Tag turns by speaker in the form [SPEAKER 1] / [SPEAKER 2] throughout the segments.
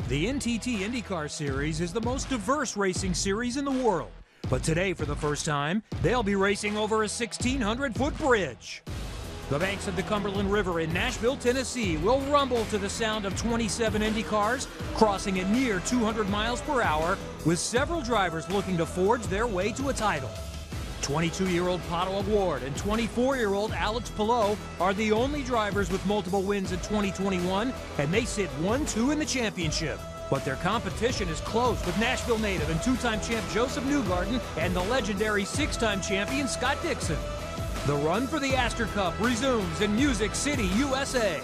[SPEAKER 1] The NTT IndyCar Series is the most diverse racing series in the world. But today, for the first time, they'll be racing over a 1,600-foot bridge. The banks of the Cumberland River in Nashville, Tennessee will rumble to the sound of 27 Indy cars crossing at near 200 miles per hour, with several drivers looking to forge their way to a title. 22-year-old Pato O'Ward and 24-year-old Alex Palou are the only drivers with multiple wins in 2021, and they sit 1-2 in the championship. But their competition is close, with Nashville native and two-time champ Joseph Newgarden and the legendary six-time champion Scott Dixon. The run for the Astor Cup resumes in Music City, USA.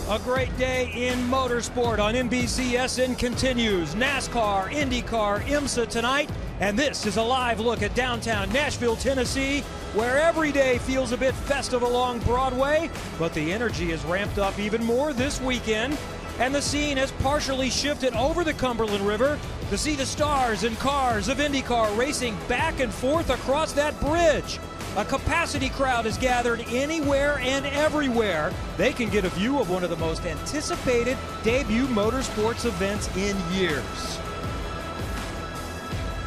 [SPEAKER 1] A great day in motorsport on NBCSN continues. NASCAR, IndyCar, IMSA tonight, and this is a live look at downtown Nashville, Tennessee, where every day feels a bit festive along Broadway, but the energy is ramped up even more this weekend, and the scene has partially shifted over the Cumberland River to see the stars and cars of IndyCar racing back and forth across that bridge. A capacity crowd is gathered anywhere and everywhere. They can get a view of one of the most anticipated debut motorsports events in years.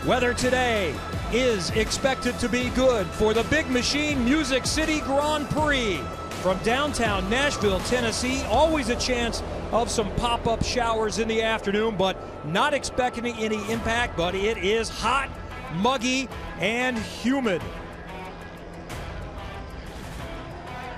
[SPEAKER 1] Weather today is expected to be good for the Big Machine Music City Grand Prix. From downtown Nashville, Tennessee, always a chance of some pop-up showers in the afternoon, but not expecting any impact, but it is hot, muggy, and humid.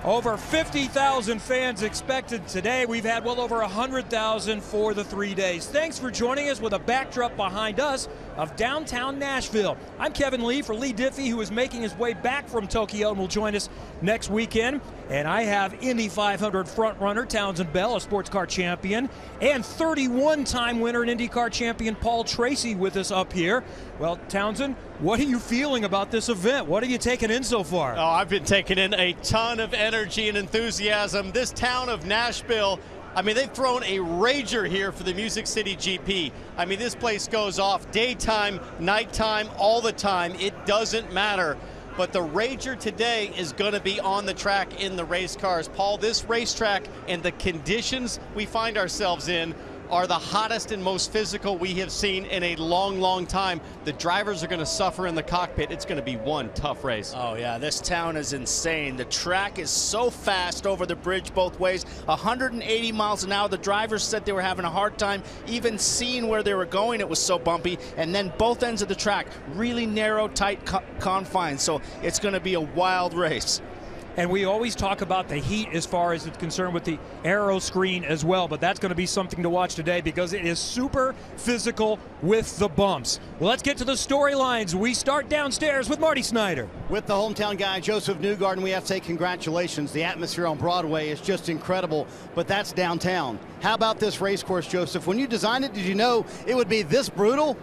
[SPEAKER 1] Over 50,000 fans expected today. We've had well over 100,000 for the 3 days. Thanks for joining us with a backdrop behind us of downtown Nashville. I'm Kevin Lee for Lee Diffie, who is making his way back from Tokyo and will join us next weekend. And I have Indy 500 frontrunner Townsend Bell, a sports car champion, and 31-time winner and IndyCar champion Paul Tracy with us up here. Well, Townsend, what are you feeling about this event? What are you taking in so far?
[SPEAKER 2] Oh, I've been taking in a ton of energy and enthusiasm. This town of Nashville, I mean, they've thrown a rager here for the Music City GP. I mean, this place goes off daytime, nighttime, all the time. It doesn't matter. But the rager today is going to be on the track in the race cars. Paul, this racetrack and the conditions we find ourselves in are the hottest and most physical we have seen in a long, long time. The drivers are going to suffer in the cockpit. It's going to be one tough race.
[SPEAKER 3] Oh, yeah, this town is insane. The track is so fast over the bridge both ways, 180 miles an hour. The drivers said they were having a hard time even seeing where they were going. It was so bumpy. And then both ends of the track, really narrow, tight confines. So it's going to be a wild race.
[SPEAKER 1] And we always talk about the heat as far as it's concerned with the aero screen as well, but that's going to be something to watch today because it is super physical with the bumps. Well, let's get to the storylines. We start downstairs with Marty Snyder.
[SPEAKER 4] With the hometown guy, Joseph Newgarden, we have to say congratulations. The atmosphere on Broadway is just incredible, but that's downtown. How about this race course, Joseph? When you designed it, did you know it would be this brutal?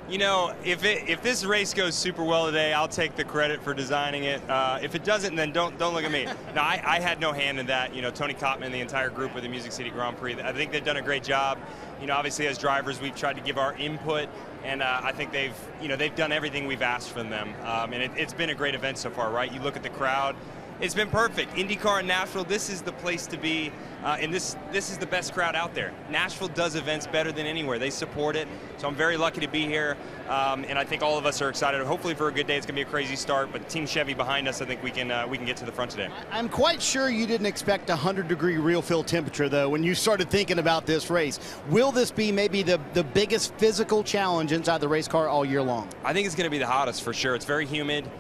[SPEAKER 5] You know, if this race goes super well today, I'll take the credit for designing it. If it doesn't, then don't look at me. No, I had no hand in that. You know, Tony Kottman, the entire group with the Music City Grand Prix, I think they've done a great job. You know, obviously as drivers, we've tried to give our input, and I think they've done everything we've asked from them. And it's been a great event so far, right? You look at the crowd. It's been perfect. IndyCar and Nashville, this is the place to be, and this is the best crowd out there. Nashville does events better than anywhere. They support it, so I'm very lucky to be here, and I think all of us are excited. Hopefully for a good day, it's going to be a crazy start, but Team Chevy behind us, I think we can get to the front today.
[SPEAKER 4] I'm quite sure you didn't expect a 100-degree real field temperature, though, when you started thinking about this race. Will this be maybe the biggest physical challenge inside the race car all year long?
[SPEAKER 5] I think it's going to be the hottest for sure. It's very humid.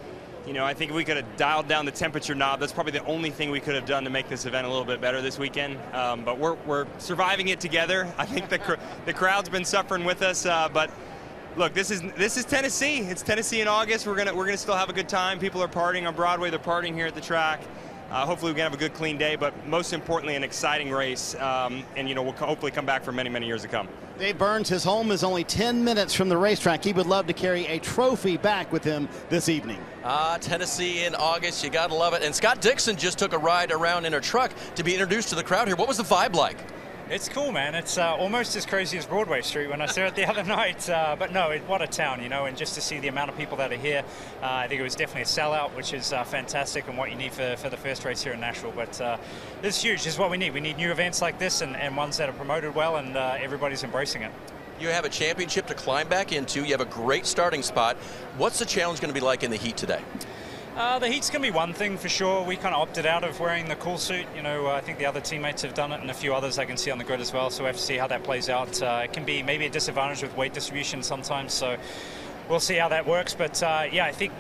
[SPEAKER 5] You know, I think if we could have dialed down the temperature knob, that's probably the only thing we could have done to make this event a little bit better this weekend. But we're surviving it together. I think the crowd's been suffering with us. But look, this is Tennessee. It's Tennessee in August. We're gonna still have a good time. People are partying on Broadway. They're partying here at the track. Hopefully we can have a good, clean day, but most importantly, an exciting race. And you know, we'll hopefully come back for many, many years to come.
[SPEAKER 4] Dave Burns, his home is only 10 minutes from the racetrack. He would love to carry a trophy back with him this evening.
[SPEAKER 6] Tennessee in August, you gotta love it. And Scott Dixon just took a ride around in her truck to be introduced to the crowd here. What was the vibe like?
[SPEAKER 7] It's cool, man. It's almost as crazy as Broadway Street when I saw it the other night. But no, what a town, you know, and just to see the amount of people that are here, I think it was definitely a sellout, which is fantastic and what you need for the first race here in Nashville. But this is huge. This is what we need. We need new events like this and ones that are promoted well, and everybody's embracing it.
[SPEAKER 6] You have a championship to climb back into. You have a great starting spot. What's the challenge going to be like in the heat today?
[SPEAKER 7] The heat's going to be one thing for sure. We kind of opted out of wearing the cool suit. You know, I think the other teammates have done it, and a few others I can see on the grid as well. So we have to see how that plays out. It can be maybe a disadvantage with weight distribution sometimes. So we'll see how that works. But yeah, I think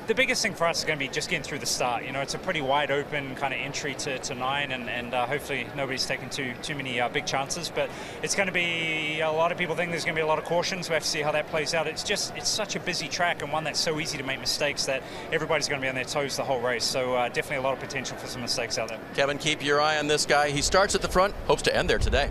[SPEAKER 7] the biggest thing for us is going to be just getting through the start. You know, it's a pretty wide open kind of entry to 9, and hopefully nobody's taking too many big chances. But it's going to be, a lot of people think there's going to be a lot of cautions. We have to see how that plays out. It's such a busy track and one that's so easy to make mistakes that everybody's going to be on their toes the whole race. So definitely a lot of potential for some mistakes out there.
[SPEAKER 6] Kevin, keep your eye on this guy. He starts at the front, hopes to end there today.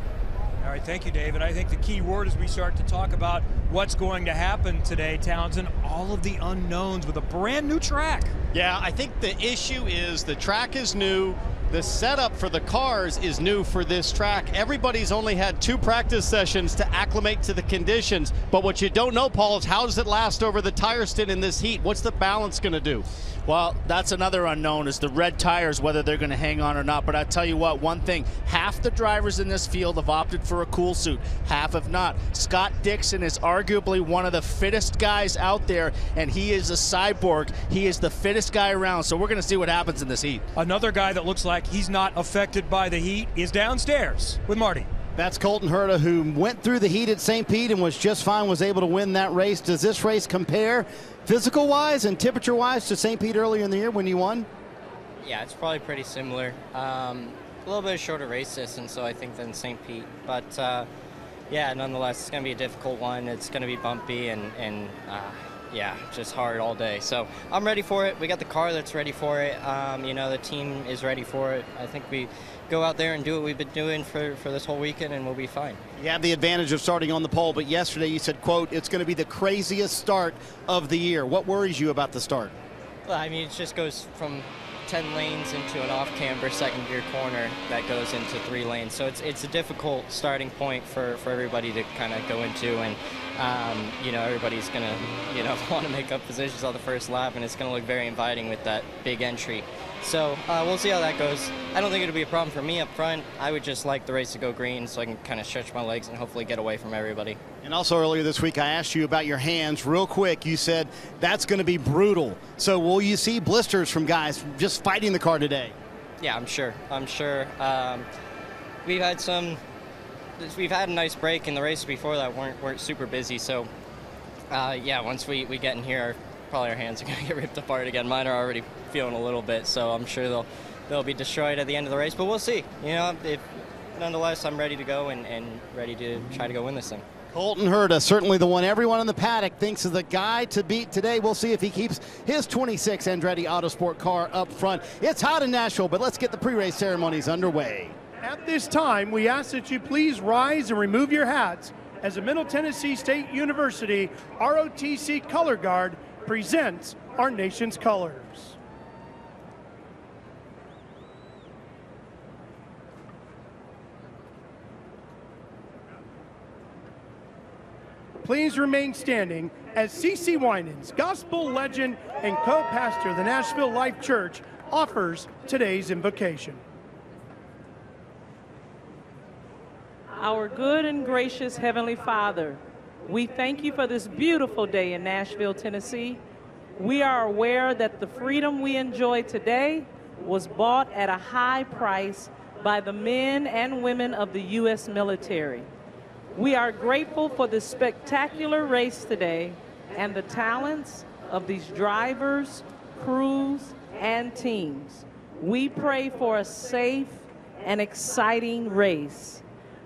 [SPEAKER 1] All right, thank you, David. I think the key word as we start to talk about what's going to happen today, Townsend, all of the unknowns with a brand new track.
[SPEAKER 2] Yeah, I think the issue is the track is new. The setup for the cars is new for this track. Everybody's only had 2 practice sessions to acclimate to the conditions. But what you don't know, Paul, is how does it last over the tire stint in this heat? What's the balance going to do?
[SPEAKER 3] Well, that's another unknown, is the red tires, whether they're going to hang on or not. But I tell you what, one thing, half the drivers in this field have opted for a cool suit, half have not. Scott Dixon is arguably one of the fittest guys out there, and he is a cyborg. He is the fittest guy around, so we're going to see what happens in this heat.
[SPEAKER 1] Another guy that looks like he's not affected by the heat is downstairs with Marty.
[SPEAKER 4] That's Colton Herta, who went through the heat at St. Pete and was just fine, was able to win that race. Does this race compare physical-wise and temperature-wise to St. Pete earlier in the year when you won?
[SPEAKER 8] Yeah, it's probably pretty similar. A little bit of shorter race distance, so I think, than St. Pete. But, yeah, nonetheless, it's going to be a difficult one. It's going to be bumpy and yeah, just hard all day. So I'm ready for it. We got the car that's ready for it. You know, the team is ready for it. I think we go out there and do what we've been doing for this whole weekend, and we'll be fine.
[SPEAKER 4] You have the advantage of starting on the pole, but yesterday you said, quote, it's going to be the craziest start of the year. What worries you about the start?
[SPEAKER 8] Well, I mean, it just goes from 10 lanes into an off-camber second gear corner that goes into 3 lanes. So it's a difficult starting point for everybody to kind of go into, and you know, everybody's going to, you know, want to make up positions on the first lap, and it's going to look very inviting with that big entry. So we'll see how that goes. I don't think it'll be a problem for me up front. I would just like the race to go green so I can kind of stretch my legs and hopefully get away from everybody.
[SPEAKER 4] And also earlier this week, I asked you about your hands real quick. You said that's going to be brutal. So will you see blisters from guys just fighting the car today?
[SPEAKER 8] Yeah, I'm sure. We've had a nice break in the race before that weren't super busy. So yeah, once we get in here, probably our hands are going to get ripped apart again. Mine are already feeling a little bit, so I'm sure they'll be destroyed at the end of the race. But we'll see. You know, nonetheless, I'm ready to go and ready to try to go win this thing.
[SPEAKER 4] Colton Herta, certainly the one everyone in the paddock thinks is the guy to beat today. We'll see if he keeps his 26 Andretti Autosport car up front. It's hot in Nashville, but let's get the pre-race ceremonies underway.
[SPEAKER 9] At this time, we ask that you please rise and remove your hats as the Middle Tennessee State University ROTC Color Guard presents our nation's colors. Please remain standing as C.C. Winans, gospel legend and co-pastor of the Nashville Life Church, offers today's invocation.
[SPEAKER 10] Our good and gracious Heavenly Father, we thank you for this beautiful day in Nashville, Tennessee. We are aware that the freedom we enjoy today was bought at a high price by the men and women of the U.S. military. We are grateful for this spectacular race today and the talents of these drivers, crews, and teams. We pray for a safe and exciting race.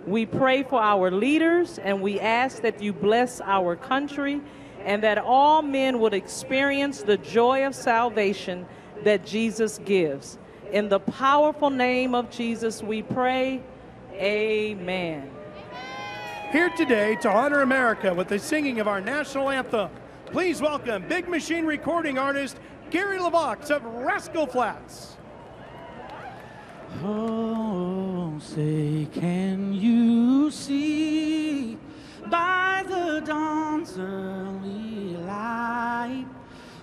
[SPEAKER 10] We pray for our leaders, and we ask that you bless our country and that all men would experience the joy of salvation that Jesus gives. In the powerful name of Jesus we pray, amen.
[SPEAKER 9] Here today to honor America with the singing of our national anthem, please welcome Big Machine recording artist Gary LaVox of Rascal Flatts.
[SPEAKER 11] Oh, say can you to see by the dawn's early light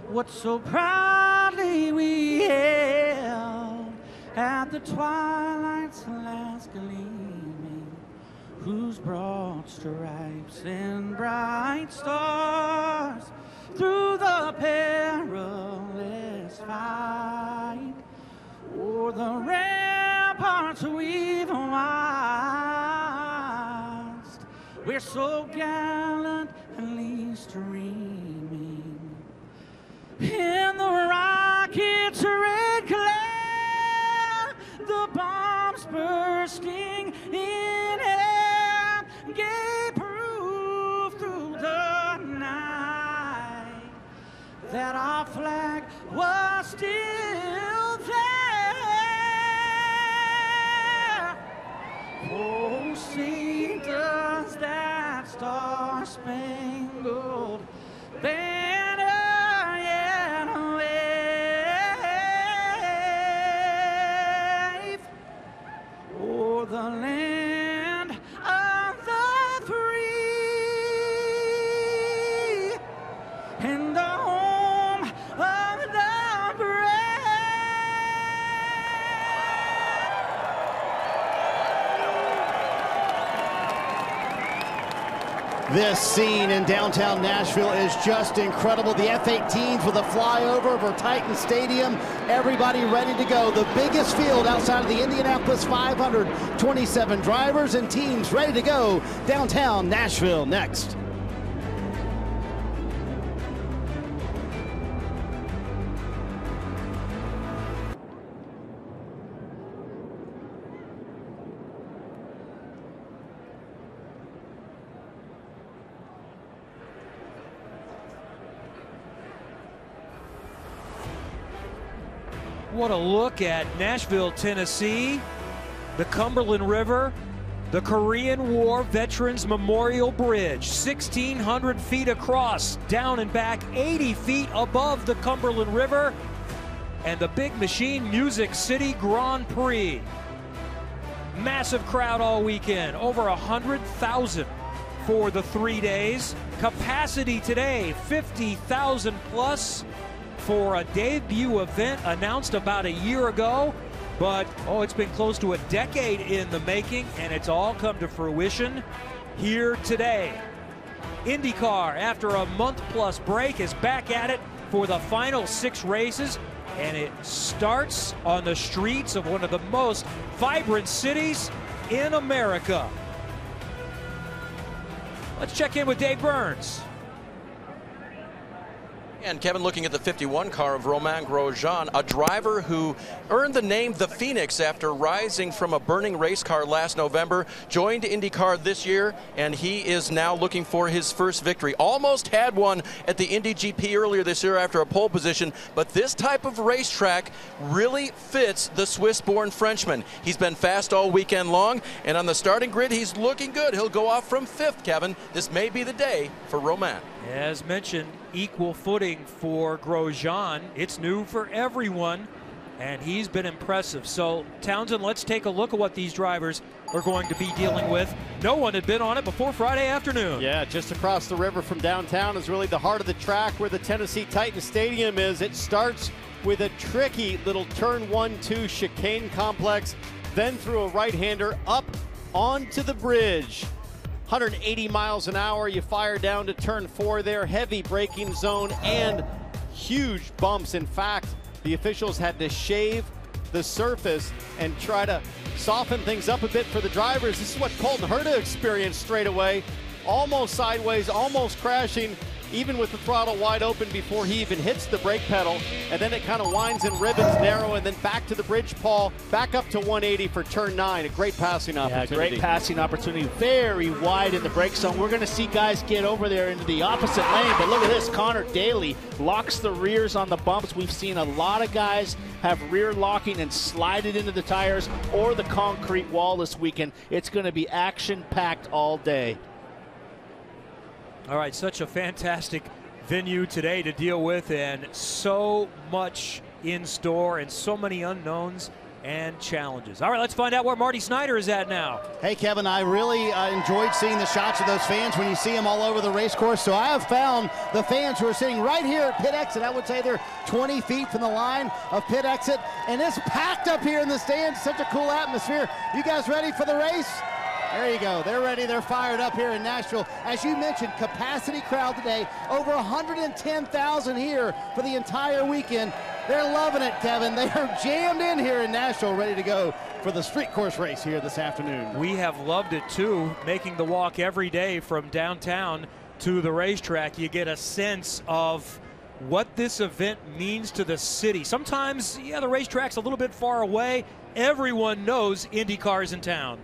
[SPEAKER 11] what so proudly we hailed at the twilight's last gleaming, whose broad stripes and bright stars through the perilous fight o'er the ramparts we've watched, we're so gallantly streaming in the rocket's red glare, the bombs bursting in air gave proof through the night that our flag was still there. Oh, see, does that star-spangled banner yet wave o'er the land of the free and the home of the brave.
[SPEAKER 4] This scene in downtown Nashville is just incredible. The F-18s with a flyover over Titan Stadium. Everybody ready to go. The biggest field outside of the Indianapolis 500. 27 drivers and teams ready to go. Downtown Nashville next.
[SPEAKER 1] What a look at Nashville, Tennessee, the Cumberland River, the Korean War Veterans Memorial Bridge, 1,600 feet across, down and back, 80 feet above the Cumberland River, and the Big Machine Music City Grand Prix. Massive crowd all weekend, over 100,000 for the 3 days. Capacity today, 50,000 plus. For a debut event announced about a year ago, but it's been close to a decade in the making, and it's all come to fruition here today. IndyCar, after a month-plus break, is back at it for the final 6 races, and it starts on the streets of one of the most vibrant cities in America. Let's check in with Dave Burns.
[SPEAKER 6] And Kevin, looking at the 51 car of Romain Grosjean, a driver who earned the name the Phoenix after rising from a burning race car last November, joined IndyCar this year, and he is now looking for his first victory. Almost had one at the Indy GP earlier this year after a pole position, but this type of racetrack really fits the Swiss-born Frenchman. He's been fast all weekend long, and on the starting grid, he's looking good. He'll go off from 5th, Kevin. This may be the day for Romain.
[SPEAKER 1] As mentioned, equal footing for Grosjean. It's new for everyone, and he's been impressive. So, Townsend, let's take a look at what these drivers are going to be dealing with. No one had been on it before Friday afternoon.
[SPEAKER 12] Yeah, just across the river from downtown is really the heart of the track where the Tennessee Titan Stadium is. It starts with a tricky little turn 1-2 chicane complex, then through a right-hander up onto the bridge. 180 miles an hour, you fire down to turn 4 there, heavy braking zone and huge bumps. In fact, the officials had to shave the surface and try to soften things up a bit for the drivers. This is what Colton Herta experienced straight away. Almost sideways, almost crashing, even with the throttle wide open before he even hits the brake pedal. And then it kind of winds and ribbons narrow, and then back to the bridge, Paul, back up to 180 for turn 9. A great passing opportunity.
[SPEAKER 3] Yeah, great passing opportunity. Very wide in the brake zone. We're going to see guys get over there into the opposite lane, but look at this. Connor Daly locks the rears on the bumps. We've seen a lot of guys have rear locking and slide it into the tires or the concrete wall this weekend. It's going to be action-packed all day.
[SPEAKER 1] All right, such a fantastic venue today to deal with, and so much in store and so many unknowns and challenges. All right, let's find out where Marty Snyder is at now.
[SPEAKER 4] Hey, Kevin, I really enjoyed seeing the shots of those fans when you see them all over the race course. So I have found the fans who are sitting right here at pit exit. I would say they're 20 feet from the line of pit exit. And it's packed up here in the stands. Such a cool atmosphere. You guys ready for the race? There you go. They're ready. They're fired up here in Nashville. As you mentioned, capacity crowd today. Over 110,000 here for the entire weekend. They're loving it, Kevin. They are jammed in here in Nashville, ready to go for the street course race here this afternoon.
[SPEAKER 1] We have loved it, too, making the walk every day from downtown to the racetrack. You get a sense of what this event means to the city. Sometimes, yeah, the racetrack's a little bit far away. Everyone knows IndyCar is in town.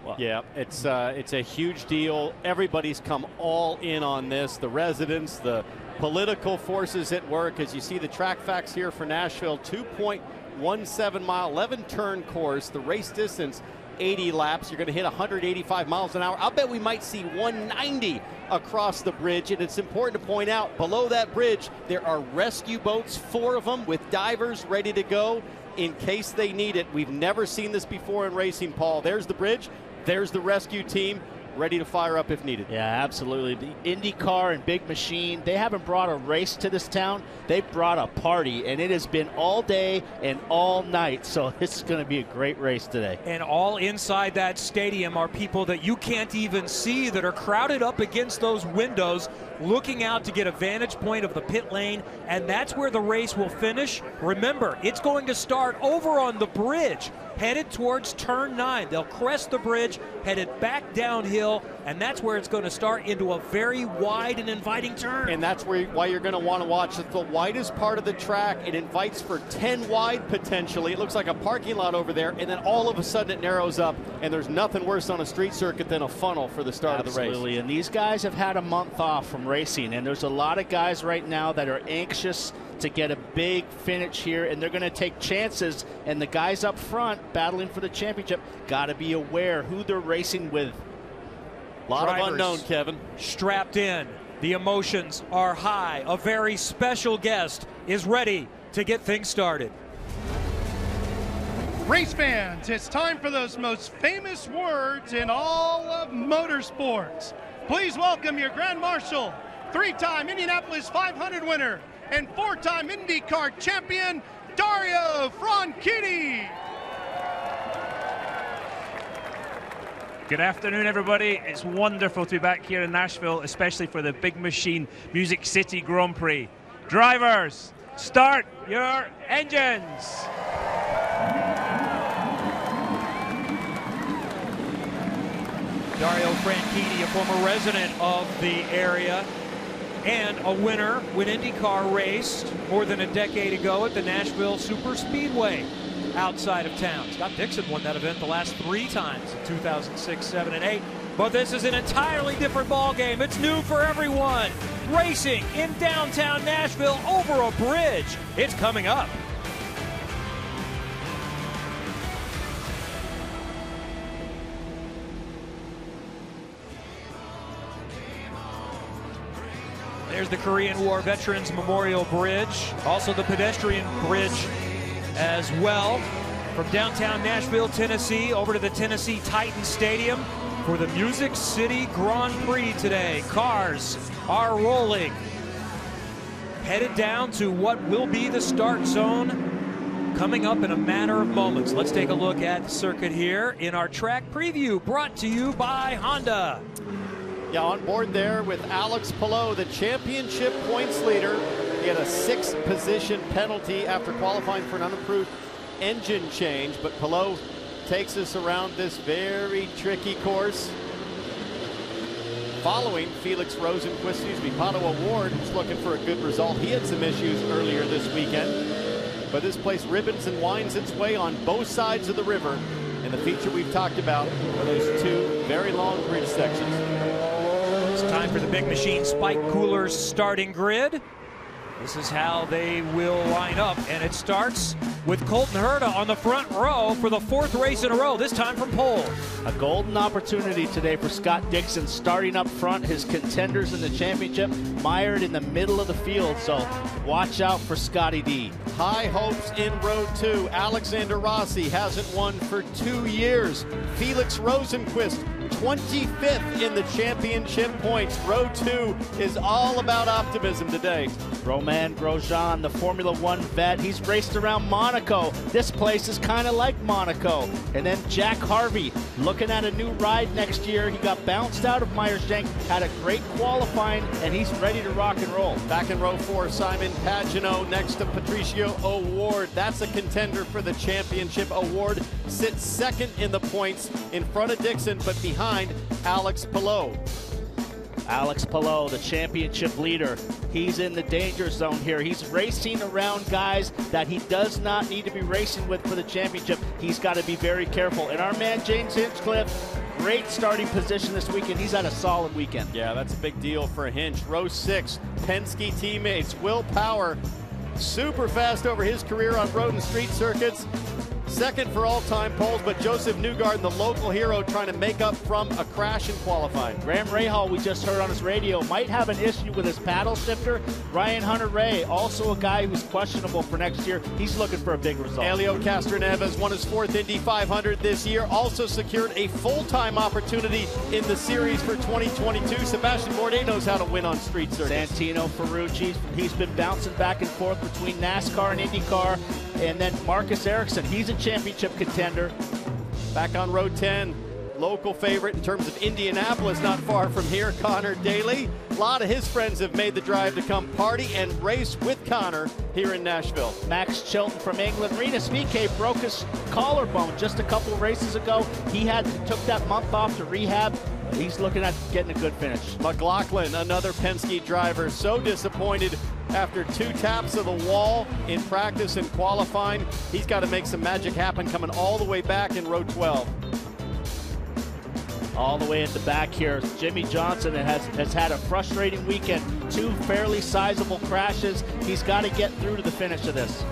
[SPEAKER 12] Well, yeah, it's a huge deal. Everybody's come all in on this. The residents, the political forces at work. As you see the track facts here for Nashville, 2.17 mile, 11 turn course. The race distance, 80 laps. You're going to hit 185 miles an hour. I'll bet we might see 190 across the bridge. And it's important to point out, below that bridge, there are rescue boats, 4 of them, with divers ready to go in case they need it. We've never seen this before in racing, Paul. There's the bridge. There's the rescue team ready to fire up if needed.
[SPEAKER 3] Yeah, absolutely. The IndyCar and Big Machine, they haven't brought a race to this town. They brought a party, and it has been all day and all night. So this is going to be a great race today.
[SPEAKER 1] And all inside that stadium are people that you can't even see that are crowded up against those windows, looking out to get a vantage point of the pit lane, and that's where the race will finish. Remember, it's going to start over on the bridge, headed towards turn 9. They'll crest the bridge, headed back downhill, and that's where it's going to start into a very wide and inviting turn.
[SPEAKER 12] And that's why you're going to want to watch. It's the widest part of the track. It invites for 10 wide potentially. It looks like a parking lot over there, and then all of a sudden it narrows up, and there's nothing worse on a street circuit than a funnel for the start of the race.
[SPEAKER 3] Absolutely, and these guys have had a month off from racing, and there's a lot of guys right now that are anxious to get a big finish here, and they're going to take chances, and the guys up front battling for the championship got to be aware who they're racing with.
[SPEAKER 12] A lot
[SPEAKER 1] Drivers
[SPEAKER 12] of unknown, Kevin.
[SPEAKER 1] Strapped in. The emotions are high. A very special guest is ready to get things started.
[SPEAKER 9] Race fans, it's time for those most famous words in all of motorsports. Please welcome your Grand Marshal, 3-time Indianapolis 500 winner, and 4-time IndyCar champion, Dario Franchitti.
[SPEAKER 13] Good afternoon, everybody. It's wonderful to be back here in Nashville, especially for the Big Machine Music City Grand Prix. Drivers, start your engines.
[SPEAKER 1] Dario Franchitti, a former resident of the area and a winner when IndyCar raced more than a decade ago at the Nashville Super Speedway outside of town. Scott Dixon won that event the last 3 times in 2006, 7, and 8. But this is an entirely different ball game. It's new for everyone. Racing in downtown Nashville over a bridge. It's coming up. There's the Korean War Veterans Memorial Bridge, also the pedestrian bridge as well. From downtown Nashville, Tennessee, over to the Tennessee Titans Stadium for the Music City Grand Prix today. Cars are rolling, headed down to what will be the start zone coming up in a matter of moments. Let's take a look at the circuit here in our track preview, brought to you by Honda.
[SPEAKER 12] Yeah, on board there with Alex Palou, the championship points leader. He had a 6th position penalty after qualifying for an unapproved engine change, but Palou takes us around this very tricky course. Following Felix Rosenquist, Pato O'Ward, who's looking for a good result. He had some issues earlier this weekend, but this place ribbons and winds its way on both sides of the river. And the feature we've talked about are those 2 very long bridge sections.
[SPEAKER 1] It's time for the Big Machine Spike Coolers starting grid. This is how they will line up, and it starts with Colton Herta on the front row for the 4th race in a row, this time from pole.
[SPEAKER 3] A golden opportunity today for Scott Dixon, starting up front, his contenders in the championship mired in the middle of the field, so watch out for Scotty D.
[SPEAKER 12] High hopes in row 2. Alexander Rossi hasn't won for 2 years. Felix Rosenqvist, 25th in the championship points. Row 2 is all about optimism today.
[SPEAKER 3] Romain Grosjean, the Formula One vet, he's raced around Monaco. This place is kind of like Monaco. And then Jack Harvey, looking at a new ride next year. He got bounced out of Meyershank, had a great qualifying, and he's ready to rock and roll.
[SPEAKER 12] Back in row 4, Simon Pagenaud next to Patricio O'Ward. That's a contender for the championship. O'Ward sits 2nd in the points, in front of Dixon, but behind Alex Palou.
[SPEAKER 3] Alex Palou, the championship leader, he's in the danger zone here. He's racing around guys that he does not need to be racing with for the championship. He's got to be very careful. And our man James Hinchcliffe, great starting position this weekend. He's had a solid weekend.
[SPEAKER 12] Yeah, that's a big deal for Hinch. Row 6, Penske teammates. Will Power, super fast over his career on road and street circuits. 2nd for all-time poles, but Joseph Newgarden, the local hero, trying to make up from a crash in qualifying.
[SPEAKER 3] Graham Rahal, we just heard on his radio, might have an issue with his paddle shifter. Ryan Hunter-Reay, also a guy who's questionable for next year. He's looking for a big result.
[SPEAKER 12] Helio Castroneves won his 4th Indy 500 this year, also secured a full-time opportunity in the series for 2022. Sebastian Bourdais knows how to win on street circuits.
[SPEAKER 3] Santino Ferrucci, he's been bouncing back and forth between NASCAR and IndyCar. And then Marcus Ericsson, he's a championship contender.
[SPEAKER 12] Back on row 10, local favorite in terms of Indianapolis, not far from here, Connor Daly. A lot of his friends have made the drive to come party and race with Connor here in Nashville.
[SPEAKER 3] Max Chilton from England. Rinus VeeKay broke his collarbone just a couple races ago. He took that month off to rehab. He's looking at getting a good finish.
[SPEAKER 12] McLaughlin, another Penske driver, so disappointed after 2 taps of the wall in practice and qualifying. He's got to make some magic happen, coming all the way back in row 12.
[SPEAKER 3] All the way at the back here, Jimmy Johnson has had a frustrating weekend. 2 fairly sizable crashes. He's got to get through to the finish of this.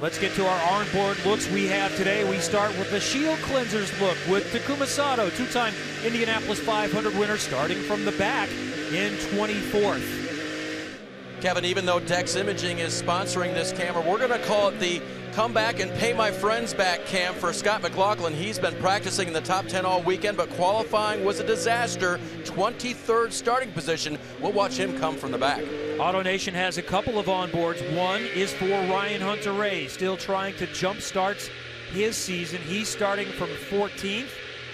[SPEAKER 1] Let's get to our onboard looks we have today. We start with the Shield Cleansers look with Takuma Sato, 2-time Indianapolis 500 winner, starting from the back in 24th.
[SPEAKER 6] Kevin, even though Dex Imaging is sponsoring this camera, we're going to call it the Come Back and Pay My Friends Back cam for Scott McLaughlin. He's been practicing in the top 10 all weekend, but qualifying was a disaster. 23rd starting position. We'll watch him come from the back.
[SPEAKER 1] AutoNation has a couple of onboards. One is for Ryan Hunter-Reay, still trying to jumpstart his season. He's starting from 14th,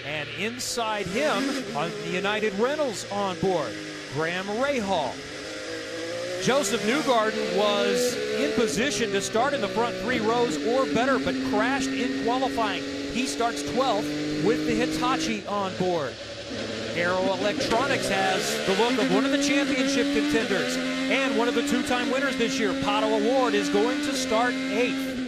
[SPEAKER 1] and inside him on the United Rentals onboard, Graham Rahal. Joseph Newgarden was in position to start in the front 3 rows or better, but crashed in qualifying. He starts 12th with the Hitachi on board. Aero Electronics has the look of one of the championship contenders and one of the 2-time winners this year. Pato O'Ward is going to start 8th.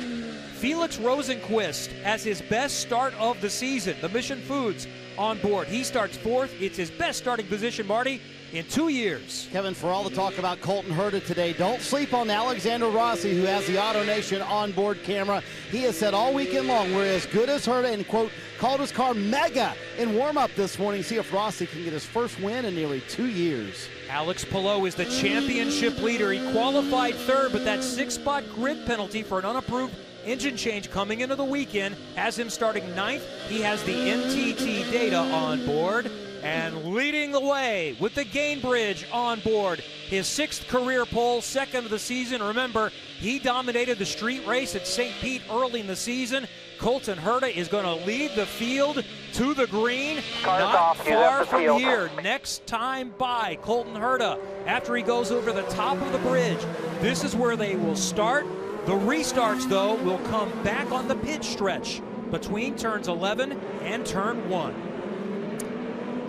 [SPEAKER 1] Felix Rosenqvist has his best start of the season. The Mission Foods on board. He starts 4th. It's his best starting position, Marty, in 2 years.
[SPEAKER 4] Kevin, for all the talk about Colton Herta today, don't sleep on Alexander Rossi, who has the AutoNation onboard camera. He has said all weekend long we're as good as Herta, and, quote, called his car mega in warm-up this morning. See if Rossi can get his first win in nearly 2 years.
[SPEAKER 1] Alex Palou is the championship leader. He qualified 3rd, but that 6-spot grid penalty for an unapproved engine change coming into the weekend has him starting 9th. He has the NTT data on board. And leading the way with the Gainbridge on board, his 6th career pole, 2nd of the season. Remember, he dominated the street race at St. Pete early in the season. Colton Herta is going to lead the field to the green. Not far from here. Next time by, Colton Herta, after he goes over the top of the bridge. This is where they will start. The restarts, though, will come back on the pit stretch between turns 11 and turn 1.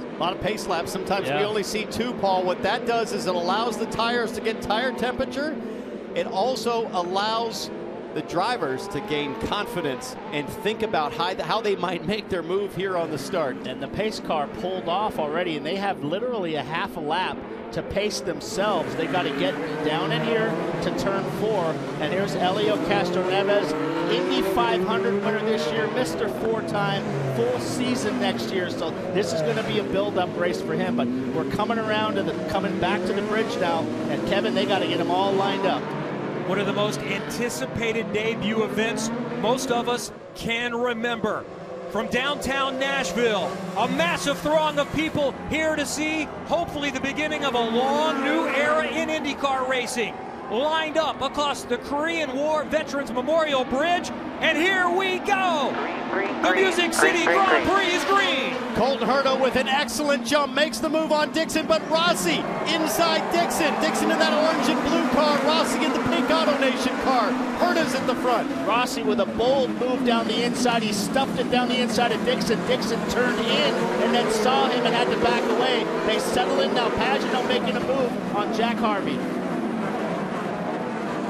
[SPEAKER 12] A lot of pace laps. Sometimes we only see 2, Paul. What that does is it allows the tires to get tire temperature. It also allows the drivers to gain confidence and think about how they might make their move here on the start.
[SPEAKER 3] And the pace car pulled off already, and they have literally a half a lap to pace themselves. They got to get down in here to turn 4. And here's Helio Castroneves, Indy 500 winner this year, Mr. 4-time, full season next year. So this is going to be a build-up race for him. But we're coming around to coming back to the bridge now. And Kevin, they got to get them all lined up.
[SPEAKER 1] One of the most anticipated debut events most of us can remember. From downtown Nashville, a massive throng of people here to see, hopefully, the beginning of a long new era in IndyCar racing. Lined up across the Korean War Veterans Memorial Bridge, and here we go! The Music City Grand Prix is green!
[SPEAKER 12] Colton Herta with an excellent jump, makes the move on Dixon, but Rossi inside Dixon. Dixon in that orange and blue car, Rossi in the pink Auto Nation car. Herta's at the front.
[SPEAKER 3] Rossi with a bold move down the inside. He stuffed it down the inside of Dixon. Dixon turned in and then saw him and had to back away. They settle in now. Pagano making a move on Jack Harvey.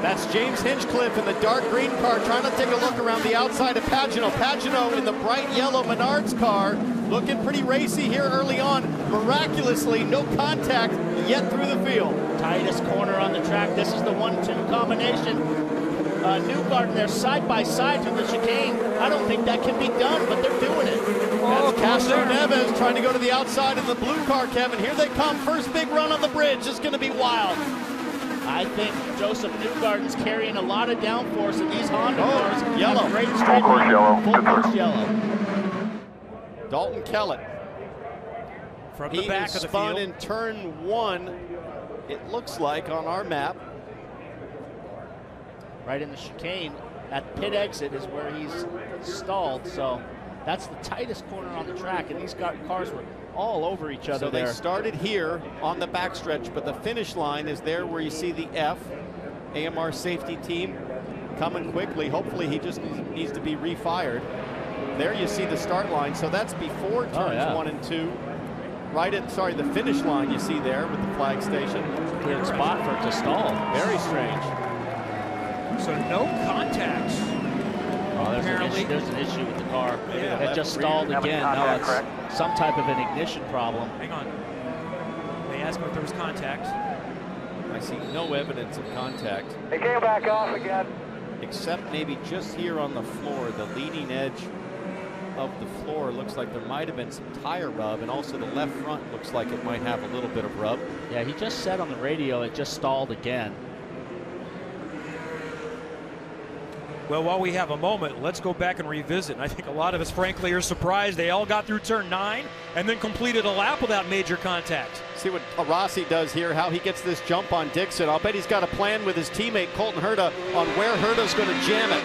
[SPEAKER 12] That's James Hinchcliffe in the dark green car trying to take a look around the outside of Pagano. Pagano in the bright yellow Menards car, looking pretty racy here early on. Miraculously, no contact yet through the field.
[SPEAKER 3] Tightest corner on the track. This is the 1-2 combination. Newgarden there side by side through the chicane. I don't think that can be done, but they're doing it.
[SPEAKER 12] That's Castroneves trying to go to the outside of the blue car, Kevin. Here they come. First big run on the bridge. It's going to be wild.
[SPEAKER 3] I think Joseph Newgarden's carrying a lot of downforce in these Honda cars.
[SPEAKER 12] Yellow.
[SPEAKER 3] Great straight line. Full course yellow.
[SPEAKER 12] Dalton Kellett.
[SPEAKER 1] From the back of the
[SPEAKER 12] spun
[SPEAKER 1] field.
[SPEAKER 12] in turn 1, it looks like, on our map.
[SPEAKER 3] Right in the chicane. At pit exit is where he's stalled. So that's the tightest corner on the track. And these cars were all over each other there.
[SPEAKER 12] So they started here on the backstretch, but the finish line is there where you see the F. AMR safety team coming quickly. Hopefully he just needs to be refired. There you see the start line. So that's before turns 1 and 2. Right at, the finish line you see there with the flag station.
[SPEAKER 3] Weird spot for it to stall.
[SPEAKER 12] Very strange.
[SPEAKER 1] So no contacts.
[SPEAKER 3] Oh, there's an issue with the car. It just stalled again. Now it's some type of an ignition problem.
[SPEAKER 1] Hang on. They asked me if there was contact.
[SPEAKER 12] I see no evidence of contact.
[SPEAKER 14] It came back off again.
[SPEAKER 12] Except maybe just here on the floor, the leading edge of the floor looks like there might have been some tire rub, and also the left front looks like it might have a little bit of rub.
[SPEAKER 3] Yeah, he just said on the radio it just stalled again.
[SPEAKER 1] Well, while we have a moment, let's go back and revisit. And I think a lot of us, frankly, are surprised they all got through turn 9 and then completed a lap without major contact.
[SPEAKER 12] See what Rossi does here, how he gets this jump on Dixon. I'll bet he's got a plan with his teammate Colton Herta on where Herta's going to jam it.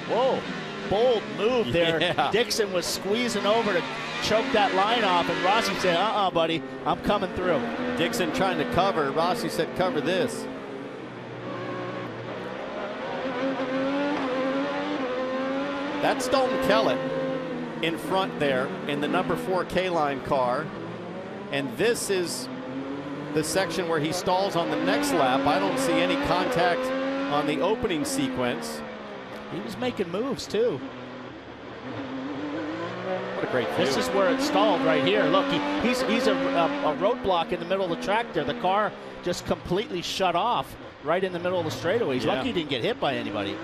[SPEAKER 3] Whoa, bold move there.
[SPEAKER 12] Yeah.
[SPEAKER 3] Dixon was squeezing over to choke that line off, and Rossi said, buddy, I'm coming through.
[SPEAKER 12] Dixon trying to cover. Rossi said, cover this. That's Dalton Kellett in front there in the number 4 K-Line car. And this is the section where he stalls on the next lap. I don't see any contact on the opening sequence.
[SPEAKER 3] He was making moves, too.
[SPEAKER 12] What a great view.
[SPEAKER 3] This is where it stalled right here. Look, he's a roadblock in the middle of the track there. The car just completely shut off right in the middle of the straightaway. He's lucky he didn't get hit by anybody.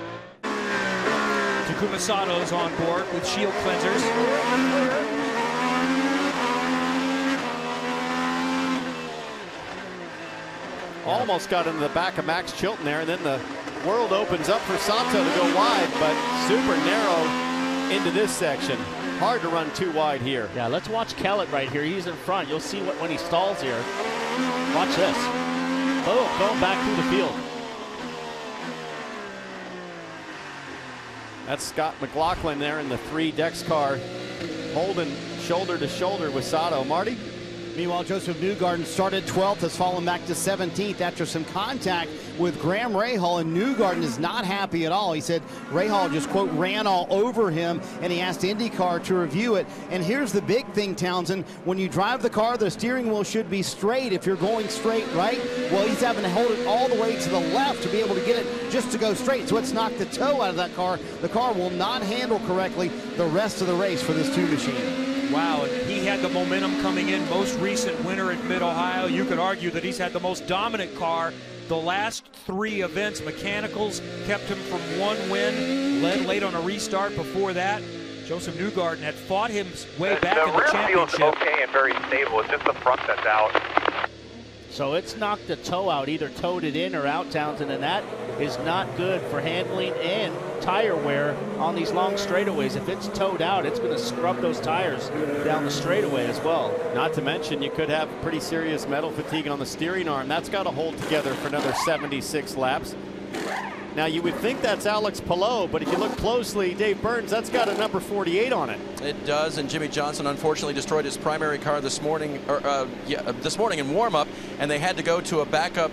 [SPEAKER 1] Takuma Sato's on board with shield cleansers.
[SPEAKER 12] Almost got into the back of Max Chilton there, and then the world opens up for Sato to go wide, but super narrow into this section. Hard to run too wide here.
[SPEAKER 3] Yeah, let's watch Kellett right here. He's in front. You'll see when he stalls here. Watch this. Boom, going back through the field.
[SPEAKER 12] That's Scott McLaughlin there in the 3 Dex car, holding shoulder to shoulder with Sato. Marty?
[SPEAKER 4] Meanwhile, Joseph Newgarden started 12th, has fallen back to 17th after some contact with Graham Rahal, and Newgarden is not happy at all. He said Rahal just, quote, ran all over him, and he asked IndyCar to review it. And here's the big thing, Townsend. When you drive the car, the steering wheel should be straight if you're going straight, right? Well, he's having to hold it all the way to the left to be able to get it just to go straight. So it's knocked the toe out of that car. The car will not handle correctly the rest of the race for this 2 machine.
[SPEAKER 1] Wow, and he had the momentum coming in. Most recent winner at Mid-Ohio. You could argue that he's had the most dominant car. The last 3 events, mechanicals kept him from 1 win, led late on a restart. Before that, Joseph Newgarden had fought his way back in the championship.
[SPEAKER 14] The rear field's okay and very stable. It's just the front that's out.
[SPEAKER 3] So it's knocked the toe out, either towed it in or out, Townsend, and that is not good for handling and tire wear on these long straightaways. If it's towed out, it's going to scrub those tires down the straightaway as well.
[SPEAKER 12] Not to mention, you could have pretty serious metal fatigue on the steering arm. That's got to hold together for another 76 laps. Now, you would think that's Alex Palou, but if you look closely, Dave Burns, that's got a number 48 on it.
[SPEAKER 6] It does, and Jimmy Johnson unfortunately destroyed his primary car this morning, this morning in warm-up, and they had to go to a backup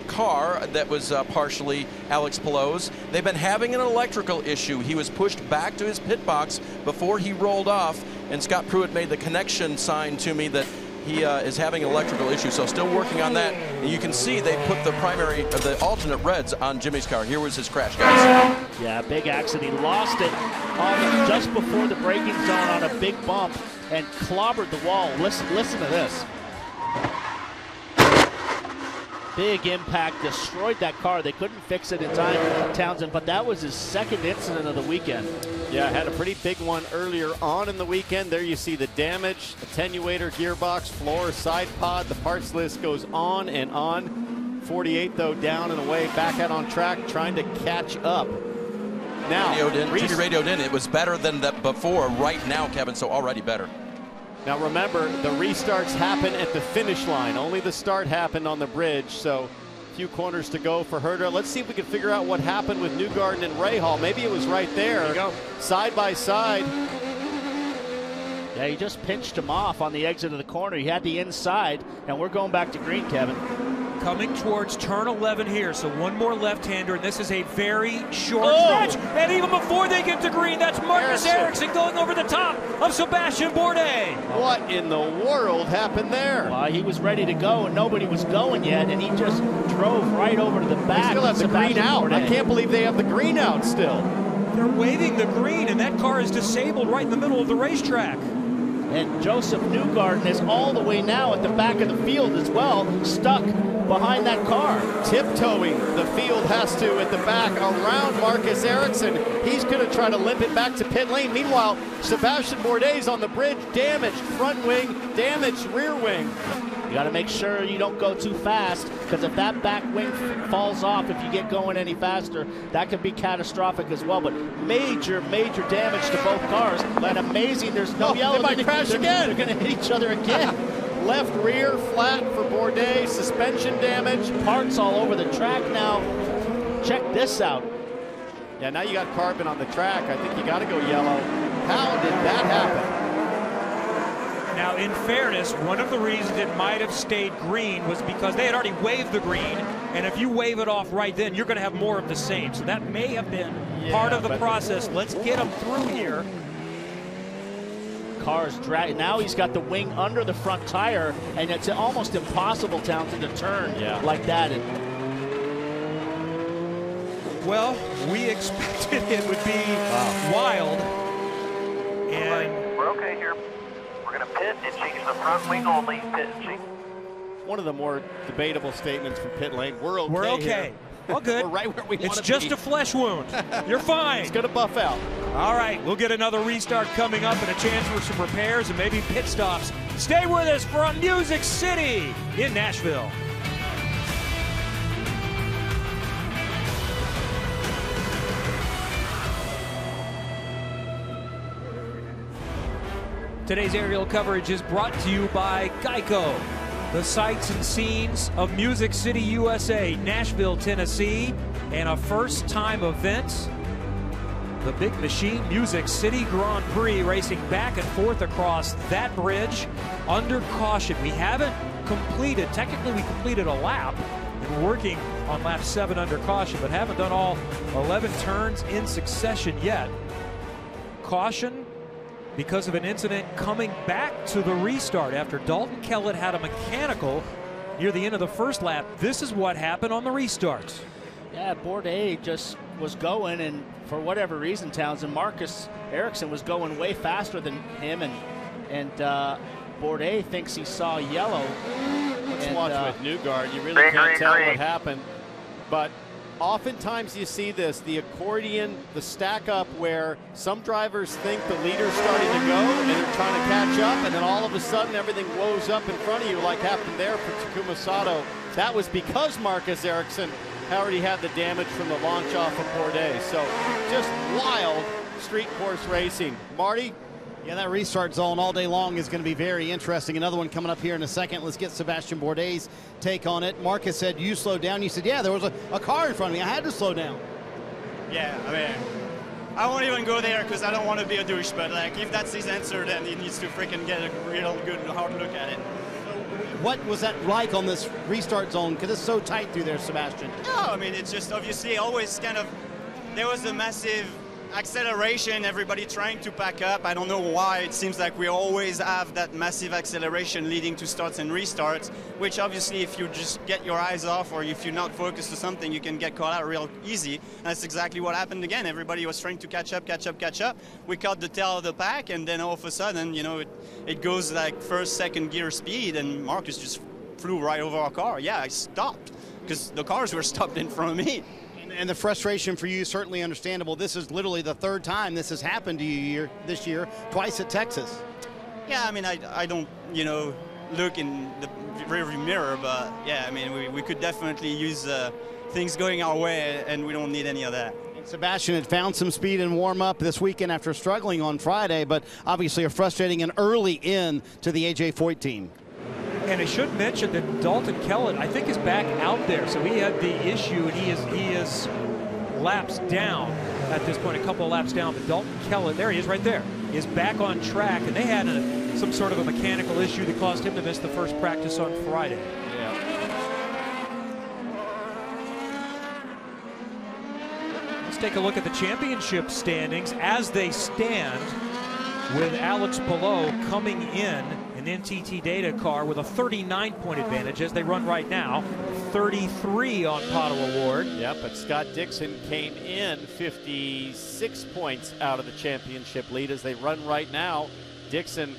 [SPEAKER 6] car that was partially Alex Palou's. They've been having an electrical issue. He was pushed back to his pit box before he rolled off, and Scott Pruitt made the connection sign to me that he is having an electrical issue, so still working on that. And you can see they put the primary, the alternate reds on Jimmy's car. Here was his crash, guys.
[SPEAKER 3] Yeah, big accident. He lost it just before the braking zone on a big bump and clobbered the wall. Listen to this. Big impact, destroyed that car. They couldn't fix it in time, Townsend, but that was his 2nd incident of the weekend.
[SPEAKER 12] Yeah, had a pretty big one earlier on in the weekend. There you see the damage, attenuator, gearbox, floor, side pod. The parts list goes on and on. 48, though, down and away, back out on track, trying to catch up. Now,
[SPEAKER 6] Jimmy radioed in. It was better than that before. Right now, Kevin, so already better.
[SPEAKER 12] Now remember, the restarts happen at the finish line. Only the start happened on the bridge, so a few corners to go for Herder. Let's see if we can figure out what happened with Newgarden and Rahal. Maybe it was right there.
[SPEAKER 3] There you go.
[SPEAKER 12] Side by side.
[SPEAKER 3] Yeah, he just pinched him off on the exit of the corner. He had the inside, and we're going back to green, Kevin.
[SPEAKER 1] Coming towards turn 11 here, so 1 more left-hander, and this is a very short stretch. And even before they get to green, that's Marcus Ericsson going over the top of Sebastian Bourdais.
[SPEAKER 12] What in the world happened there?
[SPEAKER 3] Well, he was ready to go, and nobody was going yet, and he just drove right over to the back.
[SPEAKER 12] They still have the green out. I can't believe they have the green out still.
[SPEAKER 1] They're waving the green, and that car is disabled right in the middle of the racetrack.
[SPEAKER 3] And Joseph Newgarden is all the way now at the back of the field as well, stuck behind that car.
[SPEAKER 12] Tiptoeing the field has to at the back around Marcus Ericsson. He's going to try to limp it back to pit lane. Meanwhile, Sebastian Bourdais on the bridge, damaged front wing, damaged rear wing.
[SPEAKER 3] You got to make sure you don't go too fast, because if that back wing falls off, if you get going any faster, that could be catastrophic as well. But major, major damage to both cars. And amazing, there's no yellow.
[SPEAKER 12] They might crash again.
[SPEAKER 3] They're going to hit each other again.
[SPEAKER 12] Left rear flat for Bourdais, suspension damage.
[SPEAKER 3] Parts all over the track now. Check this out.
[SPEAKER 12] Yeah, now you got carbon on the track. I think you got to go yellow. How did that happen?
[SPEAKER 1] Now, in fairness, one of the reasons it might have stayed green was because they had already waved the green, and if you wave it off right then, you're going to have more of the same. So that may have been part of the process. Let's get them through here.
[SPEAKER 3] Car's dragging. Now he's got the wing under the front tire, and it's almost impossible, Townsend, to turn like that.
[SPEAKER 1] Well, we expected it would be wild. And
[SPEAKER 14] we're okay here. We're going to pit and change the front wing only. Pit and change.
[SPEAKER 12] One of the more debatable statements from pit lane. We're okay.
[SPEAKER 1] We're okay.
[SPEAKER 12] Here.
[SPEAKER 1] Well, good.
[SPEAKER 12] We're right where we want to be.
[SPEAKER 1] It's just a flesh wound. You're fine.
[SPEAKER 12] It's going to buff out.
[SPEAKER 1] All right, we'll get another restart coming up and a chance for some repairs and maybe pit stops. Stay with us from Music City in Nashville. Today's aerial coverage is brought to you by Geico. The sights and scenes of Music City, USA, Nashville, Tennessee, and a first-time event The Big Machine Music City Grand Prix racing back and forth across that bridge under caution. We haven't completed, technically we completed a lap and we're working on lap 7 under caution, but haven't done all 11 turns in succession yet. Caution because of an incident coming back to the restart after Dalton Kellett had a mechanical near the end of the first lap. This is what happened on the restart.
[SPEAKER 3] Yeah, Bourdais just was going, and for whatever reason, Townsend, Marcus Ericsson was going way faster than him, and Bourdais thinks he saw yellow.
[SPEAKER 12] Let's watch with Newgard. You really can't tell what happened, but oftentimes you see this, the accordion, the stack up where some drivers think the leader's starting to go and they're trying to catch up, and then all of a sudden everything blows up in front of you like happened there for Takuma Sato. That was because Marcus Ericsson already had the damage from the launch off of Bourdais. So just wild street course racing. Marty?
[SPEAKER 4] Yeah, that restart zone all day long is going to be very interesting. Another one coming up here in a second. Let's get Sebastian Bourdais' take on it. Marcus said, you slowed down. You said, yeah, there was a car in front of me. I had to slow down.
[SPEAKER 15] Yeah, I mean, I won't even go there because I don't want to be a douche, but like, if that's his answer, then he needs to freaking get a real good hard look at it.
[SPEAKER 4] What was that like on this restart zone? Because it's so tight through there, Sebastian.
[SPEAKER 15] No, I mean, it's just obviously always kind of, there was a massive acceleration, everybody trying to pack up. I don't know why. It seems like we always have that massive acceleration leading to starts and restarts, which obviously if you just get your eyes off or if you're not focused on something, you can get caught out real easy. And that's exactly what happened again. Everybody was trying to catch up. We caught the tail of the pack, and then all of a sudden, you know, it goes like first, second gear speed, and Marcus just flew right over our car. Yeah, I stopped because the cars were stopped in front of me.
[SPEAKER 4] And the frustration for you is certainly understandable. This is literally the third time this has happened to you this year, twice at Texas.
[SPEAKER 15] Yeah, I mean, I don't, you know, look in the rearview mirror, but yeah, I mean, we could definitely use things going our way, and we don't need any of that.
[SPEAKER 4] And Sebastian had found some speed in warm-up this weekend after struggling on Friday, but obviously a frustrating and early in to the AJ Foyt team.
[SPEAKER 1] And I should mention that Dalton Kellett, I think, is back out there. So he had the issue, and he is laps down at this point, a couple of laps down. But Dalton Kellett, there he is right there, is back on track. And they had some sort of a mechanical issue that caused him to miss the first practice on Friday.
[SPEAKER 12] Yeah.
[SPEAKER 1] Let's take a look at the championship standings as they stand, with Alex Palou coming in an NTT Data car with a 39-point advantage as they run right now. 33 on Pato Award.
[SPEAKER 12] Yeah, but Scott Dixon came in 56 points out of the championship lead as they run right now. Dixon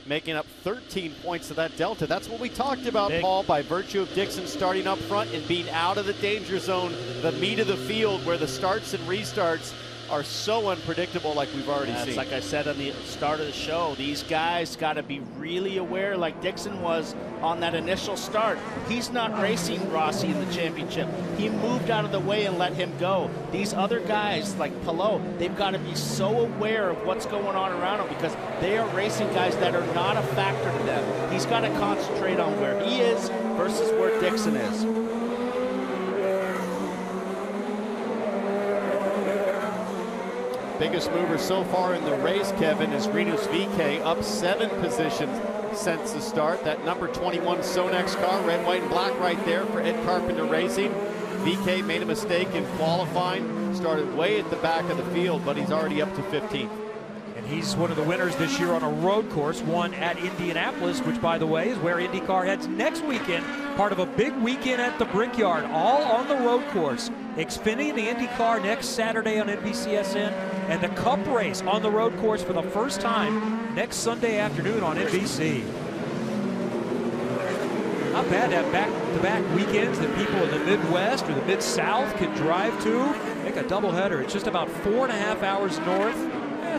[SPEAKER 12] making up 13 points of that delta. That's what we talked about, Paul, by virtue of Dixon starting up front and being out of the danger zone, the meat of the field where the starts and restarts are so unpredictable, like we've already seen.
[SPEAKER 3] Like I said on the start of the show, these guys got to be really aware, like Dixon was on that initial start. He's not racing Rossi in the championship. He moved out of the way and let him go. These other guys, like Palou, they've got to be so aware of what's going on around him because they are racing guys that are not a factor to them. He's got to concentrate on where he is versus where Dixon is.
[SPEAKER 12] Biggest mover so far in the race, Kevin, is Rinus VeeKay, up 7 positions since the start. That number 21 Sonex car, red, white, and black right there for Ed Carpenter Racing. VeeKay made a mistake in qualifying, started way at the back of the field, but he's already up to 15th.
[SPEAKER 1] And he's one of the winners this year on a road course, one at Indianapolis, which, by the way, is where IndyCar heads next weekend, part of a big weekend at the Brickyard, all on the road course. Xfinity and the IndyCar next Saturday on NBCSN, and the Cup race on the road course for the first time next Sunday afternoon on NBC. Not bad to have back-to-back weekends that people in the Midwest or the Mid-South can drive to. Make a doubleheader. It's just about 4.5 hours north.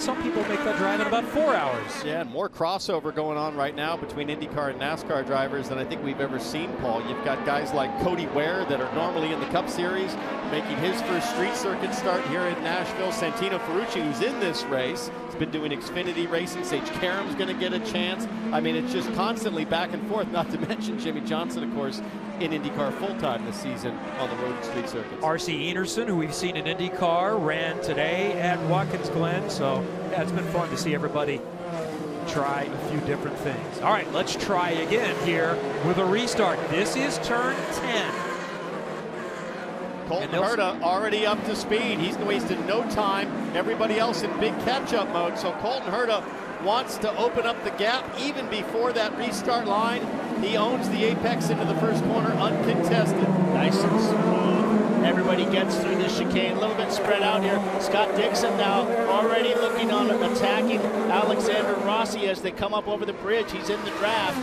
[SPEAKER 1] Some people make that drive in about 4 hours.
[SPEAKER 12] Yeah, and more crossover going on right now between IndyCar and NASCAR drivers than I think we've ever seen, Paul. You've got guys like Cody Ware that are normally in the Cup Series making his first street circuit start here in Nashville. Santino Ferrucci, who's in this race, has been doing Xfinity racing. Sage Karam's going to get a chance. I mean, it's just constantly back and forth, not to mention Jimmy Johnson, of course, in IndyCar full-time this season on the road and street circuits.
[SPEAKER 1] R.C. Enerson, who we've seen in IndyCar, ran today at Watkins Glen. So, yeah, it's been fun to see everybody try a few different things. All right, let's try again here with a restart. This is turn 10.
[SPEAKER 12] Colton Herta already up to speed. He's wasted no time. Everybody else in big catch-up mode. So Colton Herta wants to open up the gap even before that restart line. He owns the apex into the first corner uncontested.
[SPEAKER 3] Nice and smooth. Everybody gets through this chicane. A little bit spread out here. Scott Dixon now already looking on attacking Alexander Rossi as they come up over the bridge. He's in the draft.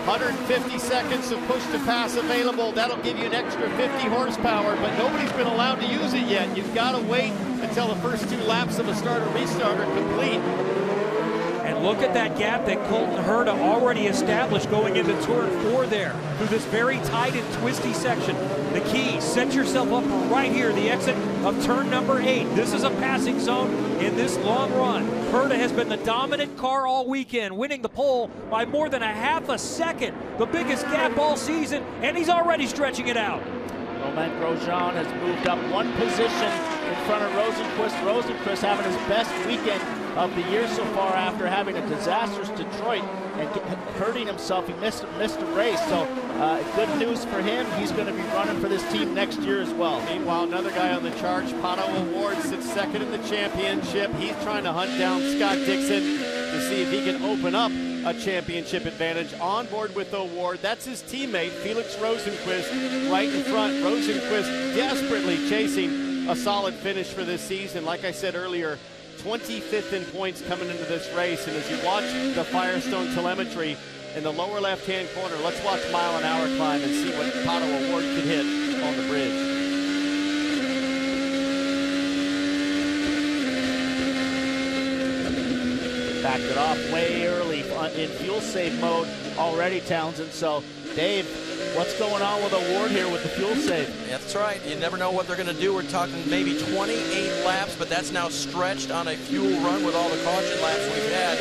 [SPEAKER 12] 150 seconds of push to pass available. That'll give you an extra 50 horsepower, but nobody's been allowed to use it yet. You've got to wait until the first 2 laps of a start or restart are complete.
[SPEAKER 1] And look at that gap that Colton Herta already established going into turn 4 there through this very tight and twisty section. The key, set yourself up for right here, the exit of turn number 8. This is a passing zone in this long run. Herta has been the dominant car all weekend, winning the pole by more than a half a second, the biggest gap all season, and he's already stretching it out.
[SPEAKER 3] Romain Grosjean has moved up 1 position in front of Rosenqvist. Rosenqvist having his best weekend of the year so far after having a disastrous Detroit and hurting himself. He missed a race, so good news for him. He's going to be running for this team next year as well.
[SPEAKER 12] Meanwhile, another guy on the charge, Pato O'Ward, sits second in the championship. He's trying to hunt down Scott Dixon to see if he can open up a championship advantage. On board with O'Ward, that's his teammate, Felix Rosenqvist, right in front. Rosenqvist desperately chasing a solid finish for this season. Like I said earlier, 25th in points coming into this race. And as you watch the Firestone telemetry in the lower left-hand corner, let's watch mile-an-hour climb and see what Pato O'Ward could hit on the bridge.
[SPEAKER 3] Backed it off way early in fuel save mode already, Townsend. So, Dave, what's going on with O'Ward here with the fuel save?
[SPEAKER 6] That's right. You never know what they're going to do. We're talking maybe 28 laps, but that's now stretched on a fuel run with all the caution laps we've had.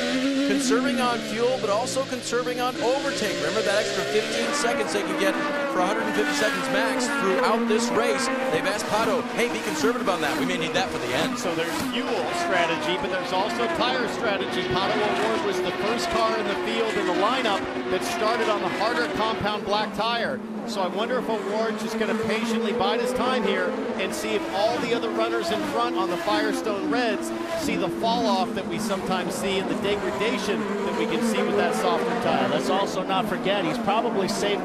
[SPEAKER 6] Conserving on fuel, but also conserving on overtake. Remember that extra 15 seconds they can get for 150 seconds max throughout this race. They've asked Pato, hey, be conservative on that. We may need that for the end.
[SPEAKER 12] So there's fuel strategy, but there's also tire strategy. Pato O'Ward was the first car in the field in the lineup that started on the harder compound black tire. So I wonder if O'Ward's just going to patiently bide his time here and see if all the other runners in front on the Firestone Reds see the fall off that we sometimes see and the degradation that we can see with that softer tire.
[SPEAKER 3] Let's also not forget, he's probably saved,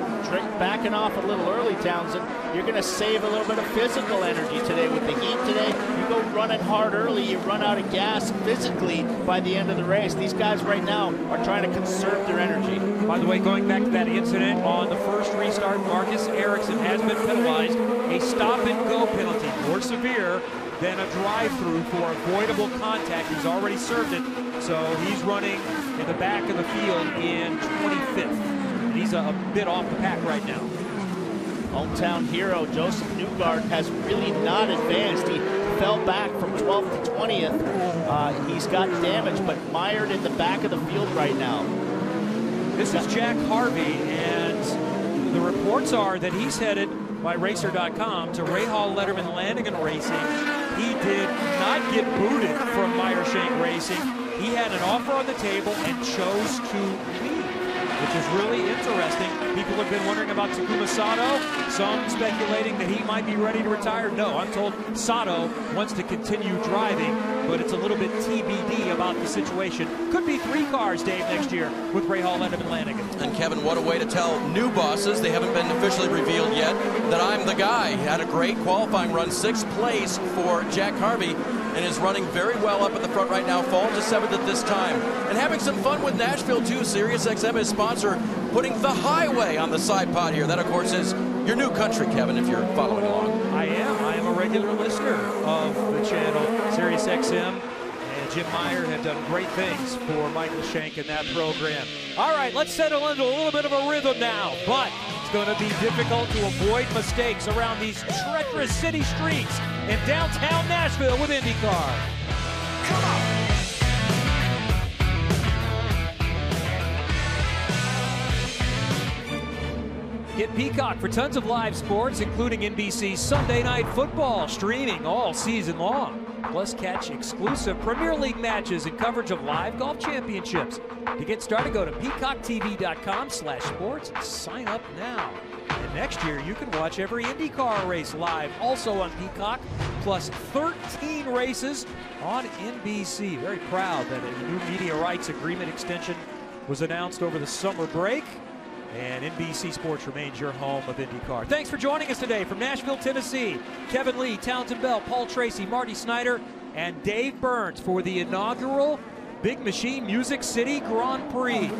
[SPEAKER 3] backing off a little early, Townsend. You're going to save a little bit of physical energy today with the heat today. You go running hard early, you run out of gas physically by the end of the race. These guys right now are trying to conserve their energy.
[SPEAKER 1] By the way, going back to that incident on the first restart, Marcus Ericsson has been penalized. A stop-and-go penalty, more severe than a drive-through for avoidable contact. He's already served it, so he's running in the back of the field in 25th. He's a bit off the pack right now.
[SPEAKER 3] Hometown hero Joseph Newgard has really not advanced. He fell back from 12th to 20th. He's got damage, but mired in the back of the field right now.
[SPEAKER 1] This is Jack Harvey, and the reports are that he's headed by Racer.com to Rahal Letterman Lanigan Racing. He did not get booted from Meyershank Racing. He had an offer on the table and chose to leave, which is really interesting. People have been wondering about Takuma Sato, some speculating that he might be ready to retire. No, I'm told Sato wants to continue driving, but it's a little bit TBD about the situation. Could be 3 cars, Dave, next year with Rahal Letterman Lanigan.
[SPEAKER 6] And Kevin, what a way to tell new bosses, they haven't been officially revealed yet, that I'm the guy. He had a great qualifying run, 6th place for Jack Harvey, and is running very well up at the front right now, falling to 7th at this time. And having some fun with Nashville, too. SiriusXM is sponsor, putting the highway on the side pod here. That, of course, is your new country, Kevin, if you're following along.
[SPEAKER 1] I am a regular listener of the channel, SiriusXM. And Jim Meyer have done great things for Michael Shank in that program. All right, let's settle into a little bit of a rhythm now, but it's going to be difficult to avoid mistakes around these treacherous city streets in downtown Nashville with IndyCar. Come on! Get Peacock for tons of live sports, including NBC's Sunday Night Football, streaming all season long. Plus, catch exclusive Premier League matches and coverage of live golf championships. To get started, go to peacocktv.com/sports and sign up now. And next year, you can watch every IndyCar race live, also on Peacock, plus 13 races on NBC. Very proud that a new media rights agreement extension was announced over the summer break. And NBC Sports remains your home of IndyCar. Thanks for joining us today from Nashville, Tennessee. Kevin Lee, Townsend Bell, Paul Tracy, Marty Snyder, and Dave Burns for the inaugural Big Machine Music City Grand Prix.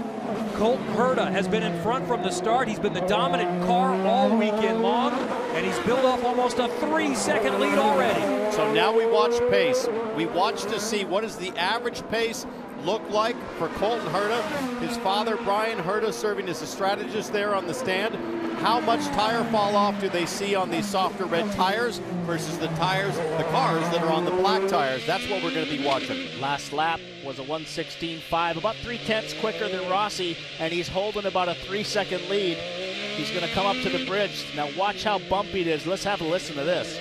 [SPEAKER 1] Colton Herta has been in front from the start. He's been the dominant car all weekend long, and he's built up almost a 3-second lead already.
[SPEAKER 12] So now we watch pace. We watch to see what is the average pace look like for Colton Herta. His father, Brian Herta, serving as a strategist there on the stand. How much tire fall off do they see on these softer red tires versus the cars that are on the black tires? That's what we're going to be watching.
[SPEAKER 3] Last lap was a 1:16.5, about 3/10 quicker than Rossi, and he's holding about a 3-second lead. He's going to come up to the bridge. Now watch how bumpy it is. Let's have a listen to this.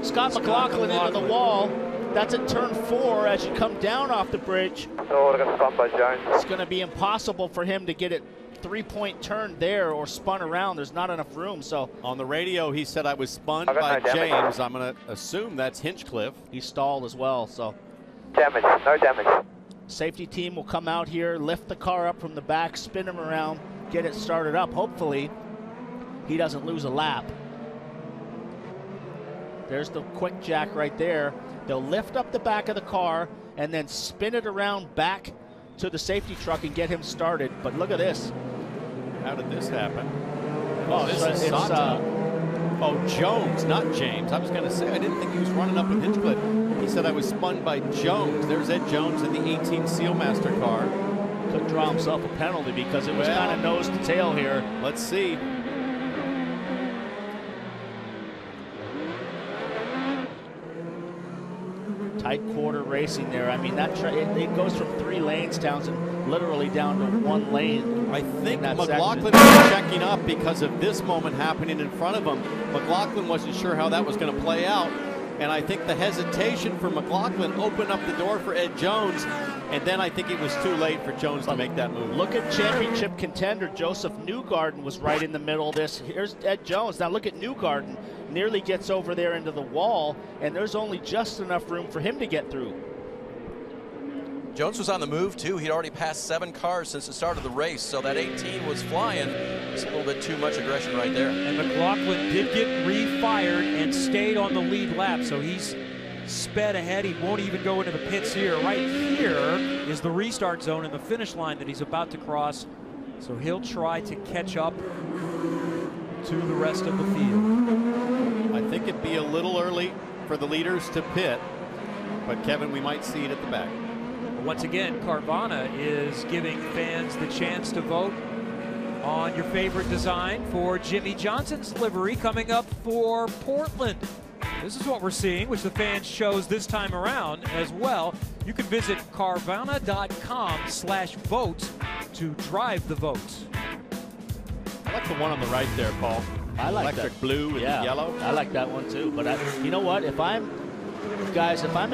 [SPEAKER 3] Scott McLaughlin into the wall. That's at turn 4 as you come down off the bridge.
[SPEAKER 14] So we're going to stop by Jones.
[SPEAKER 3] It's going to be impossible for him to get it 3-point turn there or spun around. There's not enough room. So
[SPEAKER 12] on the radio, he said I was spun by James. I'm going to assume that's Hinchcliffe.
[SPEAKER 3] He stalled as well. So
[SPEAKER 14] damage, no damage.
[SPEAKER 3] Safety team will come out here, lift the car up from the back, spin him around, get it started up. Hopefully, he doesn't lose a lap. There's the quick jack right there. They'll lift up the back of the car and then spin it around back to the safety truck and get him started. But look at this.
[SPEAKER 12] How did this happen?
[SPEAKER 3] Oh,
[SPEAKER 12] this is Jones, not James. I was going to say, I didn't think he was running up with Hinchcliffe. He said I was spun by Jones. There's Ed Jones in the 18 Sealmaster car.
[SPEAKER 3] Could draw himself a penalty because it was kind of nose to tail here.
[SPEAKER 12] Let's see.
[SPEAKER 3] Tight quarter racing there. I mean, that it goes from 3 lanes, Townsend, literally down to 1 lane.
[SPEAKER 12] I think McLaughlin was checking up because of this moment happening in front of him. McLaughlin wasn't sure how that was going to play out. And I think the hesitation for McLaughlin opened up the door for Ed Jones. And then I think it was too late for Jones to make that move.
[SPEAKER 3] Look at championship contender Joseph Newgarden was right in the middle of this. Here's Ed Jones. Now look at Newgarden. Nearly gets over there into the wall, and there's only just enough room for him to get through.
[SPEAKER 6] Jones was on the move, too. He'd already passed 7 cars since the start of the race, so that 18 was flying. It's a little bit too much aggression right there.
[SPEAKER 1] And McLaughlin did get refired and stayed on the lead lap, so he's sped ahead. He won't even go into the pits here. Right here is the restart zone and the finish line that he's about to cross, so he'll try to catch up to the rest of the field.
[SPEAKER 12] I think it'd be a little early for the leaders to pit, but Kevin, we might see it at the back.
[SPEAKER 1] Once again, Carvana is giving fans the chance to vote on your favorite design for Jimmy Johnson's livery coming up for Portland. This is what we're seeing, which the fans chose this time around as well. You can visit Carvana.com/vote to drive the vote.
[SPEAKER 12] I like the one on the right there, Paul.
[SPEAKER 3] I like
[SPEAKER 12] electric
[SPEAKER 3] that.
[SPEAKER 12] blue with the yellow.
[SPEAKER 3] I like that one too. But you know what? If I'm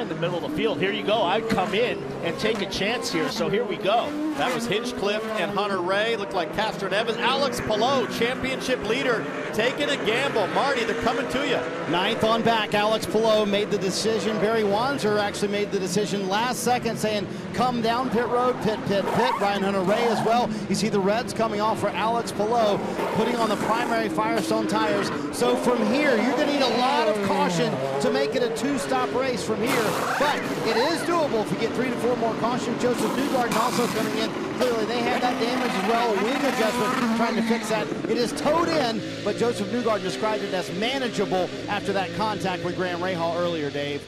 [SPEAKER 3] in the middle of the field, here you go. I'd come in and take a chance here. So here we go.
[SPEAKER 12] That was Hinchcliffe and Hunter Ray. Looked like Castro Evans. Alex Palou, championship leader, taking a gamble. Marty, they're coming to you.
[SPEAKER 4] 9th on back. Alex Palou made the decision. Barry Wanzer actually made the decision last second, saying, come down pit road, pit, pit, pit. Ryan Hunter Ray as well. You see the reds coming off for Alex Palou, putting on the primary Firestone tires. So from here, you're going to need a lot of caution to make it a 2-stop race from here. But it is doable if you get 3 to 4 more cautions. Joseph Newgarden also coming in. Clearly, they had that damage as well. A wing adjustment trying to fix that. It is towed in, but Joseph Newgarden described it as manageable after that contact with Graham Rahal earlier, Dave.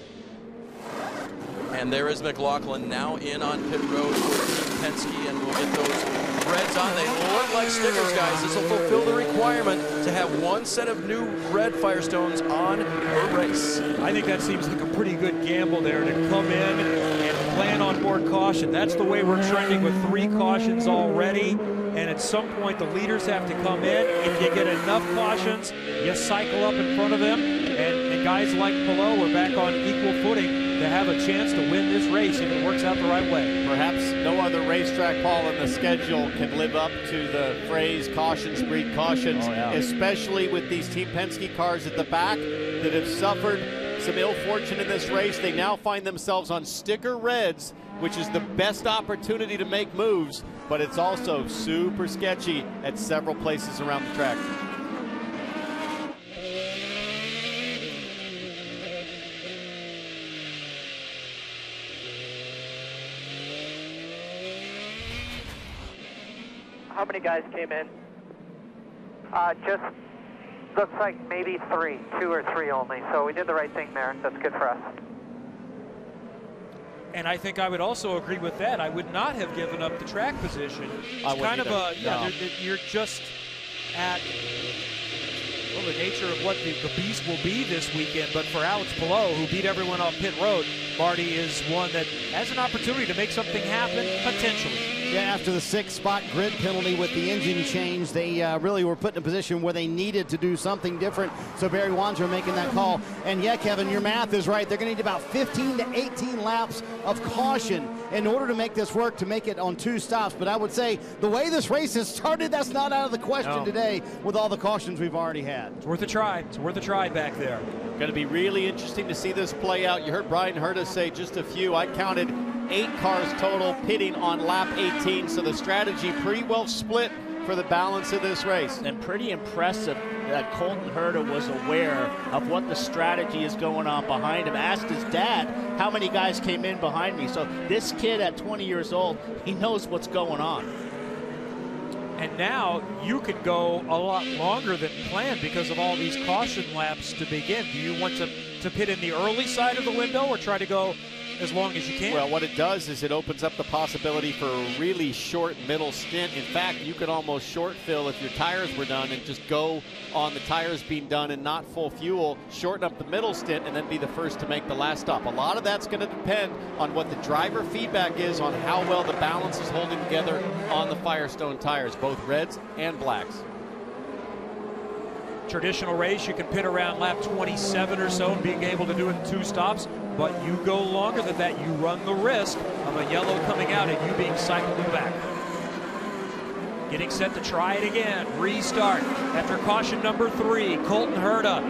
[SPEAKER 6] And there is McLaughlin now in on pit road for Team Penske, and we'll get those reds on. They look like stickers, guys. This will fulfill the requirement to have one set of new red Firestones on per race.
[SPEAKER 1] I think that seems like a pretty good gamble there to come in and plan on more caution. That's the way we're trending with 3 cautions already. And at some point, the leaders have to come in. If you get enough cautions, you cycle up in front of them. And guys like Palou are back on equal footing to have a chance to win this race if it works out the right way.
[SPEAKER 12] Perhaps no other racetrack, Paul, in the schedule can live up to the phrase cautions breed cautions, especially with these Team Penske cars at the back that have suffered some ill fortune in this race. They now find themselves on sticker reds, which is the best opportunity to make moves, but it's also super sketchy at several places around the track.
[SPEAKER 14] How many guys came in? Just looks like maybe 3, 2 or 3 only. So we did the right thing there. That's good for us.
[SPEAKER 1] And I think I would also agree with that. I would not have given up the track position. It's kind of a, you're just at, well, the nature of what the beast will be this weekend. But for Alex Palou, who beat everyone off pit road, Marty is one that has an opportunity to make something happen, potentially.
[SPEAKER 4] Yeah, after the 6-spot grid penalty with the engine change, they really were put in a position where they needed to do something different. So Barry Wanzer making that call. And yeah, Kevin, your math is right. They're going to need about 15 to 18 laps of caution in order to make this work, to make it on 2 stops. But I would say the way this race has started, that's not out of the question today with all the cautions we've already had.
[SPEAKER 1] It's worth a try. It's worth a try back there.
[SPEAKER 12] Going to be really interesting to see this play out. You heard Brian Herta say just a few. I counted 8 cars total pitting on lap 18, so the strategy pretty well split for the balance of this race.
[SPEAKER 3] And pretty impressive that Colton Herta was aware of what the strategy is going on behind him. Asked his dad, how many guys came in behind me? So this kid at 20 years old, he knows what's going on.
[SPEAKER 1] And now you could go a lot longer than planned because of all these caution laps to begin. Do you want to pit in the early side of the window or try to go as long as you can?
[SPEAKER 12] Well, what it does is it opens up the possibility for a really short middle stint. In fact, you could almost short fill if your tires were done and just go on the tires being done and not full fuel, shorten up the middle stint, and then be the first to make the last stop. A lot of that's going to depend on what the driver feedback is on how well the balance is holding together on the Firestone tires, both reds and blacks.
[SPEAKER 1] Traditional race, you can pit around lap 27 or so and being able to do it in 2 stops, but you go longer than that, you run the risk of a yellow coming out and you being cycled back. Getting set to try it again, restart after caution number 3, Colton Herta,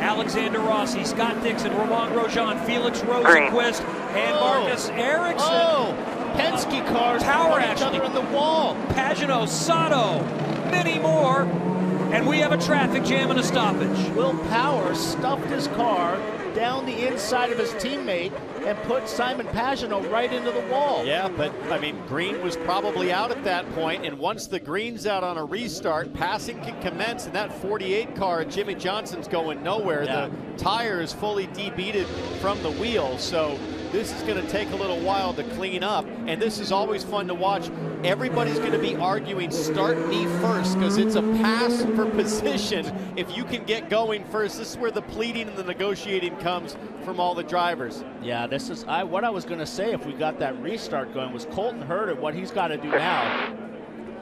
[SPEAKER 1] Alexander Rossi, Scott Dixon, Romain Grosjean, Felix Rosenquist, and Marcus Ericsson.
[SPEAKER 3] Penske cars
[SPEAKER 1] power
[SPEAKER 3] put each other in the wall.
[SPEAKER 1] Pagano, Sato, many more. And we have a traffic jam and a stoppage.
[SPEAKER 3] Will Power stuffed his car down the inside of his teammate and put Simon Pagano right into the wall.
[SPEAKER 12] Yeah, but I mean, green was probably out at that point, and once the green's out on a restart, passing can commence, and that 48 car, Jimmy Johnson's going nowhere.
[SPEAKER 3] Yeah.
[SPEAKER 12] The tire is fully debeaded from the wheel, so this is going to take a little while to clean up, and this is always fun to watch. Everybody's going to be arguing, start me first, because it's a pass for position. If you can get going first, this is where the pleading and the negotiating comes from all the drivers.
[SPEAKER 3] Yeah, this is what I was going to say if we got that restart going was Colton Herta, what he's got to do now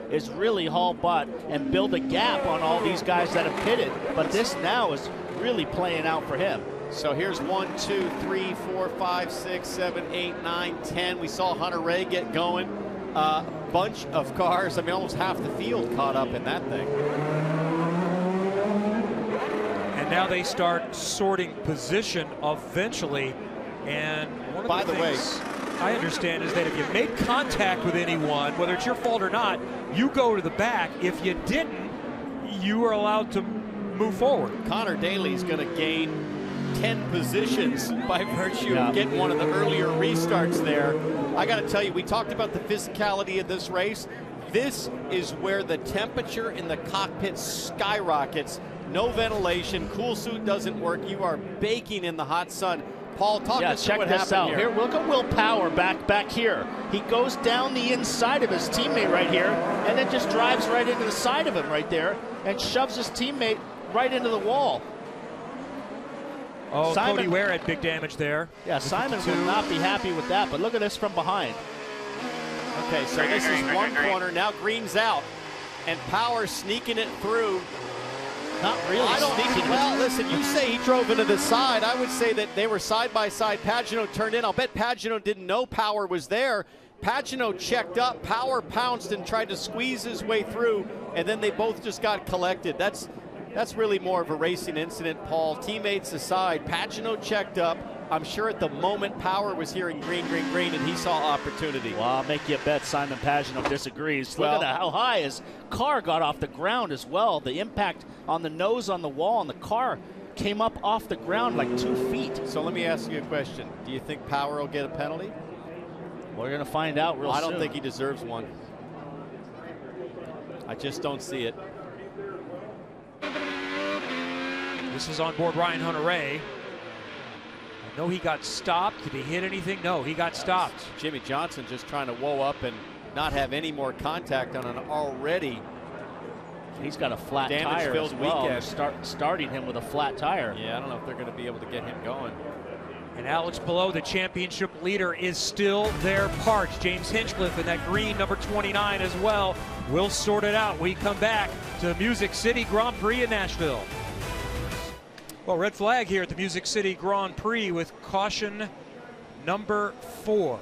[SPEAKER 3] is really haul butt and build a gap on all these guys that have pitted. But this now is really playing out for him.
[SPEAKER 12] So here's 1, 2, 3, 4, 5, 6, 7, 8, 9, 10. We saw Hunter Ray get going. Bunch of cars, I mean, almost half the field caught up in that thing.
[SPEAKER 1] And now they start sorting position eventually. And one of the things I understand is that if you made contact with anyone, whether it's your fault or not, you go to the back. If you didn't, you are allowed to move forward.
[SPEAKER 12] Connor Daly's going to gain 10 positions by virtue of getting one of the earlier restarts there. I got to tell you, we talked about the physicality of this race. This is where the temperature in the cockpit skyrockets. No ventilation, cool suit doesn't work. You are baking in the hot sun.
[SPEAKER 3] Paul, talk us through
[SPEAKER 4] check
[SPEAKER 3] what
[SPEAKER 4] this
[SPEAKER 3] happened
[SPEAKER 4] out.
[SPEAKER 3] here.
[SPEAKER 4] Look at Will Power back here. He goes down the inside of his teammate right here, and then just drives right into the side of him right there, and shoves his teammate right into the wall.
[SPEAKER 1] Oh,
[SPEAKER 4] Simon,
[SPEAKER 1] Cody Ware had big damage there.
[SPEAKER 4] Yeah, Simon will not be happy with that, but look at this from behind.
[SPEAKER 12] Okay, so this is one corner. Now Green's out, and Power sneaking it through.
[SPEAKER 4] Not really sneaking.
[SPEAKER 12] Well, listen, you say he drove into the side. I would say that they were side by side. Pagano turned in. I'll bet Pagano didn't know Power was there. Pagano checked up. Power pounced and tried to squeeze his way through, and then they both just got collected. That's really more of a racing incident, Paul. Teammates aside, Pagano checked up. I'm sure at the moment Power was hearing green, green, green, and he saw opportunity.
[SPEAKER 4] Well, I'll make you a bet Simon Pagano disagrees. Look at how high his car got off the ground as well. The impact on the nose on the wall, and the car came up off the ground like 2 feet.
[SPEAKER 12] So let me ask you a question. Do you think Power will get a penalty?
[SPEAKER 4] We're going to find out real soon.
[SPEAKER 12] I don't think he deserves one. I just don't see it.
[SPEAKER 1] This is on board Ryan Hunter-Reay. I know he got stopped. Did he hit anything? No, he got stopped.
[SPEAKER 12] Jimmy Johnson just trying to whoa up and not have any more contact on an already
[SPEAKER 4] He's got a flat tire as well. Weekend. Starting him with a flat tire.
[SPEAKER 12] Yeah, I don't know if they're going to be able to get him going.
[SPEAKER 1] And Alex Palou, the championship leader, is still there parked. James Hinchcliffe in that green number 29 as well. We'll sort it out. We come back to Music City Grand Prix in Nashville. Well, red flag here at the Music City Grand Prix with caution number 4.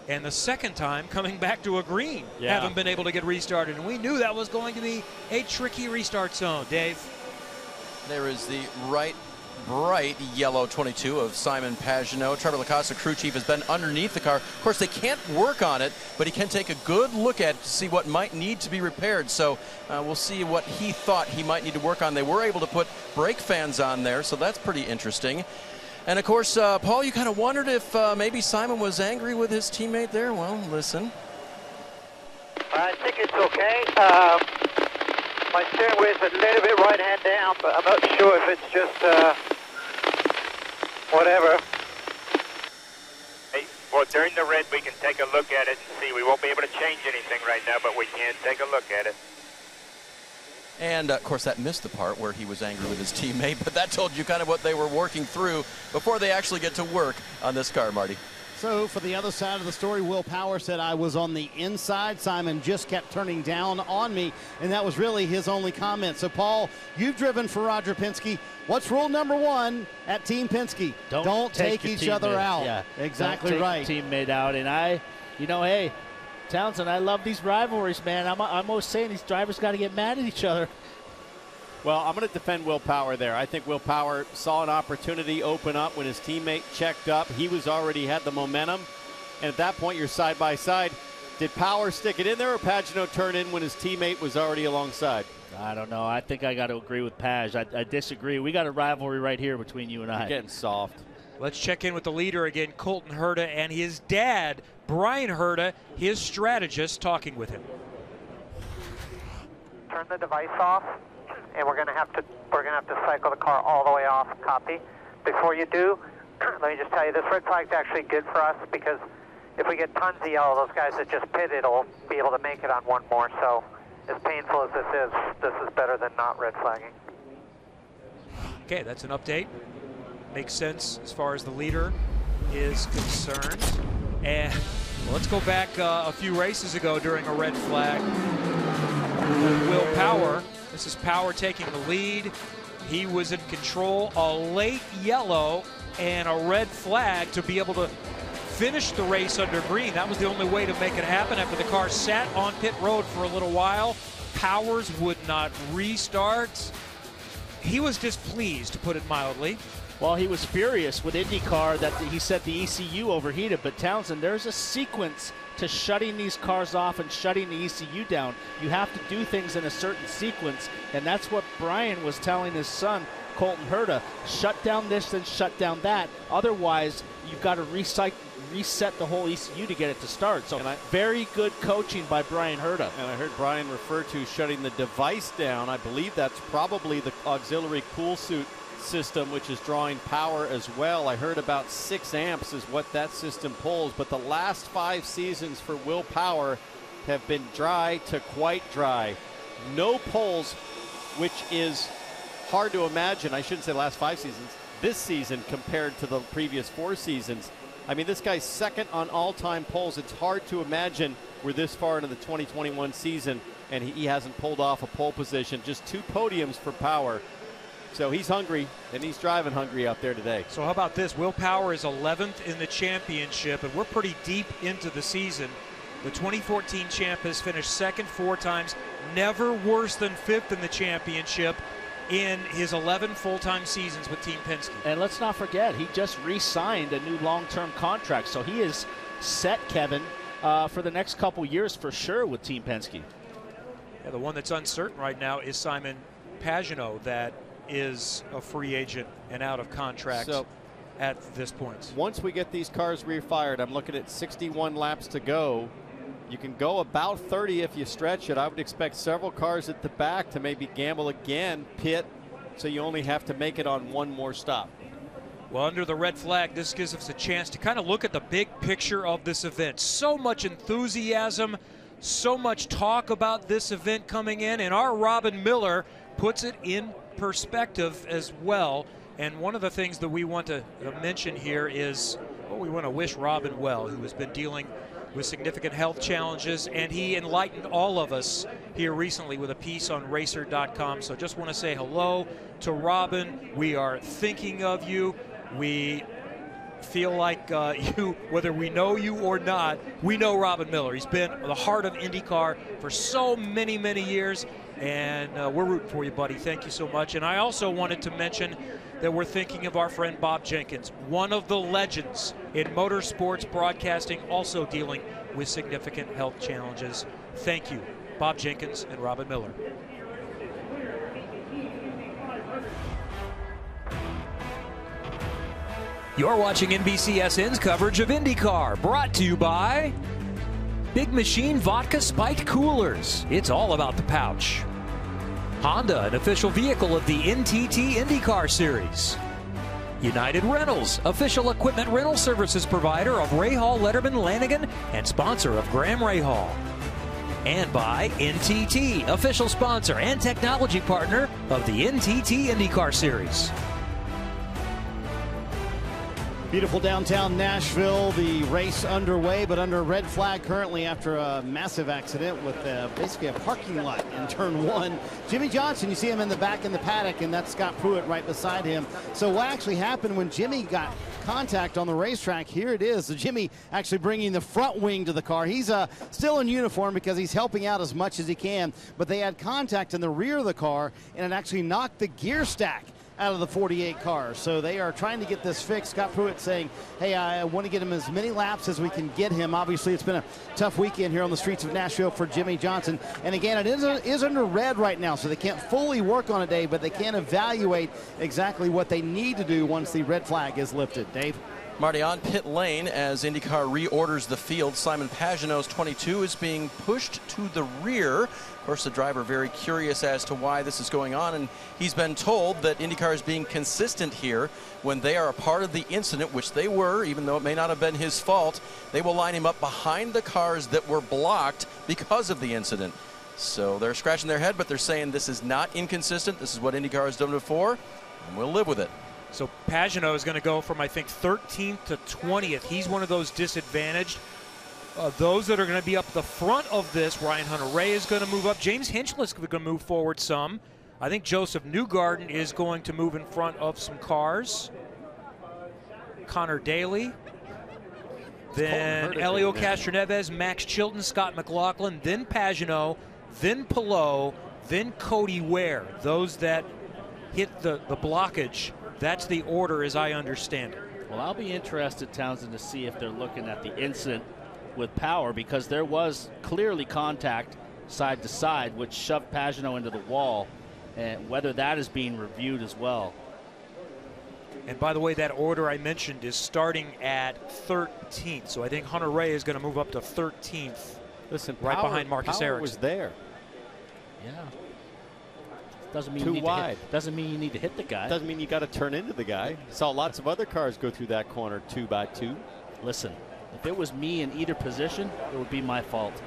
[SPEAKER 1] And the second time coming back to a green.
[SPEAKER 6] Yeah.
[SPEAKER 1] Haven't been able to get restarted. And we knew that was going to be a tricky restart zone. Dave.
[SPEAKER 6] There is the bright yellow 22 of Simon Pagano. Trevor Lacosta, crew chief, has been underneath the car. Of course, they can't work on it, but he can take a good look at it to see what might need to be repaired. So we'll see what he thought he might need to work on. They were able to put brake fans on there, so that's pretty interesting. And of course, Paul, you kind of wondered if maybe Simon was angry with his teammate there. Well, listen.
[SPEAKER 14] I think it's okay. My steering wheel is a little bit right hand down, but I'm not sure if it's just whatever.
[SPEAKER 16] Hey, well, during the red, we can take a look at it and see. We won't be able to change anything right now, but we can take a look at it.
[SPEAKER 6] And, of course, that missed the part where he was angry with his teammate, but that told you kind of what they were working through before they actually get to work on this car, Marty.
[SPEAKER 4] So for the other side of the story, Will Power said I was on the inside. Simon just kept turning down on me, and that was really his only comment. So, Paul, you've driven for Roger Penske. What's rule number 1 at Team Penske? Don't take each other out.
[SPEAKER 17] Yeah,
[SPEAKER 4] exactly
[SPEAKER 17] don't take
[SPEAKER 4] right.
[SPEAKER 17] Your teammate out, and hey, Townsend, I love these rivalries, man. I'm always saying these drivers got to get mad at each other.
[SPEAKER 12] Well, I'm going to defend Will Power there. I think Will Power saw an opportunity open up when his teammate checked up. He was already had the momentum. And at that point, you're side by side. Did Power stick it in there or Pagano turn in when his teammate was already alongside?
[SPEAKER 17] I don't know. I think I got to agree with Page. I disagree. We got a rivalry right here between you and I.
[SPEAKER 12] You're getting soft.
[SPEAKER 1] Let's check in with the leader again, Colton Herta, and his dad, Brian Herta, his strategist, talking with him.
[SPEAKER 14] Turn the device off, and we're gonna have to cycle the car all the way off. Copy. Before you do, let me just tell you, this red flag's actually good for us because if we get tons of yellow, those guys that just pitted will be able to make it on one more. So, as painful as this is better than not red flagging.
[SPEAKER 1] Okay, that's an update. Makes sense as far as the leader is concerned. And let's go back a few races ago during a red flag with Will Power. This is Power taking the lead. He was in control. A late yellow and a red flag to be able to finish the race under green. That was the only way to make it happen after the car sat on pit road for a little while. Powers would not restart. He was displeased, to put it mildly.
[SPEAKER 17] Well, he was furious with IndyCar that he said the ECU overheated, but Townsend, there's a sequence to shutting these cars off and shutting the ECU down. You have to do things in a certain sequence, and that's what Brian was telling his son, Colton Herta. Shut down this, then shut down that. Otherwise, you've got to reset the whole ECU to get it to start. So very good coaching by Brian Herta.
[SPEAKER 12] And I heard Brian refer to shutting the device down. I believe that's probably the auxiliary cool suit system, which is drawing power as well. I heard about 6 amps is what that system pulls, but the last 5 seasons for Will Power have been dry to quite dry. No pulls, which is hard to imagine. I shouldn't say last 5 seasons. This season compared to the previous 4 seasons. I mean, this guy's second on all-time pulls. It's hard to imagine we're this far into the 2021 season and he hasn't pulled off a pole position. Just 2 podiums for Power. So he's hungry, and he's driving hungry out there today.
[SPEAKER 1] So how about this? Will Power is 11th in the championship, and we're pretty deep into the season. The 2014 champ has finished second 4 times, never worse than 5th in the championship in his 11 full-time seasons with Team Penske.
[SPEAKER 17] And let's not forget, he just re-signed a new long-term contract, so he is set, Kevin, for the next couple years for sure with Team Penske.
[SPEAKER 1] Yeah, the one that's uncertain right now is Simon Pagenaud, that is a free agent and out of contract at this point.
[SPEAKER 12] Once we get these cars refired, I'm looking at 61 laps to go. You can go about 30 if you stretch it. I would expect several cars at the back to maybe gamble again, pit, so you only have to make it on one more stop.
[SPEAKER 1] Well, under the red flag, this gives us a chance to kind of look at the big picture of this event. So much enthusiasm, so much talk about this event coming in, and our Robin Miller puts it in perspective as well. And one of the things that we want to mention here is, well, we want to wish Robin well, who has been dealing with significant health challenges, and he enlightened all of us here recently with a piece on racer.com. So just want to say hello to Robin. We are thinking of you. We feel like you, whether we know you or not, we know Robin Miller. He's been the heart of IndyCar for so many, many years, and we're rooting for you, buddy. Thank you so much. And I also wanted to mention that we're thinking of our friend Bob Jenkins, one of the legends in motorsports broadcasting, also dealing with significant health challenges. Thank you, Bob Jenkins and Robin Miller. You're watching NBCSN's coverage of IndyCar, brought to you by Big Machine Vodka Spiked Coolers. It's all about the pouch. Honda, an official vehicle of the NTT IndyCar Series. United Rentals, official equipment rental services provider of Rahal, Letterman, Lanigan, and sponsor of Graham Rahal. And by NTT, official sponsor and technology partner of the NTT IndyCar Series.
[SPEAKER 4] Beautiful downtown Nashville, the race underway, but under red flag currently after a massive accident with basically a parking lot in turn 1. Jimmy Johnson, you see him in the back in the paddock, and that's Scott Pruitt right beside him. So what actually happened when Jimmy got contact on the racetrack? Here it is. So Jimmy actually bringing the front wing to the car. He's still in uniform because he's helping out as much as he can, but they had contact in the rear of the car, and it actually knocked the gear stack out of the 48 cars. So they are trying to get this fixed. Scott Pruitt saying, hey, I want to get him as many laps as we can get him. Obviously, it's been a tough weekend here on the streets of Nashville for Jimmy Johnson. And again, it is under red right now, so they can't fully work on a day, but they can evaluate exactly what they need to do once the red flag is lifted. Dave?
[SPEAKER 6] Marty, on pit lane as IndyCar reorders the field, Simon Pagenaud's 22 is being pushed to the rear. Of course, the driver very curious as to why this is going on, and he's been told that IndyCar is being consistent here. When they are a part of the incident, which they were, even though it may not have been his fault, they will line him up behind the cars that were blocked because of the incident. So they're scratching their head, but they're saying this is not inconsistent. This is what IndyCar has done before, and we'll live with it.
[SPEAKER 1] So Pagenaud is going to go from, I think, 13th to 20th. He's one of those disadvantaged. Those that are going to be up the front of this, Ryan Hunter-Reay is going to move up. James Hinchcliffe is going to move forward some. I think Joseph Newgarden is going to move in front of some cars. Connor Daly. Then Elio Castroneves, Max Chilton, Scott McLaughlin, then Pagenaud, then Palou, then Cody Ware. Those that hit the blockage. That's the order as I understand it.
[SPEAKER 17] Well, I'll be interested, Townsend, to see if they're looking at the incident with Power, because there was clearly contact side to side, which shoved Pagenaud into the wall, and whether that is being reviewed as well.
[SPEAKER 1] And by the way, that order I mentioned is starting at 13th. So I think Hunter-Reay is going to move up to 13th.
[SPEAKER 12] Listen,
[SPEAKER 1] right behind Marcus Ericsson.
[SPEAKER 12] Was there.
[SPEAKER 17] Yeah. Doesn't mean
[SPEAKER 12] too
[SPEAKER 17] you need
[SPEAKER 12] wide.
[SPEAKER 17] Doesn't mean you need to hit the guy.
[SPEAKER 12] Doesn't mean you got to turn into the guy. Saw lots of other cars go through that corner 2 by 2.
[SPEAKER 17] Listen, if it was me in either position, it would be my fault.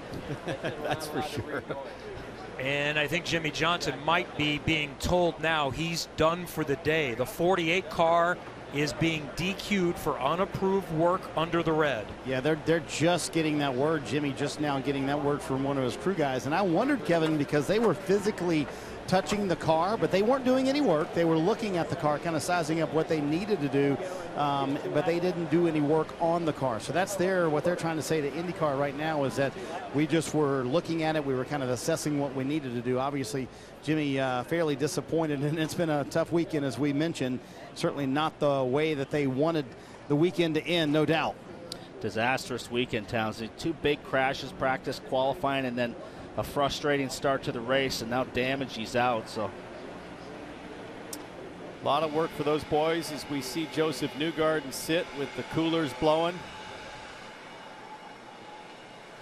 [SPEAKER 12] That's for sure.
[SPEAKER 1] And I think Jimmy Johnson might be being told now he's done for the day. The 48 car is being DQ'd for unapproved work under the red.
[SPEAKER 4] Yeah, they're just getting that word. Jimmy just now getting that word from one of his crew guys. And I wondered, Kevin, because they were physically touching the car, but they weren't doing any work. They were looking at the car, kind of sizing up what they needed to do, but they didn't do any work on the car. So that's what they're trying to say to IndyCar right now is that we just were looking at it. We were kind of assessing what we needed to do. Obviously, Jimmy fairly disappointed, and it's been a tough weekend, as we mentioned. Certainly not the way that they wanted the weekend to end, no doubt.
[SPEAKER 17] Disastrous weekend, Townsend. 2 big crashes, practice, qualifying, and then a frustrating start to the race, and now damage, he's out. So
[SPEAKER 12] a lot of work for those boys as we see Joseph Newgarden sit with the coolers blowing.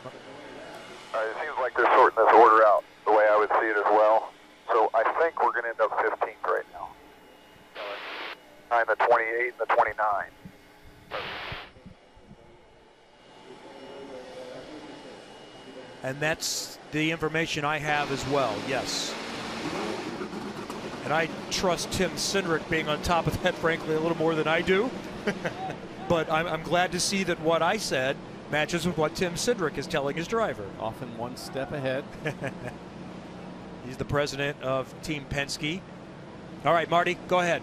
[SPEAKER 18] It seems like they're sorting this order out the way I would see it as well. So I think we're going to end up 15th right now. And the 28 and the 29.
[SPEAKER 1] And that's the information I have as well, yes. And I trust Tim Cindric being on top of that, frankly, a little more than I do. But I'm glad to see that what I said matches with what Tim Cindric is telling his driver.
[SPEAKER 12] Often one step ahead.
[SPEAKER 1] He's the president of Team Penske. All right, Marty, go ahead.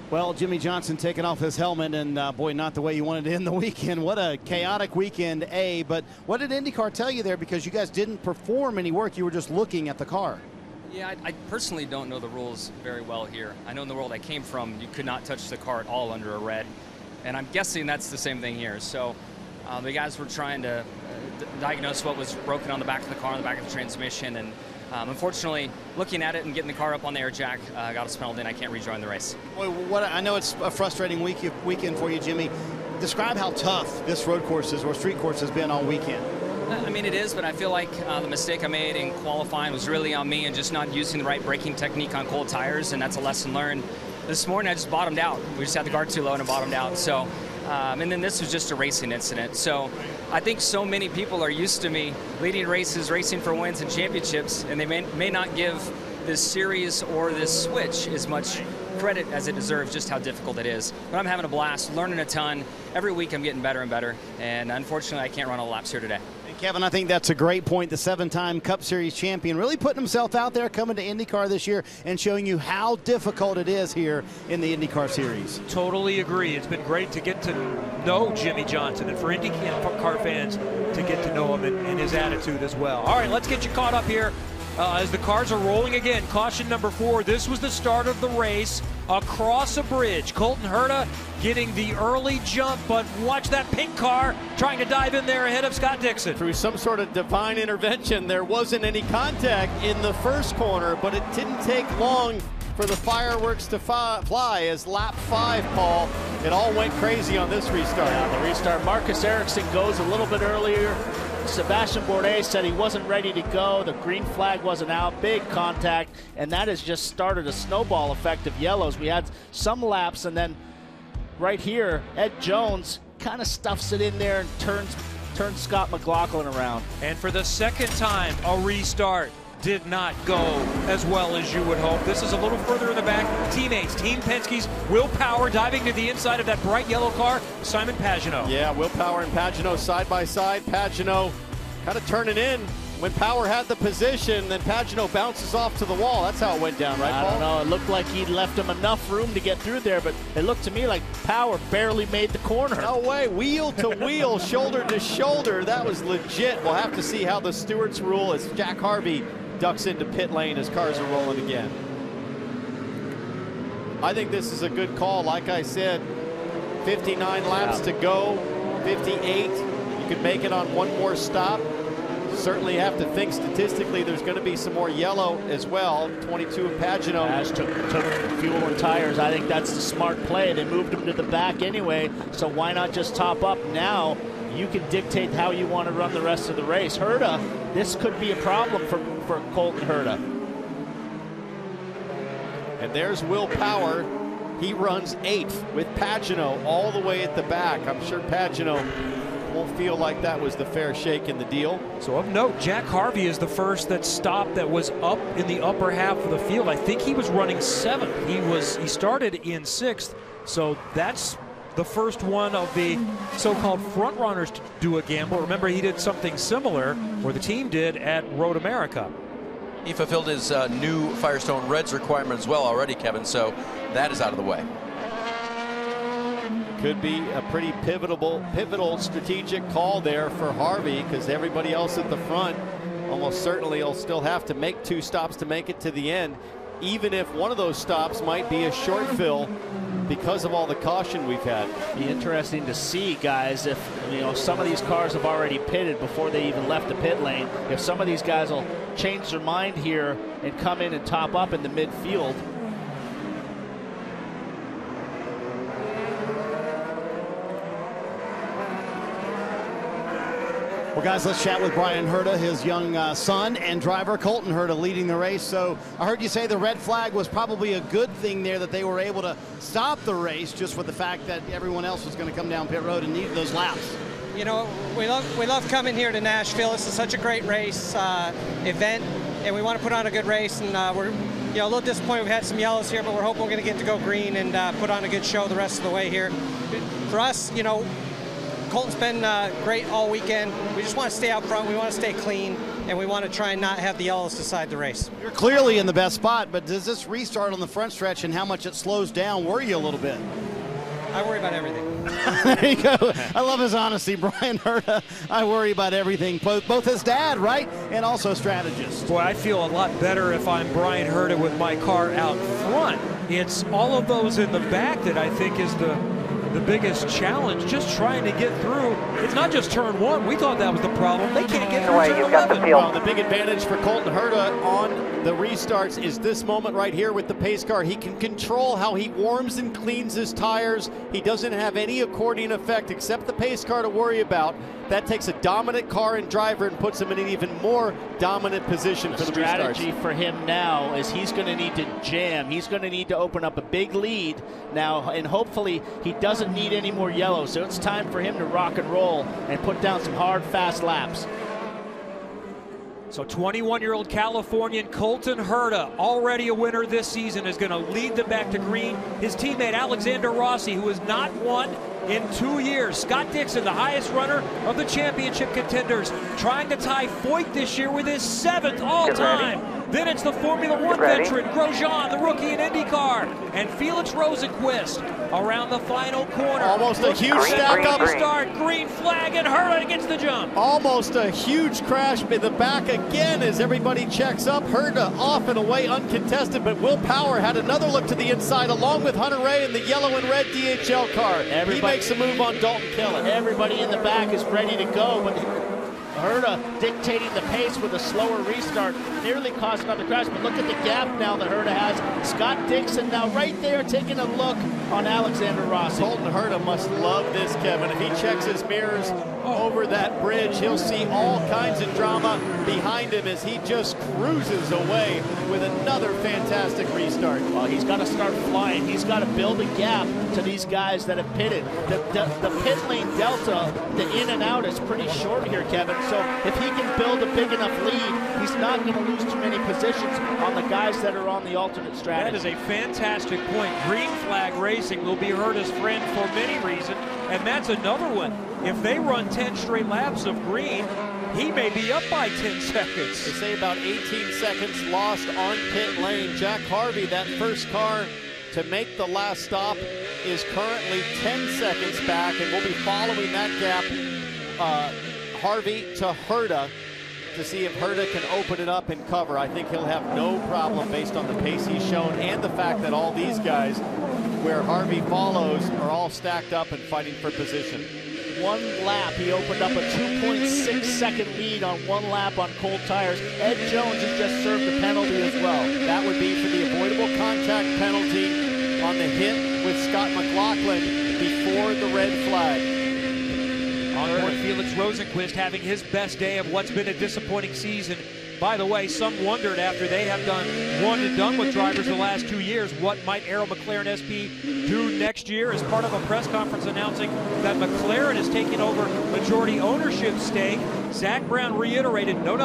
[SPEAKER 4] Well, Jimmy Johnson taking off his helmet, and boy, not the way you wanted to end the weekend. What a chaotic weekend, but what did IndyCar tell you there? Because you guys didn't perform any work. You were just looking at the car.
[SPEAKER 19] Yeah, I personally don't know the rules very well here. I know in the world I came from, you could not touch the car at all under a red. And I'm guessing that's the same thing here. So the guys were trying to diagnose what was broken on the back of the car, on the back of the transmission, and unfortunately, looking at it and getting the car up on the air jack got us penalized, and I can't rejoin the race.
[SPEAKER 4] Boy, I know it's a frustrating weekend for you, Jimmy. Describe how tough this road course is, or street course has been all weekend.
[SPEAKER 19] I mean, it is, but I feel like the mistake I made in qualifying was really on me and just not using the right braking technique on cold tires, and that's a lesson learned. This morning, I just bottomed out. We just had the guard too low and it bottomed out. So, and then this was just a racing incident. So I think so many people are used to me leading races, racing for wins and championships, and they may not give this series or this switch as much credit as it deserves, just how difficult it is. But I'm having a blast, learning a ton. Every week I'm getting better and better, and unfortunately I can't run all the laps here today.
[SPEAKER 4] Kevin, I think that's a great point. The 7-time Cup Series champion really putting himself out there, coming to IndyCar this year and showing you how difficult it is here in the IndyCar Series.
[SPEAKER 1] Totally agree. It's been great to get to know Jimmy Johnson, and for IndyCar fans to get to know him and his attitude as well. All right, let's get you caught up here as the cars are rolling again. Caution number 4. This was the start of the race across a bridge. Colton Herta getting the early jump, but watch that pink car trying to dive in there ahead of Scott Dixon.
[SPEAKER 12] Through some sort of divine intervention, there wasn't any contact in the first corner, but it didn't take long for the fireworks to fly as lap 5, Paul. It all went crazy on this restart.
[SPEAKER 17] Yeah, the restart. Marcus Ericsson goes a little bit earlier. Sebastian Bourdais said he wasn't ready to go. The green flag wasn't out. Big contact, and that has just started a snowball effect of yellows. We had some laps, and then right here, Ed Jones kind of stuffs it in there and turns Scott McLaughlin around.
[SPEAKER 1] And for the second time, a restart did not go as well as you would hope. This is a little further in the back. Teammates, Team Penske's Will Power diving to the inside of that bright yellow car, Simon Pagenaud.
[SPEAKER 12] Yeah, Will Power and Pagenaud side by side. Pagenaud kind of turning in when Power had the position, then Pagenaud bounces off to the wall. That's how it went down, right, Paul?
[SPEAKER 17] I don't know. It looked like he'd left him enough room to get through there, but it looked to me like Power barely made the corner.
[SPEAKER 12] No way. Wheel to wheel, shoulder to shoulder. That was legit. We'll have to see how the stewards rule as Jack Harvey ducks into pit lane as cars are rolling again. I think this is a good call. Like I said, 59 laps to go, 58. You could make it on one more stop. Certainly have to think statistically there's going to be some more yellow as well. 22 of Pagenaud.
[SPEAKER 17] Took fuel and tires. I think that's the smart play. They moved him to the back anyway, so why not just top up now? You can dictate how you want to run the rest of the race. Herta, this could be a problem for Colton Herta.
[SPEAKER 12] And there's Will Power. He runs 8th with Pagano all the way at the back. I'm sure Pagano won't feel like that was the fair shake in the deal.
[SPEAKER 1] So of note, Jack Harvey is the first that stopped that was up in the upper half of the field. I think he was running 7th. He started in 6th. So that's the first one of the so-called front runners to do a gamble. Remember, he did something similar, or the team did, at Road America.
[SPEAKER 6] He fulfilled his new Firestone Reds requirement as well already, Kevin, so that is out of the way.
[SPEAKER 12] Could be a pretty pivotal strategic call there for Harvey, because everybody else at the front almost certainly will still have to make 2 stops to make it to the end, even if one of those stops might be a short fill because of all the caution we've had.
[SPEAKER 17] Be interesting to see, guys, if some of these cars have already pitted before they even left the pit lane. If some of these guys will change their mind here and come in and top up in the midfield.
[SPEAKER 4] Well, guys, let's chat with Brian Herta, his young son and driver, Colton Herta, leading the race. So I heard you say the red flag was probably a good thing there, that they were able to stop the race just with the fact that everyone else was going to come down pit road and needed those laps.
[SPEAKER 20] You know, we love coming here to Nashville. This is such a great race event, and we want to put on a good race. And we're a little disappointed we've had some yellows here, but we're hoping we're going to get to go green and put on a good show the rest of the way here. For us, Colton's been great all weekend. We just want to stay out front. We want to stay clean, and we want to try and not have the yellows decide the race.
[SPEAKER 4] You're clearly in the best spot, but does this restart on the front stretch and how much it slows down worry you a little bit?
[SPEAKER 20] I worry about everything.
[SPEAKER 4] There you go. I love his honesty, Brian Herta. I worry about everything, both his dad, right, and also strategist.
[SPEAKER 1] Boy, I feel a lot better if I'm Brian Herta with my car out front. It's all of those in the back that I think is the biggest challenge, just trying to get through. It's not just turn 1. We thought that was the problem. They can't get through turn 11.
[SPEAKER 12] Well, the big advantage for Colton Herta on the restarts is this moment right here with the pace car. He can control how he warms and cleans his tires. He doesn't have any accordion effect except the pace car to worry about. That takes a dominant car and driver and puts him in an even more dominant position for the restarts.
[SPEAKER 17] Strategy for him now is he's going to need to jam. He's going to need to open up a big lead now, and hopefully he doesn't need any more yellow. So it's time for him to rock and roll and put down some hard, fast laps.
[SPEAKER 1] So 21-year-old Californian Colton Herta, already a winner this season, is going to lead them back to green. His teammate Alexander Rossi, who has not won in 2 years. Scott Dixon, the highest runner of the championship contenders, trying to tie Foyt this year with his 7th all-time. Then it's the Formula One veteran, Grosjean, the rookie in IndyCar, and Felix Rosenqvist around the final corner.
[SPEAKER 12] Almost a huge stack up.
[SPEAKER 1] Start, green flag, and Herta gets the jump.
[SPEAKER 12] Almost a huge crash in the back again as everybody checks up. Herta off and away uncontested, but Will Power had another look to the inside along with Hunter Ray in the yellow and red DHL car. He makes a move on Dalton Kellett.
[SPEAKER 17] Everybody in the back is ready to go, but Herta dictating the pace with a slower restart, nearly caused another crash. But look at the gap now that Herta has. Scott Dixon now right there taking a look on Alexander Rossi.
[SPEAKER 12] Colton Herta must love this, Kevin. If he checks his mirrors over that bridge, he'll see all kinds of drama behind him as he just cruises away with another fantastic restart.
[SPEAKER 17] Well, he's got to start flying. He's got to build a gap to these guys that have pitted. The pit lane delta, the in and out, is pretty short here, Kevin. So if he can build a big enough lead, he's not going to lose too many positions on the guys that are on the alternate strategy.
[SPEAKER 1] That is a fantastic point. Green flag racing will be Herta's friend for many reasons, and that's another one. If they run 10 straight laps of green, he may be up by 10 seconds.
[SPEAKER 12] They say about 18 seconds lost on pit lane. Jack Harvey, that first car to make the last stop, is currently 10 seconds back, and we'll be following that gap, Harvey to Herta, to see if Herta can open it up and cover. I think he'll have no problem based on the pace he's shown and the fact that all these guys where Harvey follows are all stacked up and fighting for position.
[SPEAKER 17] One lap, he opened up a 2.6 second lead on one lap on cold tires. Ed Jones has just served a penalty as well.
[SPEAKER 12] That would be for the avoidable contact penalty on the hit with Scott McLaughlin before the red flag.
[SPEAKER 1] On board Felix Rosenqvist having his best day of what's been a disappointing season. By the way, some wondered after they have done one and done with drivers the last 2 years, what might Arrow McLaren SP do next year as part of a press conference announcing that McLaren is taking over majority ownership stake. Zach Brown reiterated, no,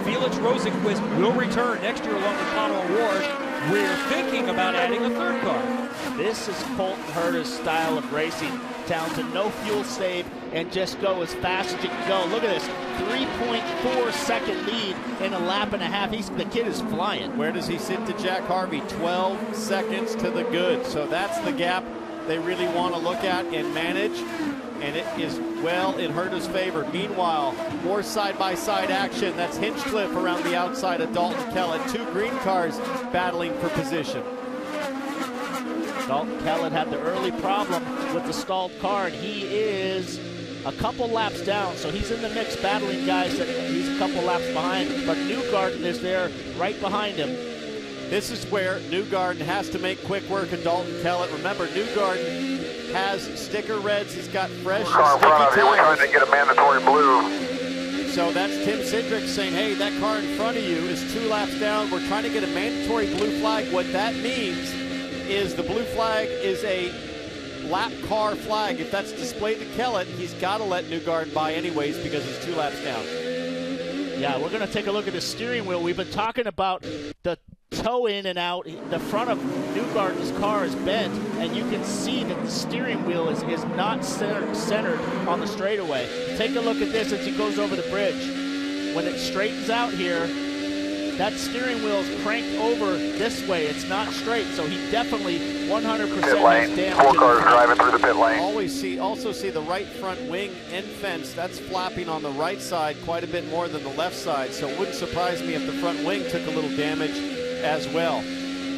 [SPEAKER 1] Felix Rosenquist will return next year along with Pato O'Ward. We're thinking about adding a third car.
[SPEAKER 17] This is Colton Herta's style of racing. Townsend, no fuel save, and just go as fast as you can go. Look at this, 3.4 second lead in a lap and a half. The kid is flying.
[SPEAKER 12] Where does he sit to Jack Harvey? 12 seconds to the good. So that's the gap they really want to look at and manage, and it is well in Herta's favor. Meanwhile, more side-by-side action. That's Hinchcliffe around the outside of Dalton Kellett. Two green cars battling for position.
[SPEAKER 17] Dalton Kellett had the early problem with the stalled car, and he is a couple laps down, so he's in the mix battling guys that he's a couple laps behind, but Newgarden is there right behind him.
[SPEAKER 12] This is where Newgarden has to make quick work of Dalton Kellett. Remember, Newgarden has sticker reds. He's got fresh
[SPEAKER 18] car in front of you. We're trying to get a mandatory blue.
[SPEAKER 12] So that's Tim Cindric saying, hey, that car in front of you is 2 laps down. We're trying to get a mandatory blue flag. What that means is the blue flag is a lap car flag. If that's displayed to Kellett, he's got to let Newgarden by anyways because he's 2 laps down.
[SPEAKER 17] Yeah, we're going to take a look at the steering wheel. We've been talking about the toe in and out. The front of Newgarden's car is bent, and you can see that the steering wheel is not centered on the straightaway. Take a look at this as he goes over the bridge. When it straightens out here, that steering wheel is cranked over this way. It's not straight, so he definitely 100% has damage.
[SPEAKER 18] 4 cars driving through the pit lane.
[SPEAKER 12] Also see the right front wing end fence. That's flapping on the right side quite a bit more than the left side, so it wouldn't surprise me if the front wing took a little damage as well.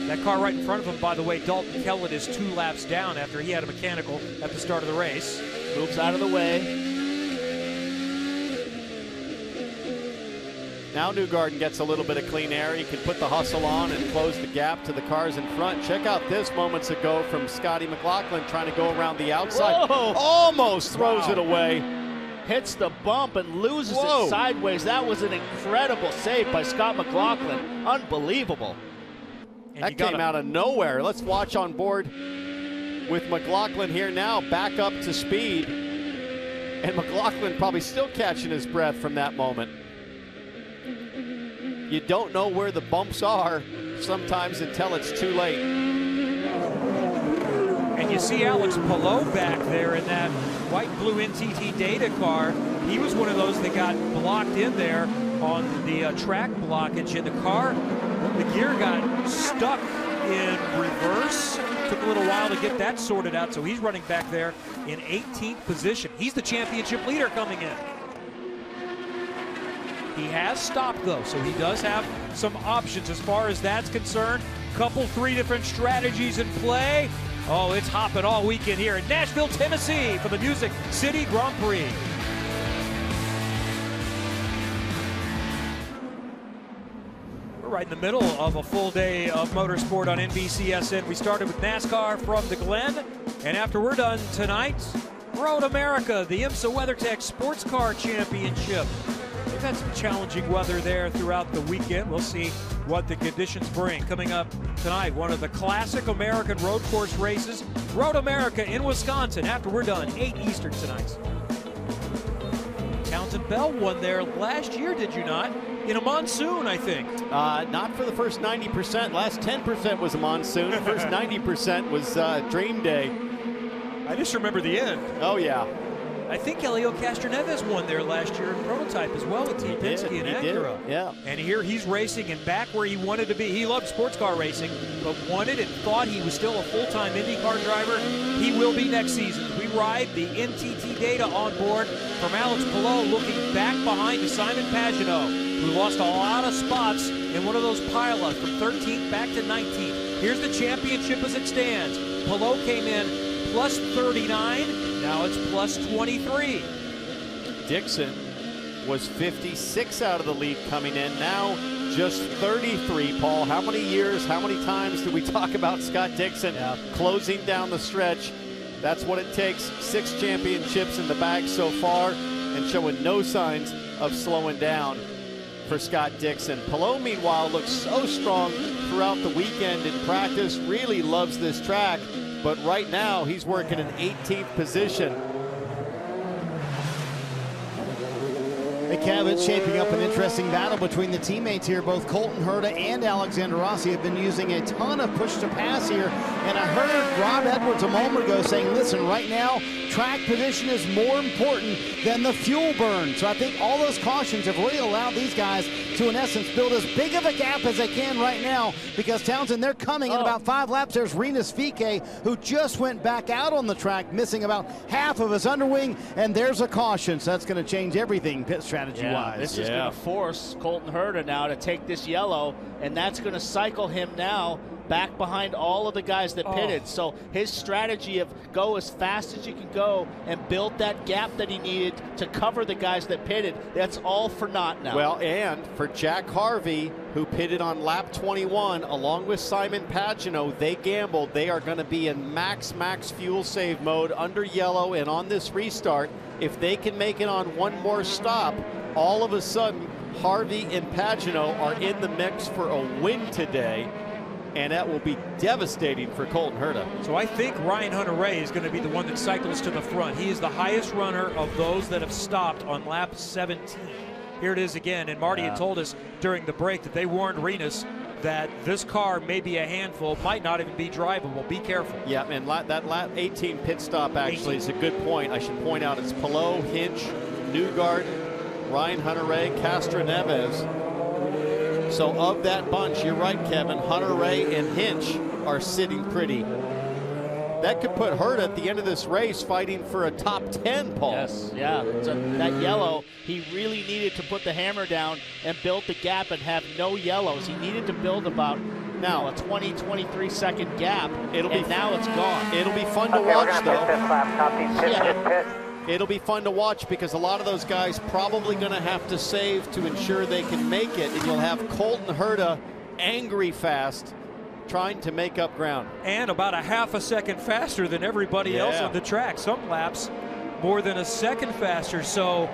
[SPEAKER 1] That car right in front of him, by the way, Dalton Kellett, is 2 laps down after he had a mechanical at the start of the race.
[SPEAKER 17] Moves out of the way.
[SPEAKER 12] Now Newgarden gets a little bit of clean air. He can put the hustle on and close the gap to the cars in front. Check out this moments ago from Scotty McLaughlin trying to go around the outside.
[SPEAKER 17] Whoa.
[SPEAKER 12] Almost throws it away.
[SPEAKER 17] Hits the bump and loses it sideways. That was an incredible save by Scott McLaughlin. Unbelievable.
[SPEAKER 12] That came out of nowhere. Let's watch on board with McLaughlin here now, back up to speed. And McLaughlin probably still catching his breath from that moment. You don't know where the bumps are sometimes until it's too late.
[SPEAKER 1] And you see Alex Palou back there in that white-blue NTT Data car. He was one of those that got blocked in there on the track blockage in the car. The gear got stuck in reverse. Took a little while to get that sorted out, so he's running back there in 18th position. He's the championship leader coming in. He has stopped, though, so he does have some options as far as that's concerned. Couple, 3 different strategies in play. Oh, it's hopping all weekend here in Nashville, Tennessee for the Music City Grand Prix. We're right in the middle of a full day of motorsport on NBCSN. We started with NASCAR from the Glen, and after we're done tonight, Road America, the IMSA WeatherTech Sports Car Championship. They've had some challenging weather there throughout the weekend. We'll see what the conditions bring. Coming up tonight, one of the classic American road course races, Road America in Wisconsin. After we're done, 8 Eastern tonight. Townsend Bell won there last year, did you not? In a monsoon, I think.
[SPEAKER 12] Not for the first 90%. Last 10% was a monsoon. The first 90% was Dream Day.
[SPEAKER 1] I just remember the end.
[SPEAKER 12] Oh, yeah.
[SPEAKER 1] I think Elio Castroneves won there last year in prototype as well with Team Penske and Acura.
[SPEAKER 12] Yeah.
[SPEAKER 1] And here he's racing and back where he wanted to be. He loved sports car racing, but wanted and thought he was still a full-time IndyCar driver. He will be next season. We ride the NTT Data on board from Alex Palou, looking back behind to Simon Pagenaud, who lost a lot of spots in one of those pileups from 13th back to 19th. Here's the championship as it stands. Palou came in plus 39. Now it's plus 23.
[SPEAKER 12] Dixon was 56 out of the lead coming in. Now just 33, Paul. How many years, how many times do we talk about Scott Dixon closing down the stretch? That's what it takes. 6 championships in the bag so far and showing no signs of slowing down. for Scott Dixon. Palou, meanwhile, looks so strong throughout the weekend in practice, really loves this track, but right now he's working in 18th position.
[SPEAKER 4] Hey, Kev, it's shaping up an interesting battle between the teammates here. Both Colton Herta and Alexander Rossi have been using a ton of push to pass here. And I heard Rob Edwards a moment ago saying, listen, right now, track position is more important than the fuel burn. So I think all those cautions have really allowed these guys to, in essence, build as big of a gap as they can right now, because Townsend, they're coming in about 5 laps. There's Rinus Fike, who just went back out on the track, missing about half of his underwing, and there's a caution. So that's going to change everything pit strategy.
[SPEAKER 17] Yeah, this is going to force Colton Herta now to take this yellow, and that's going to cycle him now back behind all of the guys that pitted. So his strategy of go as fast as you can go and build that gap that he needed to cover the guys that pitted, that's all for naught now.
[SPEAKER 12] Well, and for Jack Harvey, who pitted on lap 21, along with Simon Pagino, they gambled. They are going to be in max fuel save mode under yellow, and on this restart, if they can make it on one more stop, all of a sudden, Harvey and Pagino are in the mix for a win today, and that will be devastating for Colton Herta.
[SPEAKER 1] So I think Ryan Hunter-Reay is going to be the one that cycles to the front. He is the highest runner of those that have stopped on lap 17. Here it is again, and Marty had told us during the break that they warned Rinus that this car may be a handful, might not even be drivable. Be careful.
[SPEAKER 12] Yeah, and that lap 18 pit stop actually is a good point. I should point out it's Palou, Hinch, Newgarden, Ryan Hunter-Reay, Castroneves. So of that bunch, you're right, Kevin, Hunter-Reay and Hinch are sitting pretty. That could put Herta at the end of this race fighting for a top 10, Paul.
[SPEAKER 17] Yes, yeah. So that yellow, he really needed to put the hammer down and build the gap and have no yellows. He needed to build about now a 23 second gap, now it's gone.
[SPEAKER 12] It'll be fun to watch, though. It'll be fun to watch because a lot of those guys probably going to have to save to ensure they can make it, and you'll have Colton Herta angry fast, trying to make up ground.
[SPEAKER 1] And about a half a second faster than everybody else on the track. Some laps more than a second faster. So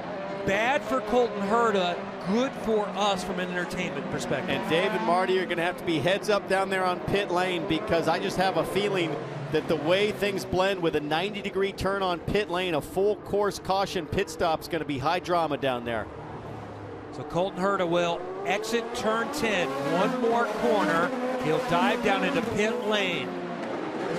[SPEAKER 1] bad for Colton Herta, good for us from an entertainment perspective.
[SPEAKER 12] And Dave and Marty are going to have to be heads up down there on pit lane, because I just have a feeling that the way things blend with a 90-degree turn on pit lane, a full course caution pit stop is going to be high drama down there.
[SPEAKER 1] So Colton Herta will exit turn 10, one more corner. He'll dive down into pit lane.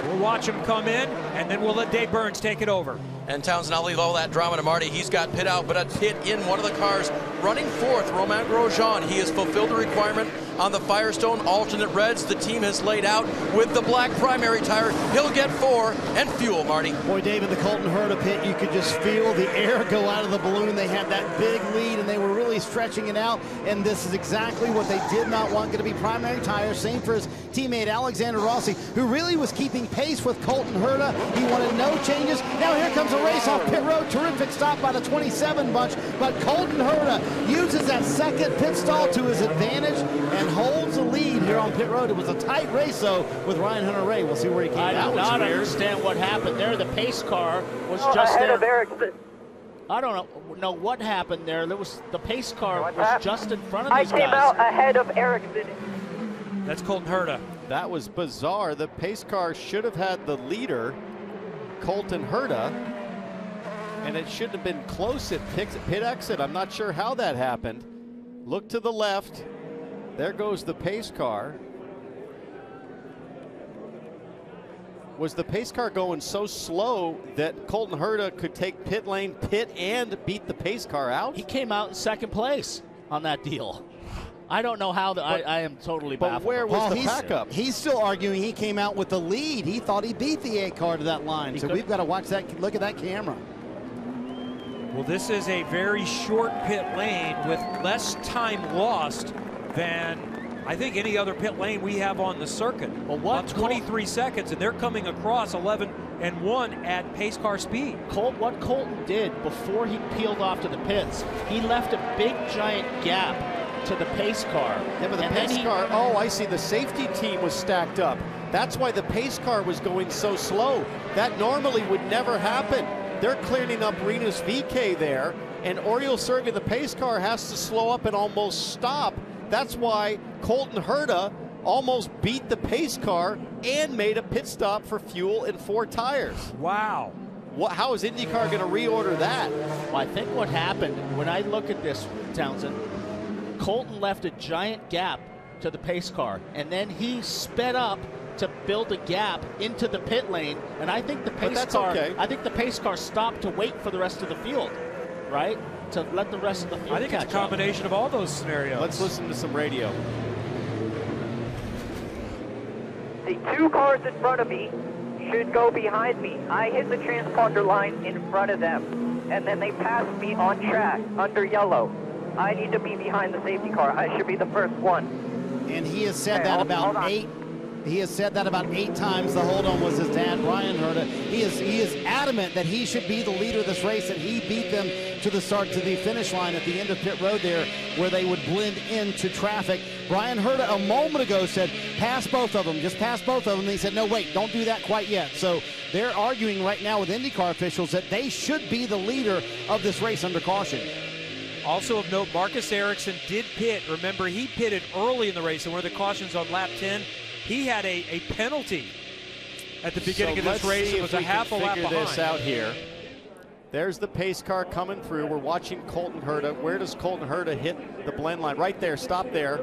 [SPEAKER 1] We'll watch him come in, and then we'll let Dave Burns take it over.
[SPEAKER 6] And Townsend, I'll leave all that drama to Marty. He's got pit out, but at pit in, one of the cars running fourth, Romain Grosjean. He has fulfilled the requirement on the Firestone alternate reds the team has laid out with the black primary tire. He'll get 4 and fuel, Marty.
[SPEAKER 4] Boy, David, the Colton Herta pit, you could just feel the air go out of the balloon. They had that big lead, and they were really stretching it out, and this is exactly what they did not want. Going to be primary tires. Same for his teammate Alexander Rossi, who really was keeping pace with Colton Herta. He wanted no changes. Now here comes a race off pit road. Terrific stop by the 27 bunch, but Colton Herta uses that second pit stall to his advantage and holds the lead here on pit road. It was a tight race, though, with Ryan Hunter-Reay. We'll see where he came out.
[SPEAKER 17] I do not understand what happened there. The pace car was just there. I don't know what happened there. The pace car was just in front of these guys.
[SPEAKER 14] I came out ahead of Ericsson.
[SPEAKER 1] That's Colton Herta.
[SPEAKER 12] That was bizarre. The pace car should have had the leader, Colton Herta, and it shouldn't have been close at pit exit. I'm not sure how that happened. Look to the left. There goes the pace car. Was the pace car going so slow that Colton Herta could take pit lane, pit, and beat the pace car out?
[SPEAKER 17] He came out in second place on that deal. I don't know how. I am totally baffled.
[SPEAKER 12] But where was the backup?
[SPEAKER 4] He's still arguing he came out with the lead. He thought he beat the 8 car to that line. So we've got to watch that. Look at that camera.
[SPEAKER 1] Well, this is a very short pit lane with less time lost than I think any other pit lane we have on the circuit. Well, about 23 seconds, and they're coming across 11 and 1 at pace car speed.
[SPEAKER 17] What Colton did before he peeled off to the pits, he left a big giant gap to the pace car.
[SPEAKER 12] Yeah, but the pace car, oh, I see, the safety team was stacked up. That's why the pace car was going so slow. That normally would never happen. they're cleaning up Rinus VK there, and Oriol Servia, the pace car, has to slow up and almost stop. That's why Colton Herta almost beat the pace car and made a pit stop for fuel and 4 tires.
[SPEAKER 1] Wow.
[SPEAKER 12] How is IndyCar going to reorder that?
[SPEAKER 17] Well, I think what happened, when I look at this, Townsend, Colton left a giant gap to the pace car, and then he sped up to build a gap into the pit lane, and I think the pace car stopped to wait for the rest of the field, right? To let the rest of the field
[SPEAKER 1] I think it's a combination of all those scenarios.
[SPEAKER 12] Let's listen to some radio.
[SPEAKER 14] The 2 cars in front of me should go behind me. I hit the transponder line in front of them, and then they passed me on track under yellow. I need to be behind the safety car. I should be the first one.
[SPEAKER 4] And he has said that about 8. He has said that about 8 times. The hold-on was his dad, Brian Herta. He is adamant that he should be the leader of this race, and he beat them to the finish line at the end of pit road there, where they would blend into traffic. Brian Herta a moment ago said, pass both of them, just pass both of them. And he said, no, wait, don't do that quite yet. So they're arguing right now with IndyCar officials that they should be the leader of this race under caution.
[SPEAKER 1] Also of note, Marcus Ericsson did pit. Remember, he pitted early in the race, and one of the cautions on lap 10, he had a penalty at the beginning of this race. It was a half a lap behind.
[SPEAKER 12] Figure this out here. There's the pace car coming through. We're watching Colton Herta. Where does Colton Herta hit the blend line? Right there. Stop there.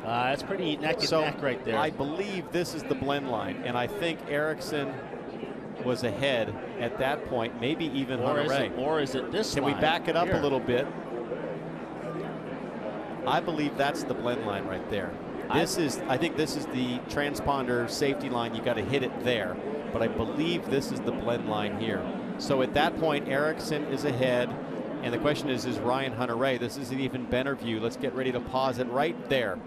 [SPEAKER 17] That's pretty neck and neck right there.
[SPEAKER 12] I believe this is the blend line, and I think Ericsson was ahead at that point, maybe even Hunter-Reay.
[SPEAKER 17] Or is it this
[SPEAKER 12] Can
[SPEAKER 17] line?
[SPEAKER 12] we back it up
[SPEAKER 17] here
[SPEAKER 12] a little bit? I believe that's the blend line right there. I think this is the transponder safety line. You got to hit it there, but I believe this is the blend line here. So at that point, Ericsson is ahead, and the question is Ryan Hunter-Reay? This is an even better view. Let's get ready to pause it right there.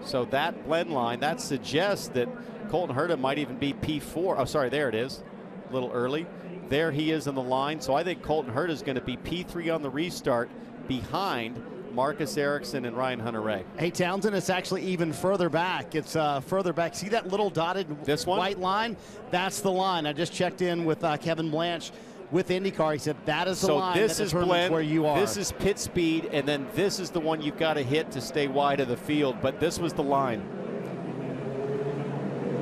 [SPEAKER 12] So that blend line, that suggests that Colton Herta might even be P4. Oh, sorry, there it is. A little early. There he is in the line. So I think Colton Herta is going to be P3 on the restart behind Marcus Ericsson and Ryan Hunter-Reay.
[SPEAKER 4] Hey, Townsend, it's actually even further back. It's further back. See that little dotted white line? That's the line. I just checked in with Kevin Blanche with IndyCar. He said that is the line that determines where you are.
[SPEAKER 12] This is pit speed, and then this is the one you've got to hit to stay wide of the field. But this was the line.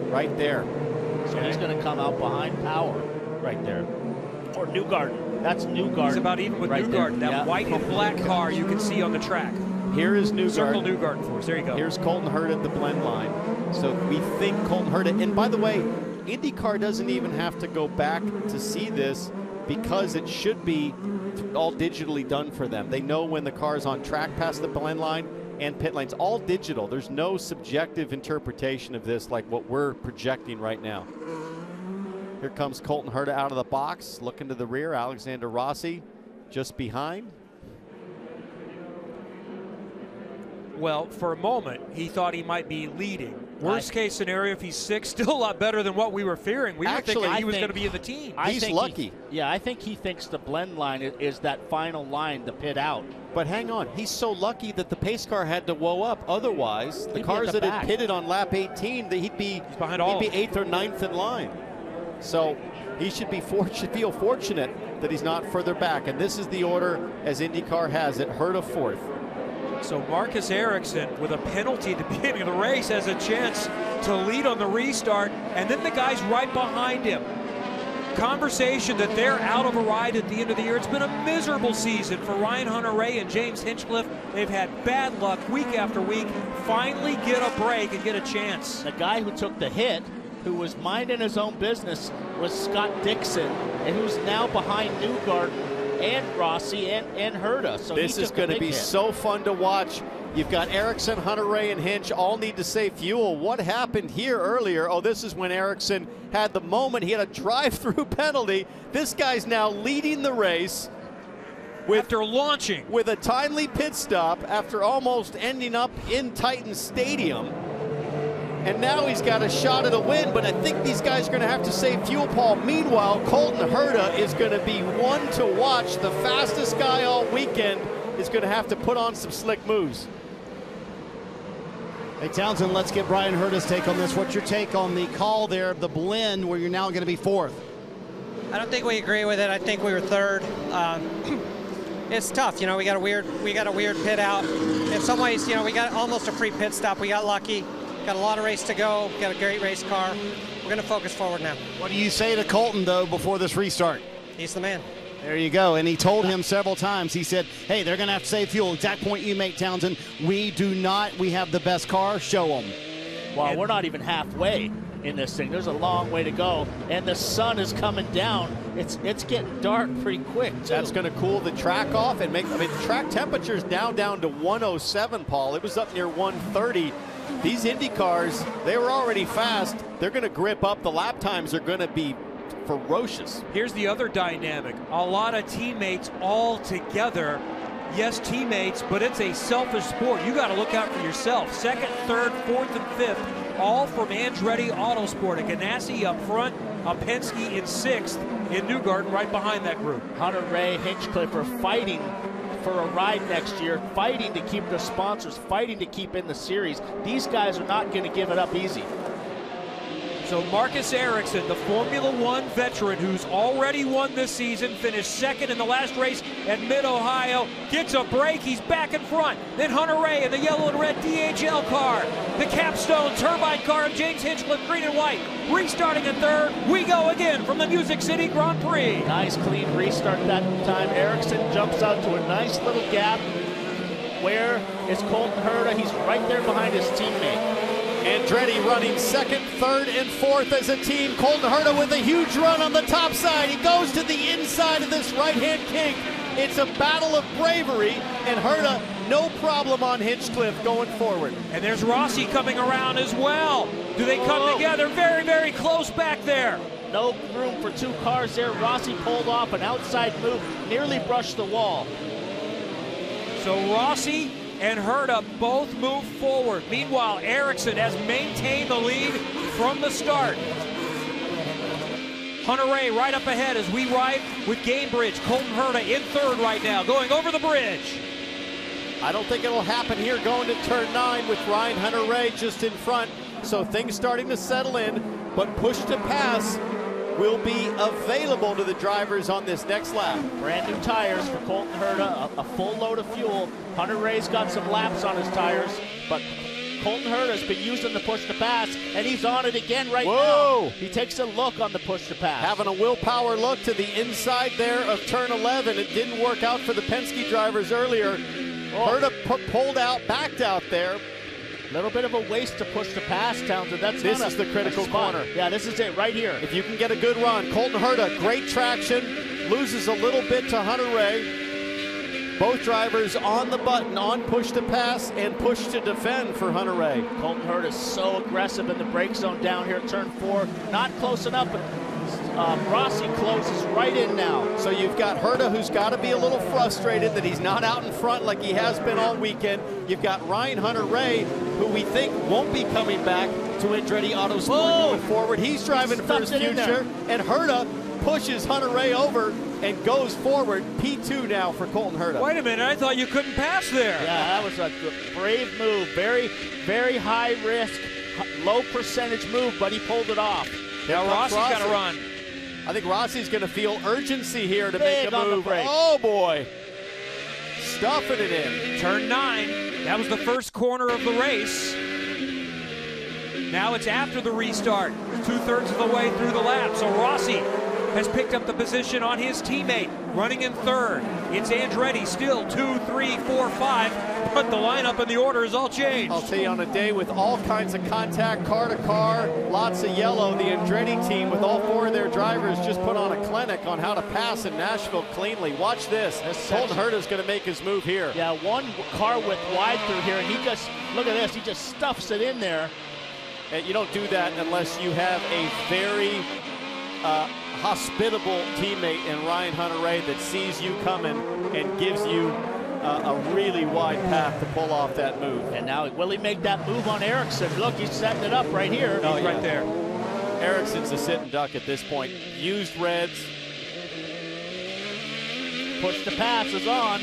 [SPEAKER 12] Right there.
[SPEAKER 17] So he's going to come out behind Power right there. Or Newgarden. That's Newgarden.
[SPEAKER 1] He's about even with Newgarden. That white and black car you can see on the track.
[SPEAKER 12] Here is Newgarden.
[SPEAKER 1] Circle Newgarden for us. There you go.
[SPEAKER 12] Here's Colton Herta at the blend line. So we think Colton Herta, and by the way, IndyCar doesn't even have to go back to see this because it should be all digitally done for them. They know when the car is on track past the blend line and pit lanes, all digital. There's no subjective interpretation of this like what we're projecting right now. Here comes Colton Herta out of the box, looking to the rear. Alexander Rossi just behind.
[SPEAKER 1] Well, for a moment, he thought he might be leading. Worst case scenario, if he's 6th, still a lot better than what we were fearing. We were thinking he was going to be in the team.
[SPEAKER 12] He's lucky.
[SPEAKER 17] I think he thinks the blend line is that final line to pit out.
[SPEAKER 12] But hang on, he's so lucky that the pace car had to whoa up. Otherwise, the cars that had pitted on lap 18, he'd be 8th or 9th in line. So he should feel fortunate that he's not further back. And this is the order as IndyCar has it. Herta 4th.
[SPEAKER 1] So Marcus Ericsson, with a penalty at the beginning of the race, has a chance to lead on the restart, and then the guys right behind him. Conversation that they're out of a ride at the end of the year. It's been a miserable season for Ryan Hunter-Reay and James Hinchcliffe. They've had bad luck week after week. Finally get a break and get a chance.
[SPEAKER 17] The guy who took the hit, who was minding his own business, was Scott Dixon, and who's now behind Newgarden and Rossi and Herta. So
[SPEAKER 12] this is going to be so fun to watch. You've got Ericsson, Hunter-Reay, and Hinch all need to save fuel. What happened here earlier? Oh, this is when Ericsson had the moment. He had a drive-through penalty. This guy's now leading the race
[SPEAKER 1] after launching
[SPEAKER 12] with a timely pit stop after almost ending up in Titan Stadium. And now he's got a shot at a win, but I think these guys are going to have to save fuel, Paul. Meanwhile, Colton Herta is going to be one to watch. The fastest guy all weekend is going to have to put on some slick moves.
[SPEAKER 4] Hey, Townsend, let's get Brian Herta's take on this. What's your take on the call there, the blend, where you're now going to be 4th?
[SPEAKER 20] I don't think we agree with it. I think we were third. It's tough, you know. We got a weird pit out. In some ways, you know, we got almost a free pit stop. We got lucky. Got a lot of race to go. Got a great race car. We're going to focus forward now.
[SPEAKER 4] What do you say to Colton, though, before this restart?
[SPEAKER 20] He's the man.
[SPEAKER 4] There you go. And he told him several times, he said, hey, they're going to have to save fuel. Exact point you make, Townsend. We do not. We have the best car. Show them.
[SPEAKER 17] Well, we're not even halfway in this thing. There's a long way to go, and the sun is coming down. It's getting dark pretty quick, too.
[SPEAKER 12] That's going to cool the track off and make, I mean, the track temperature's down to 107, Paul. It was up near 130. These Indy cars, they were already fast. They're going to grip up. The lap times are going to be ferocious.
[SPEAKER 1] Here's the other dynamic. A lot of teammates all together. Yes, teammates, but it's a selfish sport. You got to look out for yourself. Second, third, fourth, and fifth, all from Andretti Autosport. A Ganassi up front, a Penske in sixth, in Newgarden right behind that group.
[SPEAKER 17] Hunter Ray, Hinchcliffe are fighting for a ride next year, fighting to keep their sponsors, fighting to keep in the series. These guys are not going to give it up easy.
[SPEAKER 1] So Marcus Ericsson, the Formula One veteran who's already won this season, finished second in the last race at Mid-Ohio, gets a break, he's back in front. Then Hunter Ray in the yellow and red DHL car, the capstone turbine car of James Hinchcliffe, green and white, restarting in third. We go again from the Music City Grand Prix.
[SPEAKER 17] Nice clean restart that time. Ericsson jumps out to a nice little gap. Where is Colton Herta? He's right there behind his teammate.
[SPEAKER 12] Andretti running second, third, and fourth as a team. Colton Herta with a huge run on the top side. He goes to the inside of this right-hand kink. It's a battle of bravery, and Herta, no problem on Hinchcliffe going forward.
[SPEAKER 1] And there's Rossi coming around as well. Do they come together? Very, very close back there.
[SPEAKER 17] No room for two cars there. Rossi pulled off an outside move, nearly brushed the wall.
[SPEAKER 1] So Rossi and Herta both move forward. Meanwhile, Ericsson has maintained the lead from the start. Hunter Ray right up ahead as we ride with Gamebridge. Colton Herta in third right now, going over the bridge.
[SPEAKER 12] I don't think it'll happen here going to turn 9 with Ryan Hunter-Ray just in front. So things starting to settle in, but push to pass will be available to the drivers on this next lap.
[SPEAKER 17] Brand new tires for Colton Herta, a full load of fuel. Hunter Ray's got some laps on his tires, but Colton Herta's been using the push to pass, and he's on it again right now. He takes a look on the push to pass.
[SPEAKER 12] Having a willpower look to the inside there of turn 11. It didn't work out for the Penske drivers earlier. Herta pulled out, backed out there.
[SPEAKER 17] A little bit of a waste to push to pass, Townsend.
[SPEAKER 12] This is the critical corner.
[SPEAKER 17] Yeah, this is it right here.
[SPEAKER 12] If you can get a good run. Colton Herta, great traction, loses a little bit to Hunter Ray. Both drivers on the button, on push to pass and push to defend for Hunter Ray.
[SPEAKER 17] Colton Herta is so aggressive in the brake zone down here at turn 4. Not close enough, but Rossi closes right in now.
[SPEAKER 12] So you've got Herta, who's got to be a little frustrated that he's not out in front like he has been all weekend. You've got Ryan Hunter-Ray, who we think won't be coming back to Andretti Autosport going forward. He's driving for his future, and Herta pushes Hunter-Ray over and goes forward. P2 now for Colton Herta.
[SPEAKER 1] Wait a minute, I thought you couldn't pass there.
[SPEAKER 17] Yeah, that was a brave move. Very, very high risk, low percentage move, but he pulled it off.
[SPEAKER 1] Now Rossi's got to run.
[SPEAKER 12] I think Rossi's going to feel urgency here to make a
[SPEAKER 17] on
[SPEAKER 12] move.
[SPEAKER 17] The brake.
[SPEAKER 12] Oh, boy. Stuffing it in.
[SPEAKER 1] Turn 9. That was the first corner of the race. Now it's after the restart. 2/3 of the way through the lap. So Rossi has picked up the position on his teammate, running in third. It's Andretti still 2, 3, 4, 5, but the lineup and the order is all changed.
[SPEAKER 12] I'll tell you, on a day with all kinds of contact, car to car, lots of yellow, the Andretti team with all 4 of their drivers just put on a clinic on how to pass in Nashville cleanly. Watch this. Colton Herta's going to make his move here.
[SPEAKER 17] Yeah, one car width wide through here, and he just, look at this, he just stuffs it in there.
[SPEAKER 12] And you don't do that unless you have a very hospitable teammate in Ryan Hunter-Ray that sees you coming and gives you a really wide path to pull off that move.
[SPEAKER 17] And now, will he make that move on Ericsson? Look, he's setting it up right here.
[SPEAKER 12] Oh,
[SPEAKER 17] he's
[SPEAKER 12] yeah.
[SPEAKER 17] right there.
[SPEAKER 12] Ericsson's a sit and duck at this point. Used reds.
[SPEAKER 17] Push to pass is on.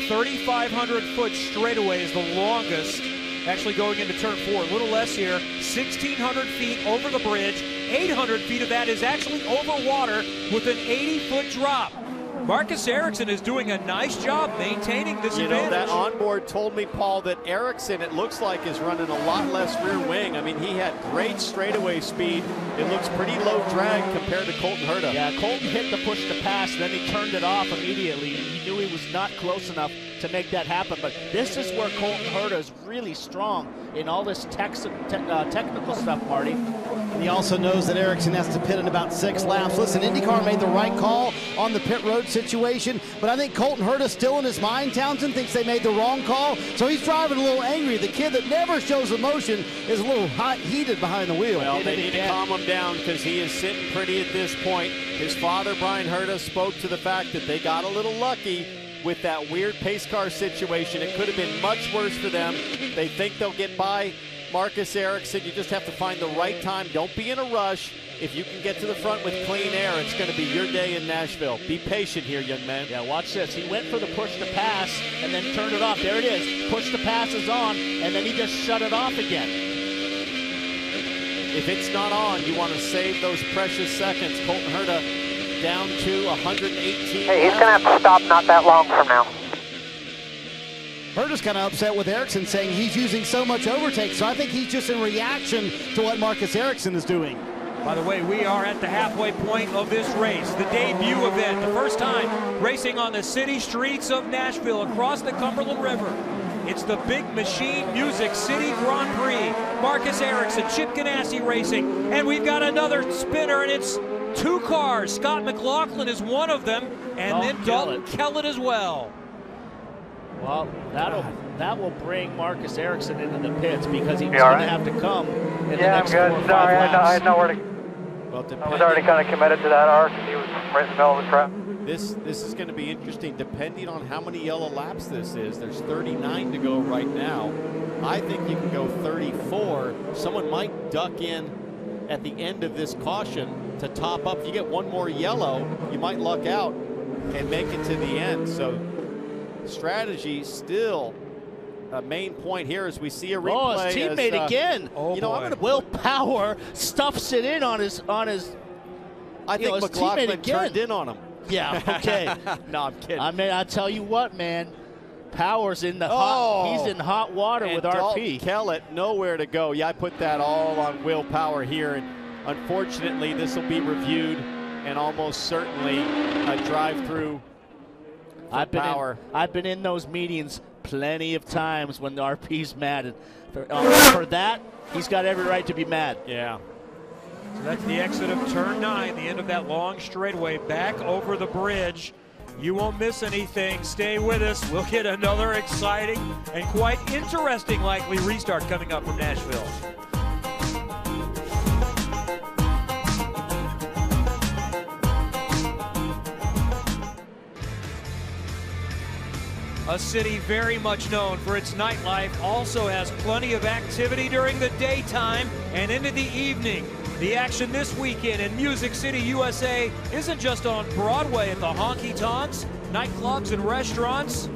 [SPEAKER 1] 3,500 foot straightaway is the longest actually going into turn 4. A little less here, 1,600 feet over the bridge. 800 feet of that is actually over water with an 80-foot drop. Marcus Ericsson is doing a nice job maintaining this advantage.
[SPEAKER 12] You know, that onboard told me, Paul, that Ericsson, it looks like, is running a lot less rear wing. I mean, he had great straightaway speed. It looks pretty low drag compared to Colton Herta.
[SPEAKER 17] Yeah, Colton hit the push to pass, then he turned it off immediately. He knew he was not close enough to make that happen, but this is where Colton Herta is really strong in all this technical stuff, Marty.
[SPEAKER 4] And he also knows that Ericsson has to pit in about 6 laps. Listen, IndyCar made the right call on the pit road situation, but I think Colton Herta still in his mind. Townsend thinks they made the wrong call, so he's driving a little angry. The kid that never shows emotion is a little heated behind the wheel.
[SPEAKER 12] Well, they need to calm him down because he is sitting pretty at this point. His father, Brian Herta, spoke to the fact that they got a little lucky with that weird pace car situation. It could have been much worse for them. They think they'll get by Marcus Ericsson. You just have to find the right time. Don't be in a rush. If you can get to the front with clean air, it's going to be your day in Nashville. Be patient here, young man.
[SPEAKER 17] Yeah, watch this. He went for the push to pass and then turned it off. There it is. Push to pass is on, and then he just shut it off again.
[SPEAKER 12] If it's not on, you want to save those precious seconds. Colton Herta down to 118.
[SPEAKER 14] Hey, he's going to have to stop not that long from now.
[SPEAKER 4] Herta's kind of upset with Ericsson, saying he's using so much overtake, so I think he's just in reaction to what Marcus Ericsson is doing.
[SPEAKER 1] By the way, we are at the halfway point of this race, the debut event, the first time racing on the city streets of Nashville across the Cumberland River. It's the Big Machine Music City Grand Prix. Marcus Ericsson, Chip Ganassi racing, and we've got another spinner, and it's 2 cars. Scott McLaughlin is one of them, and then Dalton Kellett as well.
[SPEAKER 17] Well, that will bring Marcus Ericsson into the pits because he's going to have to come in the next 4 or 5 laps.
[SPEAKER 14] I had nowhere to. I was already kind of committed to that arc. He was right in the middle of the track.
[SPEAKER 12] This is going to be interesting depending on how many yellow laps this is. There's 39 to go right now. I think you can go 34. Someone might duck in at the end of this caution to top up. If you get one more yellow, you might luck out and make it to the end. So strategy still a main point here as we see a replay.
[SPEAKER 17] Oh, his teammate again.
[SPEAKER 12] You know, I'm gonna
[SPEAKER 17] Will Power stuffs it in on his
[SPEAKER 12] I think McLaughlin turned in on him.
[SPEAKER 17] Yeah, okay.
[SPEAKER 12] No, I'm kidding.
[SPEAKER 17] I mean, I tell you what, man. Power's in the hot. He's in hot water with RP.
[SPEAKER 12] Kellett, nowhere to go. Yeah, I put that all on Will Power here, and unfortunately, this will be reviewed and almost certainly a drive-through.
[SPEAKER 17] I've been in those meetings plenty of times when the RP's mad, and for that, he's got every right to be mad.
[SPEAKER 12] Yeah.
[SPEAKER 1] So that's the exit of turn 9, the end of that long straightaway back over the bridge. You won't miss anything. Stay with us. We'll get another exciting and quite interesting likely restart coming up from Nashville. A city very much known for its nightlife also has plenty of activity during the daytime and into the evening. The action this weekend in Music City, USA isn't just on Broadway at the honky tonks, nightclubs, and restaurants.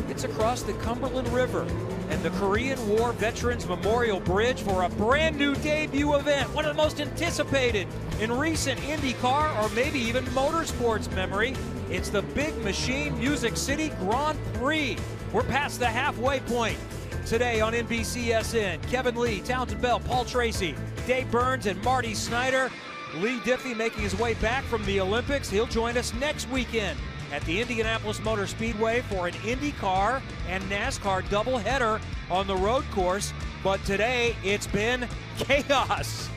[SPEAKER 1] It's across the Cumberland River and the Korean War Veterans Memorial Bridge for a brand new debut event, one of the most anticipated in recent IndyCar or maybe even motorsports memory. It's the Big Machine Music City Grand Prix. We're past the halfway point. Today on NBCSN, Kevin Lee, Townsend Bell, Paul Tracy, Dave Burns, and Marty Snyder. Lee Diffie making his way back from the Olympics. He'll join us next weekend at the Indianapolis Motor Speedway for an IndyCar and NASCAR doubleheader on the road course. But today, it's been chaos.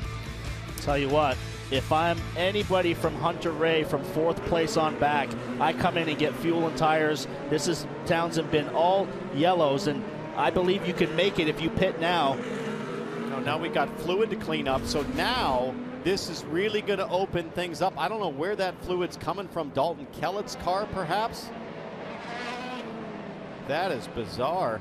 [SPEAKER 17] Tell you what, if I'm anybody from Hunter Ray from 4th place on back, I come in and get fuel and tires. This is Townsend been all yellows, and I believe you can make it if you pit now.
[SPEAKER 12] Now we got fluid to clean up, so now this is really going to open things up. I don't know where that fluid's coming from. Dalton Kellett's car, perhaps? That is bizarre.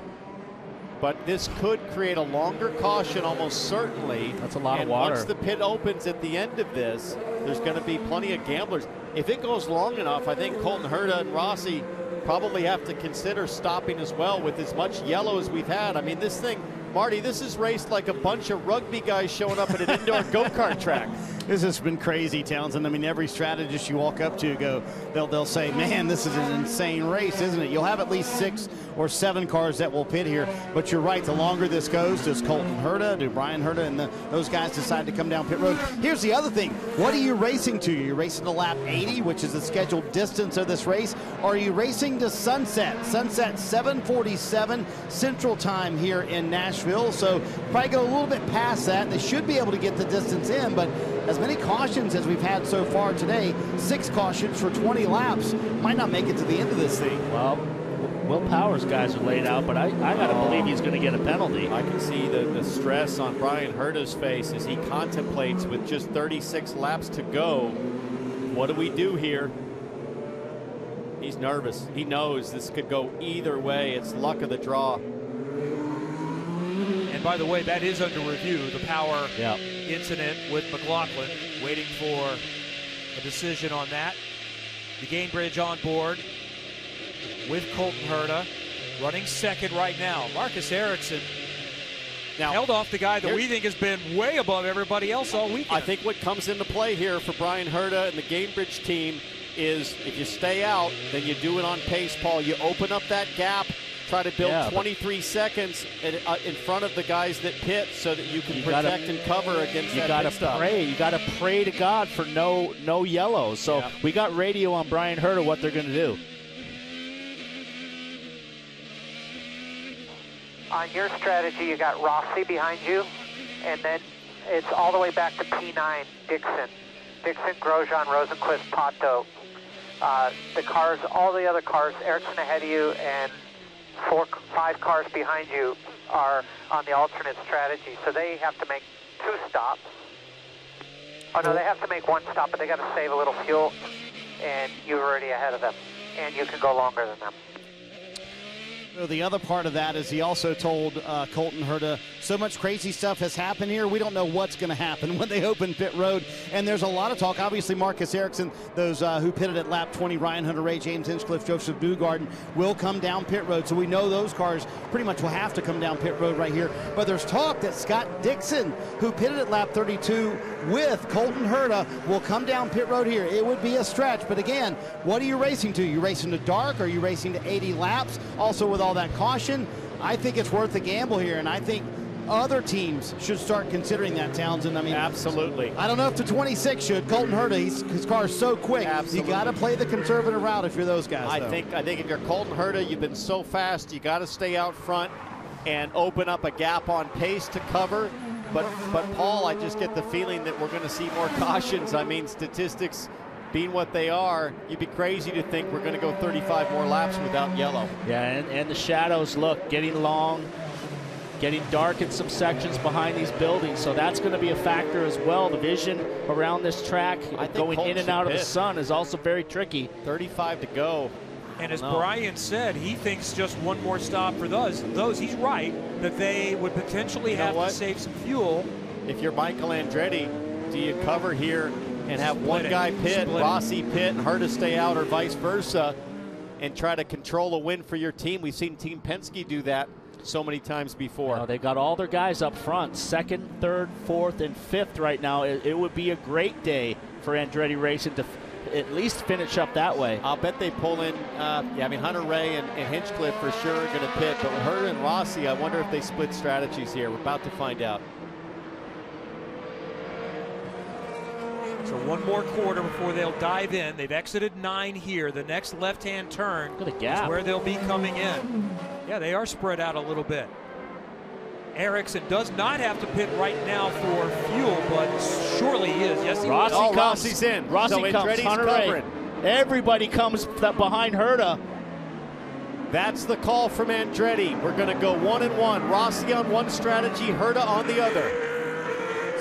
[SPEAKER 12] But this could create a longer caution, almost certainly.
[SPEAKER 17] That's a lot of water.
[SPEAKER 12] Once the pit opens at the end of this, there's going to be plenty of gamblers. If it goes long enough, I think Colton Herta and Rossi probably have to consider stopping as well with as much yellow as we've had. I mean, this thing Marty, this is raced like a bunch of rugby guys showing up at an indoor go-kart track.
[SPEAKER 4] This has been crazy, Townsend. I mean, every strategist you walk up to, they'll say, man, this is an insane race, isn't it? You'll have at least 6 or 7 cars that will pit here. But you're right, the longer this goes, does Colton Herta, do Brian Herta, and those guys decide to come down pit road? Here's the other thing. What are you racing to? You're racing to lap 80, which is the scheduled distance of this race, or are you racing to sunset? Sunset 7:47 Central Time here in Nashville. So probably go a little bit past that. They should be able to get the distance in, but as many cautions as we've had so far today, 6 cautions for 20 laps, might not make it to the end of this thing.
[SPEAKER 17] Well, Will Powers guys are laid out, but I got to believe he's going to get a penalty.
[SPEAKER 12] I can see the stress on Brian Herta's face as he contemplates with just 36 laps to go. What do we do here? He's nervous. He knows this could go either way. It's luck of the draw.
[SPEAKER 1] And by the way, that is under review, the power incident with McLaughlin, waiting for a decision on that. The Gainbridge on board with Colton Herta, running second right now. Marcus Ericsson now held off the guy that we think has been way above everybody else all weekend.
[SPEAKER 12] I think what comes into play here for Brian Herta and the Gainbridge team is if you stay out, then you do it on pace, Paul. You open up that gap, try to build 23 seconds in front of the guys that pit so that you can protect and cover against that pit stop.
[SPEAKER 17] You got to pray to God for no yellows. So we got radio on Brian Herta what they're going to do.
[SPEAKER 14] On your strategy, you got Rossi behind you, and then it's all the way back to P9, Dixon, Grosjean, Rosenquist, Pato. The cars, all the other cars, Ericsson ahead of you, and 5 cars behind you are on the alternate strategy, so they have to make 2 stops. Oh no, they have to make 1 stop, but they got to save a little fuel, and you're already ahead of them, and you can go longer than them.
[SPEAKER 4] So the other part of that is he also told Colton Herta, so much crazy stuff has happened here. We don't know what's going to happen when they open pit road. And there's a lot of talk. Obviously, Marcus Ericsson, those who pitted at lap 20, Ryan Hunter-Reay, James Hinchcliffe, Joseph Newgarden, will come down pit road. So we know those cars pretty much will have to come down pit road right here. But there's talk that Scott Dixon, who pitted at lap 32 with Colton Herta, will come down pit road here. It would be a stretch. But again, what are you racing to? You racing to dark? Or are you racing to 80 laps? Also with all that caution, I think it's worth a gamble here, and I think other teams should start considering that, Townsend. I mean,
[SPEAKER 12] absolutely.
[SPEAKER 4] I don't know if the 26 should. Colton Herta, his car's so quick.
[SPEAKER 12] Absolutely.
[SPEAKER 4] You got to play the conservative route if you're those guys.
[SPEAKER 12] I think if you're Colton Herta, you've been so fast, you got to stay out front and open up a gap on pace to cover. But Paul, I just get the feeling that we're going to see more cautions. I mean, statistics being what they are, you'd be crazy to think we're going to go 35 more laps without yellow.
[SPEAKER 17] Yeah, and the shadows, look, getting long, getting dark in some sections behind these buildings, so that's going to be a factor as well. The vision around this track, going in and out of the sun, is also very tricky.
[SPEAKER 12] 35 to go.
[SPEAKER 1] And as Brian said, he thinks just 1 more stop for those. He's right, that they would potentially have to save some fuel.
[SPEAKER 12] If you're Michael Andretti, do you cover here and have one guy pit, Rossi pit, and Herta stay out, or vice versa, and try to control a win for your team? We've seen Team Penske do that so many times before.
[SPEAKER 17] They've got all their guys up front, 2nd, 3rd, 4th, and 5th right now. It would be a great day for Andretti Racing to at least finish up that way.
[SPEAKER 12] I'll bet they pull in, I mean, Hunter-Reay and Hinchcliffe for sure are going to pit, but with Herta and Rossi, I wonder if they split strategies here. We're about to find out.
[SPEAKER 1] So 1 more quarter before they'll dive in. They've exited 9 here. The next left-hand turn is where they'll be coming in. Yeah, they are spread out a little bit. Ericsson does not have to pit right now for fuel, but surely he is. Yes, he will.
[SPEAKER 12] Rossi's in.
[SPEAKER 17] Rossi
[SPEAKER 12] so
[SPEAKER 17] comes, Hunter-Reay. Everybody comes behind Herta.
[SPEAKER 12] That's the call from Andretti. We're going to go 1 and 1. Rossi on one strategy, Herta on the other.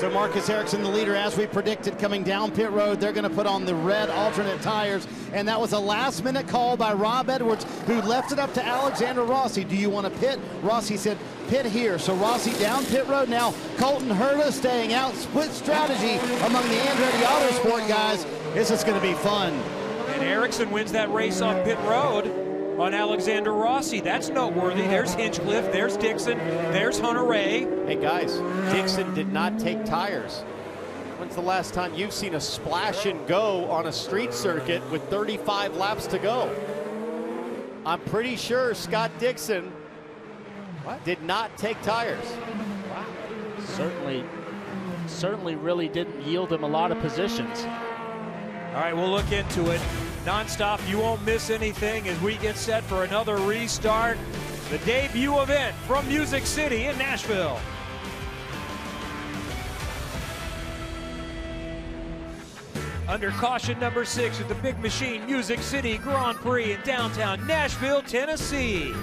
[SPEAKER 4] So Marcus Ericsson, the leader, as we predicted, coming down pit road. They're going to put on the red alternate tires, and that was a last-minute call by Rob Edwards, who left it up to Alexander Rossi. Do you want to pit? Rossi said, pit here. So Rossi down pit road now. Colton Herta staying out. Split strategy among the Andretti Autosport guys. This is going to be fun.
[SPEAKER 1] And Ericsson wins that race on pit road. on Alexander Rossi. That's noteworthy. There's Hinchcliffe, there's Dixon, there's Hunter Ray.
[SPEAKER 12] Hey guys, Dixon did not take tires. When's the last time you've seen a splash and go on a street circuit with 35 laps to go? I'm pretty sure Scott Dixon did not take tires.
[SPEAKER 17] Wow. Certainly really didn't yield him a lot of positions.
[SPEAKER 1] All right, we'll look into it. Non-stop, you won't miss anything as we get set for another restart. The debut event from Music City in Nashville. Under caution number 6 at the Big Machine Music City Grand Prix in downtown Nashville, Tennessee.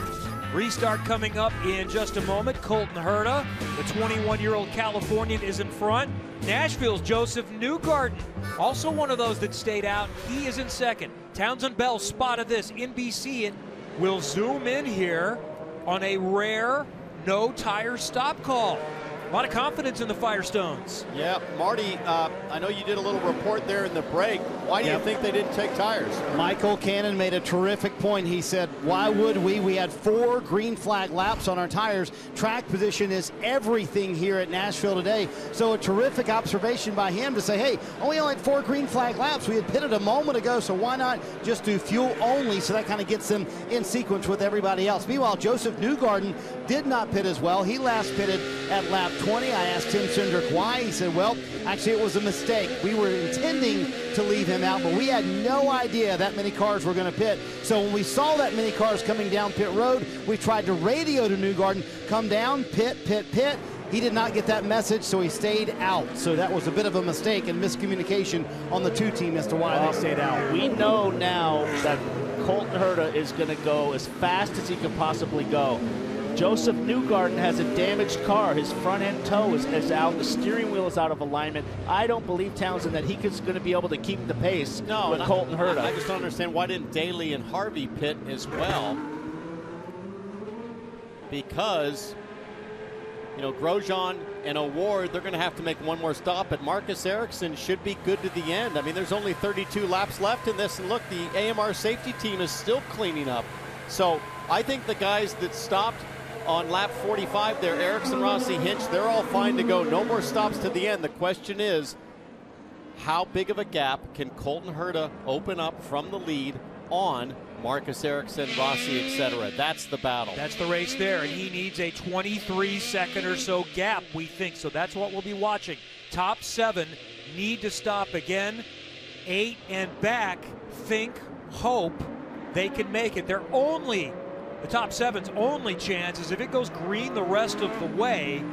[SPEAKER 1] Restart coming up in just a moment. Colton Herta, the 21-year-old Californian, is in front. Nashville's Joseph Newgarden, also one of those that stayed out. He is in second. Townsend Bell spotted this. NBC it will zoom in here on a rare no-tire stop call. A lot of confidence in the Firestones.
[SPEAKER 12] Yeah, Marty, I know you did a little report there in the break. Why do you think they didn't take tires?
[SPEAKER 4] Michael Cannon made a terrific point. He said, why would we? We had 4 green flag laps on our tires. Track position is everything here at Nashville today. So a terrific observation by him to say, hey, we only had 4 green flag laps. We had pitted a moment ago, so why not just do fuel only? So that kind of gets them in sequence with everybody else. Meanwhile, Joseph Newgarden did not pit as well. He last pitted at lap 20. I asked Tim Cindric why. He said, well, actually it was a mistake. We were intending to leave him out, but we had no idea that many cars were going to pit. So when we saw that many cars coming down pit road, we tried to radio to Newgarden, come down, pit, pit, pit. He did not get that message, so he stayed out. So that was a bit of a mistake and miscommunication on the 2 team as to why they stayed out.
[SPEAKER 17] We know now that Colton Herta is going to go as fast as he can possibly go. Joseph Newgarden has a damaged car. His front end toe is out. The steering wheel is out of alignment. I don't believe, Townsend, that he's going to be able to keep the pace with Colton Herta.
[SPEAKER 12] I just don't understand why didn't Daly and Harvey pit as well? Because, you know, Grosjean and O'Ward, they're going to have to make one more stop, but Marcus Ericsson should be good to the end. I mean, there's only 32 laps left in this, and look, the AMR safety team is still cleaning up. So I think the guys that stopped on lap 45 there, Ericsson, Rossi, Hinch, they're all fine to go. No more stops to the end. The question is, how big of a gap can Colton Herta open up from the lead on Marcus Ericsson, Rossi, etc.? That's the battle.
[SPEAKER 1] That's the race there, and he needs a 23-second or so gap, we think. So that's what we'll be watching. Top 7 need to stop again. 8 and back think, hope they can make it. They're only the top 7's only chance is if it goes green the rest of the way.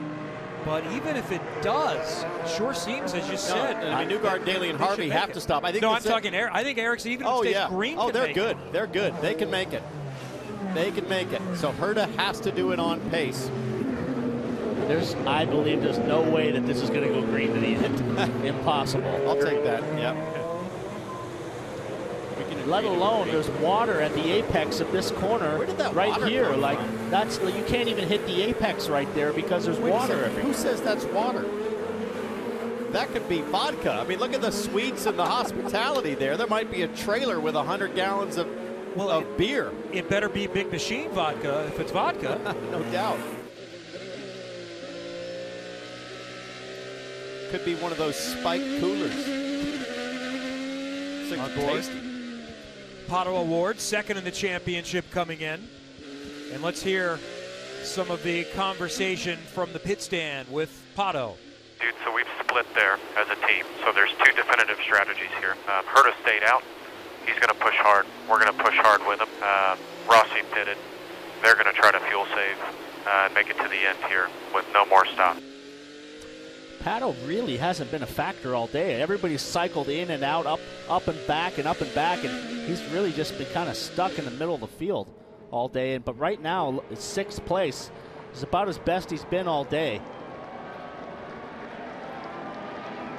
[SPEAKER 1] But even if it does, it sure seems, as you said.
[SPEAKER 12] I mean, Newgarden, Daly, and Harvey have to stop. I think.
[SPEAKER 1] No, I'm talking. I think Ericsson, even if it stays green, can
[SPEAKER 12] they're
[SPEAKER 1] make
[SPEAKER 12] good.
[SPEAKER 1] it.
[SPEAKER 12] They're good. They can make it. They can make it. So Herta has to do it on pace.
[SPEAKER 17] I believe there's no way that this is going to go green to the end. Impossible.
[SPEAKER 12] I'll take that. Yep.
[SPEAKER 17] Let alone there's water at the apex of this corner.
[SPEAKER 12] Where did that
[SPEAKER 17] right
[SPEAKER 12] water
[SPEAKER 17] here?
[SPEAKER 12] come
[SPEAKER 17] Like
[SPEAKER 12] from?
[SPEAKER 17] that's you can't even hit the apex right there because there's water everywhere.
[SPEAKER 12] Who says that's water? That could be vodka. I mean, look at the suites and the hospitality there. There might be a trailer with 100 gallons of beer.
[SPEAKER 1] It better be Big Machine vodka if it's vodka.
[SPEAKER 12] No doubt. Could be one of those spiked coolers.
[SPEAKER 1] On board. Pato Award, second in the championship coming in. And let's hear some of the conversation from the pit stand with Pato.
[SPEAKER 21] Dude, so we've split there as a team. So there's 2 definitive strategies here. Herta stayed out. He's going to push hard. We're going to push hard with him. Rossi pitted. They're going to try to fuel save and make it to the end here with no more stops.
[SPEAKER 17] Pato really hasn't been a factor all day. Everybody's cycled in and out, up and back, and he's really just been kind of stuck in the middle of the field all day. But right now, 6th place is about as best he's been all day.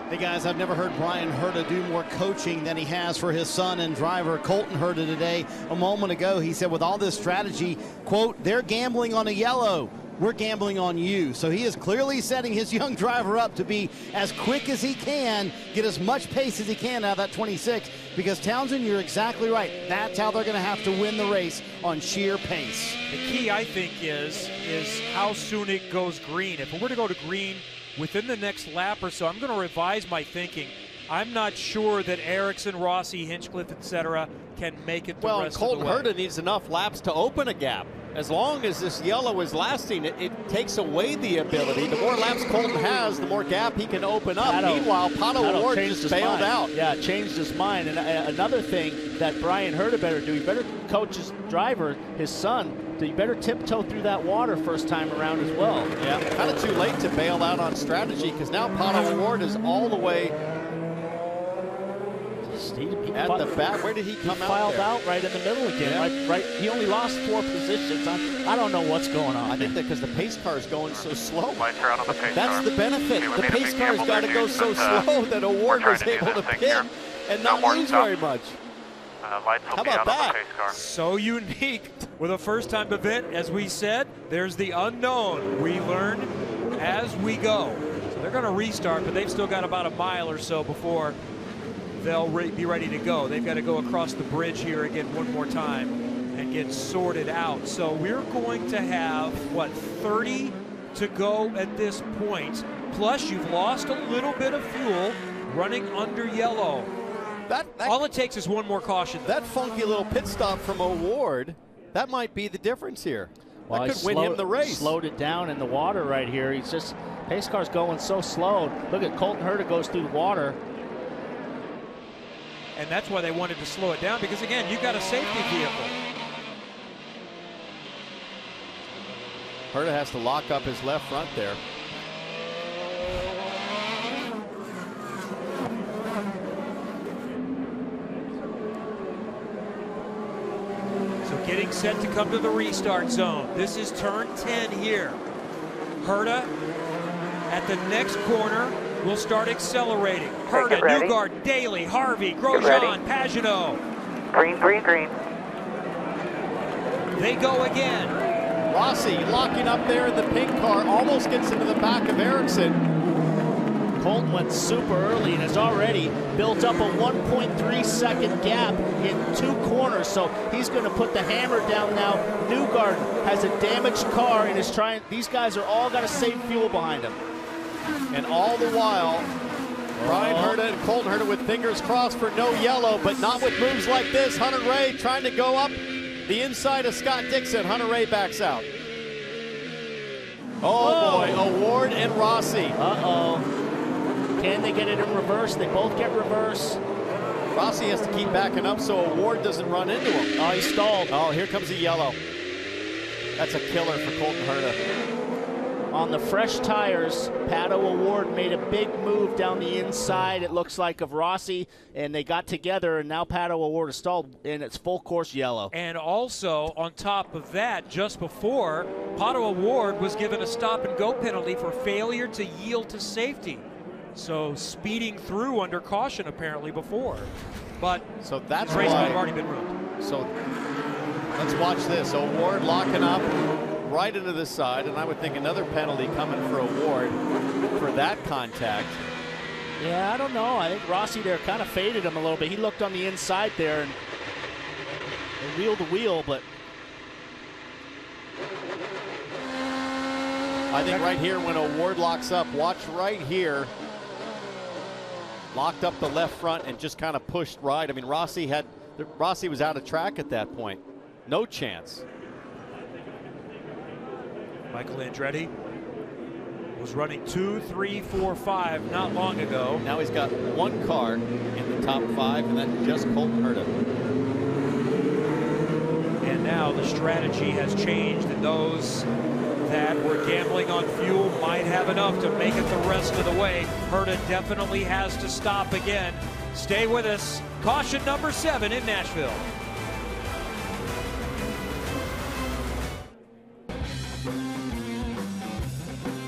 [SPEAKER 4] Hey guys, I've never heard Brian Herta do more coaching than he has for his son and driver Colton Herta today. A moment ago, he said with all this strategy, quote, they're gambling on a yellow. we're gambling on you. So he is clearly setting his young driver up to be as quick as he can, get as much pace as he can out of that 26, because Townsend, you're exactly right. That's how they're going to have to win the race, on sheer pace.
[SPEAKER 1] The key, I think, is how soon it goes green. If it were to go to green within the next lap or so, I'm going to revise my thinking. I'm not sure that Ericsson, Rossi, Hinchcliffe, etc. can make it the rest of the way.
[SPEAKER 12] Well, Colton Herta needs enough laps to open a gap. As long as this yellow is lasting, it takes away the ability. The more laps Colton has, the more gap he can open up. Meanwhile, Pato Ward just bailed out.
[SPEAKER 17] Yeah, changed his mind. And another thing that Brian Herta better do, he better coach his driver, his son, you better tiptoe through that water first time around as well.
[SPEAKER 12] Yeah, kind of too late to bail out on strategy, because now Pato Ward is all the way at the back. Where did he come out?
[SPEAKER 17] Filed
[SPEAKER 12] there?
[SPEAKER 17] out right in the middle again. Right. He only lost 4 positions. I don't know what's going on.
[SPEAKER 12] I think that because the pace car is going so slow.
[SPEAKER 21] Lights are out on the pace
[SPEAKER 12] That's
[SPEAKER 21] car.
[SPEAKER 12] the benefit.
[SPEAKER 21] Okay,
[SPEAKER 12] The pace car's got to go so slow that Award was able to pit and not lose very much.
[SPEAKER 21] Lights will be out on the pace car.
[SPEAKER 1] So unique with a first-time event. As we said, there's the unknown. We learn as we go. So they're going to restart, but they've still got about a mile or so before they'll be ready to go. They've got to go across the bridge here again one more time and get sorted out. So we're going to have, what, 30 to go at this point. Plus, you've lost a little bit of fuel running under yellow. All it takes is one more caution.
[SPEAKER 12] That funky little pit stop from Award, that might be the difference here.
[SPEAKER 17] Well,
[SPEAKER 12] that could win him the race.
[SPEAKER 17] Slowed it down in the water right here. He's just, pace car's going so slow. Look at Colton Herta goes through the water.
[SPEAKER 1] And that's why they wanted to slow it down, because again, you've got a safety vehicle.
[SPEAKER 12] Herta has to lock up his left front there.
[SPEAKER 1] So getting set to come to the restart zone. This is turn 10 here. Herta at the next corner will start accelerating. Herta, Newgarden, Daly, Harvey, Grosjean, Pagenaud.
[SPEAKER 14] Green, green, green.
[SPEAKER 1] They go again.
[SPEAKER 12] Rossi locking up there in the pink car, almost gets into the back of Ericsson.
[SPEAKER 17] Colton went super early and has already built up a 1.3 second gap in 2 corners, so he's going to put the hammer down now. Newgarden has a damaged car and is trying, these guys are all got to save fuel behind him.
[SPEAKER 12] And all the while, Brian Herta and Colton Herta with fingers crossed for no yellow, but not with moves like this. Hunter Ray trying to go up the inside of Scott Dixon. Hunter Ray backs out. Oh boy, Award and Rossi.
[SPEAKER 17] Uh-oh. Can they get it in reverse? They both get reverse.
[SPEAKER 12] Rossi has to keep backing up so Award doesn't run into him.
[SPEAKER 17] Oh, he stalled.
[SPEAKER 12] Oh, here comes the yellow. That's a killer for Colton Herta.
[SPEAKER 17] On the fresh tires, Pato Award made a big move down the inside, it looks like, of Rossi, and they got together, and now Pato Award is stalled, and it's full course yellow.
[SPEAKER 1] And also, on top of that, just before, Pato Award was given a stop-and-go penalty for failure to yield to safety. So speeding through under caution apparently before. But
[SPEAKER 12] so that's
[SPEAKER 1] the race
[SPEAKER 12] why,
[SPEAKER 1] might have already been ruined.
[SPEAKER 12] So let's watch this. Award locking up right into the side, and I would think another penalty coming for Award for that contact.
[SPEAKER 17] Yeah, I don't know. I think Rossi there kind of faded him a little bit. He looked on the inside there and wheel to wheel, but
[SPEAKER 12] I think right here when Award locks up, watch right here. Locked up the left front and just kind of pushed right. I mean, Rossi was out of track at that point. No chance.
[SPEAKER 1] Michael Andretti was running 2, 3, 4, 5 not long ago.
[SPEAKER 12] Now he's got one car in the top 5, and that's just Colton Herta.
[SPEAKER 1] And now the strategy has changed, and those that were gambling on fuel might have enough to make it the rest of the way. Herta definitely has to stop again. Stay with us. Caution number 7 in Nashville.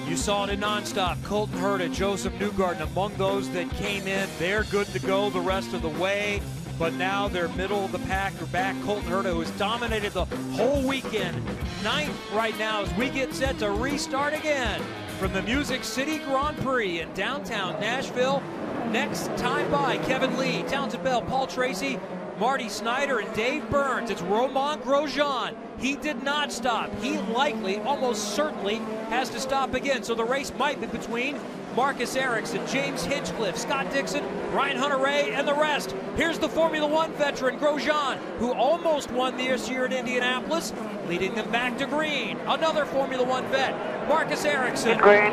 [SPEAKER 1] You saw it in nonstop. Colton Herta, Joseph Newgarden among those that came in. They're good to go the rest of the way. but now they're middle of the pack or back. Colton Herta, who has dominated the whole weekend, 9th right now as we get set to restart again from the Music City Grand Prix in downtown Nashville. Next time by, Kevin Lee, Townsend Bell, Paul Tracy, Marty Snyder, and Dave Burns. It's Romain Grosjean. He did not stop. He likely, almost certainly, has to stop again. So the race might be between Marcus Ericsson, James Hinchcliffe, Scott Dixon, Ryan Hunter-Reay, and the rest. Here's the Formula One veteran, Grosjean, who almost won this year at Indianapolis, leading them back to green. Another Formula One vet, Marcus Ericsson.
[SPEAKER 14] Green.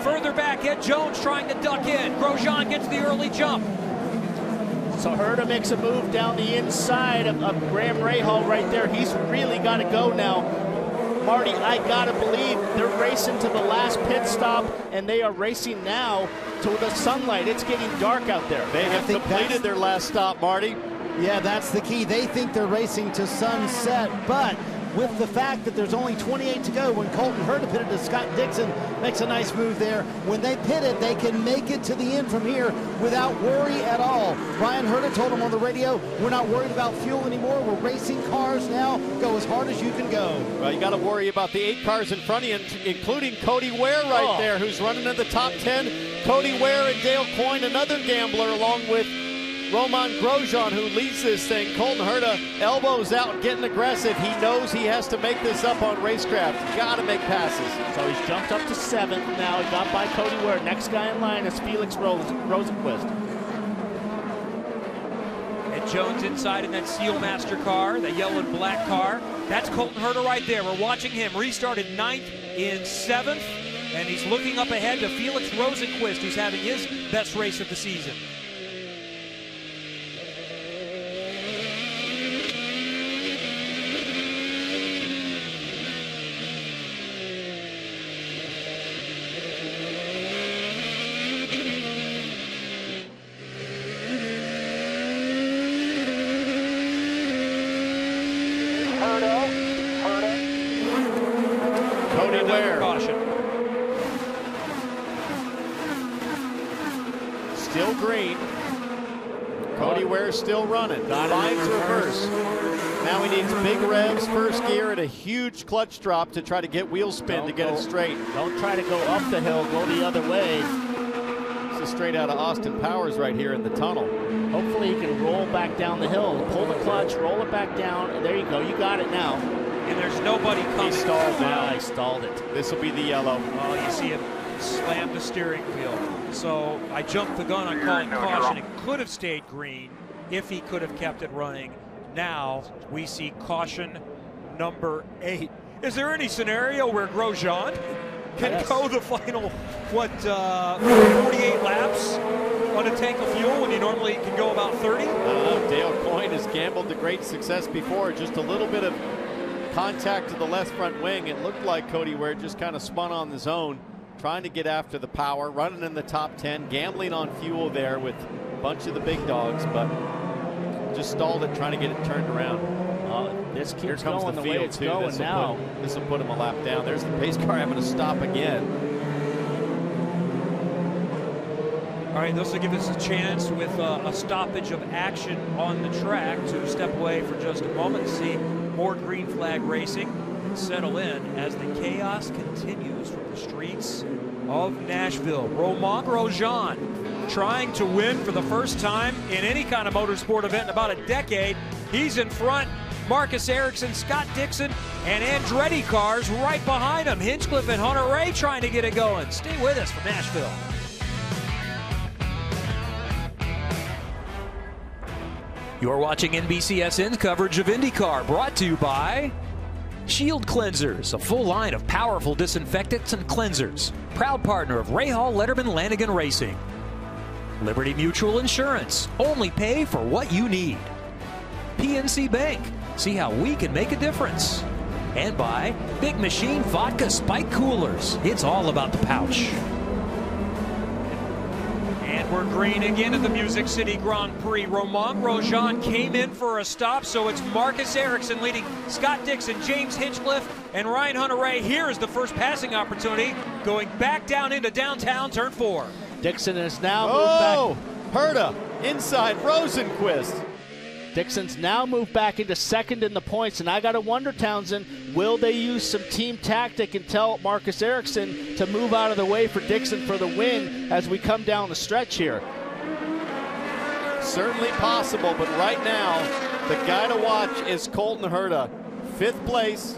[SPEAKER 1] Further back, Ed Jones trying to duck in. Grosjean gets the early jump.
[SPEAKER 17] So Herta makes a move down the inside of Graham Rahal right there. He's really got to go now. Marty, I got to believe they're racing to the last pit stop, and they are racing now to the sunlight. It's getting dark out there.
[SPEAKER 12] They have completed their last stop, Marty.
[SPEAKER 4] Yeah, that's the key. They think they're racing to sunset, but with the fact that there's only 28 to go, when Colton Herta pitted to Scott Dixon, makes a nice move there. When they pit it, they can make it to the end from here without worry at all. Brian Herta told him on the radio, we're not worried about fuel anymore. We're racing cars now. Go as hard as you can go.
[SPEAKER 12] Well, you got to worry about the 8 cars in front of you, including Cody Ware right there, who's running in the top 10. Cody Ware and Dale Coyne, another gambler, along with Romain Grosjean, who leads this thing. Colton Herta, elbows out, getting aggressive. He knows he has to make this up on racecraft. Got to make passes.
[SPEAKER 17] So he's jumped up to 7th now. He got by Cody Ware. Next guy in line is Felix Rosenqvist.
[SPEAKER 1] And Jones inside in that Sealmaster car, the yellow and black car. That's Colton Herta right there. We're watching him. Restarted 9th in 7th, and he's looking up ahead to Felix Rosenqvist, who's having his best race of the season.
[SPEAKER 12] Cody Ware.
[SPEAKER 1] Caution.
[SPEAKER 12] Still green. Cody Ware still running. Finds reverse. Now he needs big revs, first gear, and a huge clutch drop to try to get wheel spin to get it straight.
[SPEAKER 17] Don't try to go up the hill, go the other way.
[SPEAKER 12] This is straight out of Austin Powers right here in the tunnel.
[SPEAKER 17] Hopefully he can roll back down the hill, pull the clutch, roll it back down, and there you go, you got it now.
[SPEAKER 1] And there's nobody coming.
[SPEAKER 12] He stalled now.
[SPEAKER 17] He stalled it.
[SPEAKER 12] This will be the yellow.
[SPEAKER 1] Oh, you see him slam the steering wheel. So I jumped the gun on calling caution. It could have stayed green if he could have kept it running. Now we see caution number 8. Is there any scenario where Grosjean can go the final, 48 laps on a tank of fuel when he normally can go about 30?
[SPEAKER 12] Dale Coyne has gambled to great success before. Just a little bit of contact to the left front wing. It looked like Cody Ware just kind of spun on his own, trying to get after the power, running in the top 10, gambling on fuel there with a bunch of the big dogs, but just stalled it, trying to get it turned around.
[SPEAKER 17] This keeps
[SPEAKER 12] Here comes
[SPEAKER 17] going
[SPEAKER 12] the
[SPEAKER 17] the way
[SPEAKER 12] field
[SPEAKER 17] it's
[SPEAKER 12] too.
[SPEAKER 17] going now.
[SPEAKER 12] This will put him a lap down. There's the pace car having to stop again.
[SPEAKER 1] All right, this will give us a chance with a stoppage of action on the track to step away for just a moment and see more green flag racing and settle in as the chaos continues from the streets of Nashville. Romain Grosjean trying to win for the first time in any kind of motorsport event in about a decade. He's in front. Marcus Ericsson, Scott Dixon, and Andretti cars right behind him. Hinchcliffe and Hunter-Reay trying to get it going. Stay with us from Nashville. You're watching NBCSN's coverage of IndyCar, brought to you by Shield Cleansers, a full line of powerful disinfectants and cleansers. Proud partner of Rahal, Letterman, Lanigan Racing. Liberty Mutual Insurance, only pay for what you need. PNC Bank, see how we can make a difference. And by Big Machine Vodka Spike Coolers, it's all about the pouch. And we're green again at the Music City Grand Prix. Romain Grosjean came in for a stop, so it's Marcus Ericsson leading Scott Dixon, James Hinchcliffe, and Ryan Hunter-Reay. Here is the first passing opportunity, going back down into downtown, turn 4.
[SPEAKER 17] Dixon is now moved back.
[SPEAKER 12] Herta inside Rosenqvist.
[SPEAKER 17] Dixon's now moved back into second in the points, and I got to wonder, Townsend, will they use some team tactic and tell Marcus Ericsson to move out of the way for Dixon for the win as we come down the stretch here?
[SPEAKER 12] Certainly possible, but right now, the guy to watch is Colton Herta. 5th place,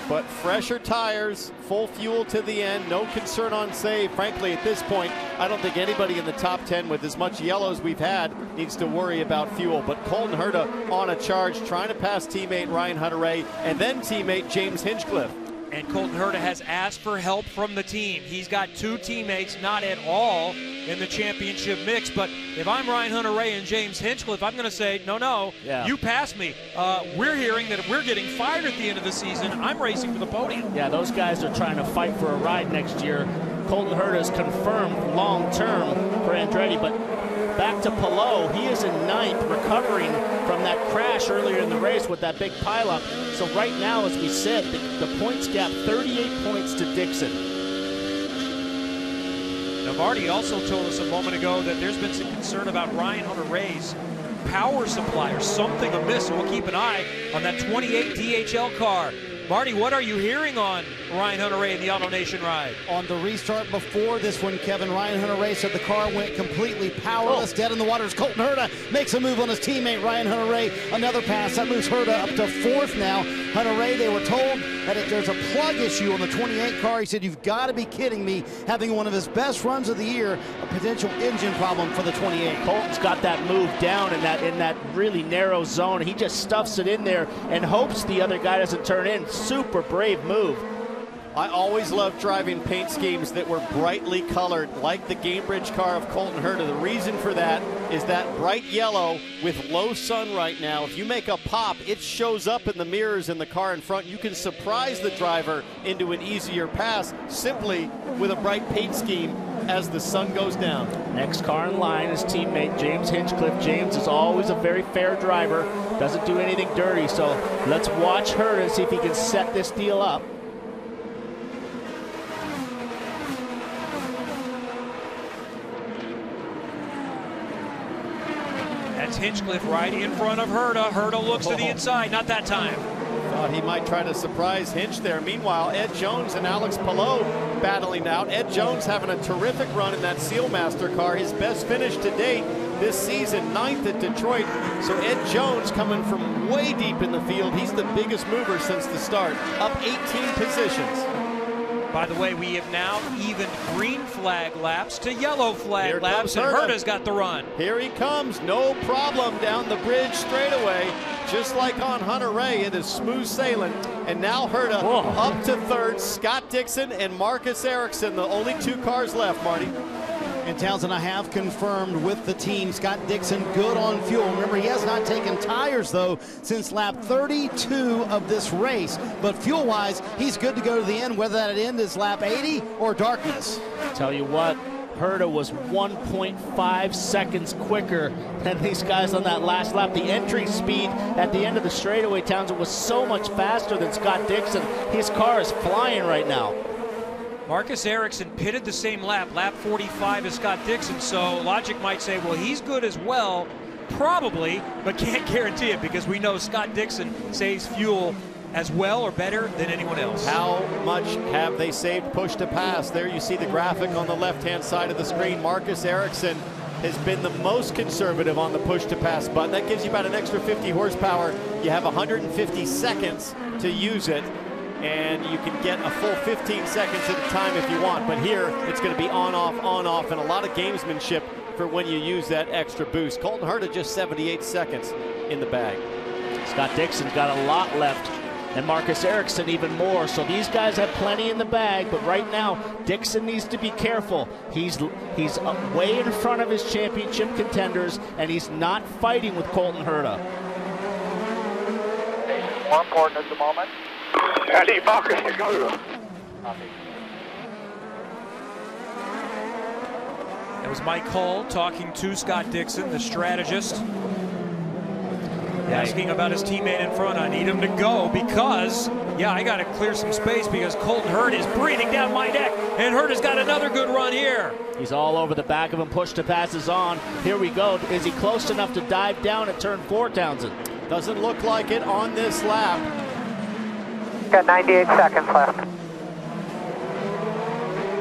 [SPEAKER 12] but fresher tires, full fuel to the end, no concern on save. Frankly, at this point, I don't think anybody in the top 10 with as much yellow as we've had needs to worry about fuel. But Colton Herta on a charge, trying to pass teammate Ryan Hunter-Reay and then teammate James Hinchcliffe.
[SPEAKER 1] And Colton Herta has asked for help from the team. He's got 2 teammates not at all in the championship mix. But if I'm Ryan Hunter-Reay and James Hinchcliffe, I'm going to say, no, you passed me. We're hearing that if we're getting fired at the end of the season, I'm racing for the podium.
[SPEAKER 17] Yeah, those guys are trying to fight for a ride next year. Colton Herta is confirmed long-term for Andretti, but back to Palou. He is in 9th, recovering from that crash earlier in the race with that big pileup. So right now, as we said, the points gap, 38 points to Dixon.
[SPEAKER 1] Now, Marty also told us a moment ago that there's been some concern about Ryan Hunter-Reay's power supply or something amiss. So we'll keep an eye on that 28 DHL car. Marty, what are you hearing on Ryan Hunter-Reay in the AutoNation ride?
[SPEAKER 4] On the restart before this one, Kevin, Ryan Hunter-Reay said the car went completely powerless, dead in the waters. Colton Herta makes a move on his teammate Ryan Hunter-Reay. Another pass. That moves Herta up to 4th now. Hunter-Reay, they were told that if there's a plug issue on the 28 car, he said, you've got to be kidding me, having one of his best runs of the year, a potential engine problem for the 28.
[SPEAKER 17] Colton's got that move down in that really narrow zone. He just stuffs it in there and hopes the other guy doesn't turn in. Super brave move.
[SPEAKER 12] I always loved driving paint schemes that were brightly colored, like the Gamebridge car of Colton Herta. The reason for that is that bright yellow with low sun right now. If you make a pop, it shows up in the mirrors in the car in front. You can surprise the driver into an easier pass simply with a bright paint scheme as the sun goes down.
[SPEAKER 17] Next car in line is teammate James Hinchcliffe. James is always a very fair driver, doesn't do anything dirty, so let's watch Herta and see if he can set this deal up.
[SPEAKER 1] That's Hinchcliffe right in front of Herta. Herta looks to the inside, not that time.
[SPEAKER 12] Thought he might try to surprise Hinch there. Meanwhile, Ed Jones and Alex Palou battling out. Ed Jones having a terrific run in that Sealmaster car. His best finish to date this season, 9th at Detroit. So Ed Jones coming from way deep in the field. He's the biggest mover since the start, up 18 positions.
[SPEAKER 1] By the way, we have now evened green flag laps to yellow flag laps, and Herta's got the run.
[SPEAKER 12] Here he comes, no problem down the bridge straightaway. Just like on Hunter-Reay, it is smooth sailing. And now Herta up to 3rd. Scott Dixon and Marcus Ericsson, the only 2 cars left, Marty.
[SPEAKER 4] And Townsend, I have confirmed with the team, Scott Dixon good on fuel. Remember, he has not taken tires, though, since lap 32 of this race. But fuel-wise, he's good to go to the end, whether that end is lap 80 or darkness.
[SPEAKER 17] Tell you what, Herta was 1.5 seconds quicker than these guys on that last lap. The entry speed at the end of the straightaway, Townsend, was so much faster than Scott Dixon. His car is flying right now.
[SPEAKER 1] Marcus Ericsson pitted the same lap 45 as Scott Dixon, so logic might say, well, he's good as well, probably, but can't guarantee it because we know Scott Dixon saves fuel as well or better than anyone else.
[SPEAKER 12] How much have they saved push to pass? There you see the graphic on the left-hand side of the screen. Marcus Ericsson has been the most conservative on the push to pass button. That gives you about an extra 50 horsepower. You have 150 seconds to use it, and you can get a full 15 seconds at a time if you want. But here, it's going to be on, off, and a lot of gamesmanship for when you use that extra boost. Colton Herta just 78 seconds in the bag.
[SPEAKER 17] Scott Dixon's got a lot left, and Marcus Ericsson even more. So these guys have plenty in the bag, but right now, Dixon needs to be careful. He's way in front of his championship contenders, and he's not fighting with Colton Herta.
[SPEAKER 16] More important at the moment. Eddie Marcus to go.
[SPEAKER 1] That was Mike Hull talking to Scott Dixon, the strategist. asking about his teammate in front. I need him to go because, yeah, I got to clear some space because Colton Hurd is breathing down my neck, and Hurd has got another good run here.
[SPEAKER 17] He's all over the back of him. Push to pass is on. Here we go. Is he close enough to dive down at turn 4, Townsend?
[SPEAKER 12] Doesn't look like it on this lap.
[SPEAKER 14] Got 98 seconds left.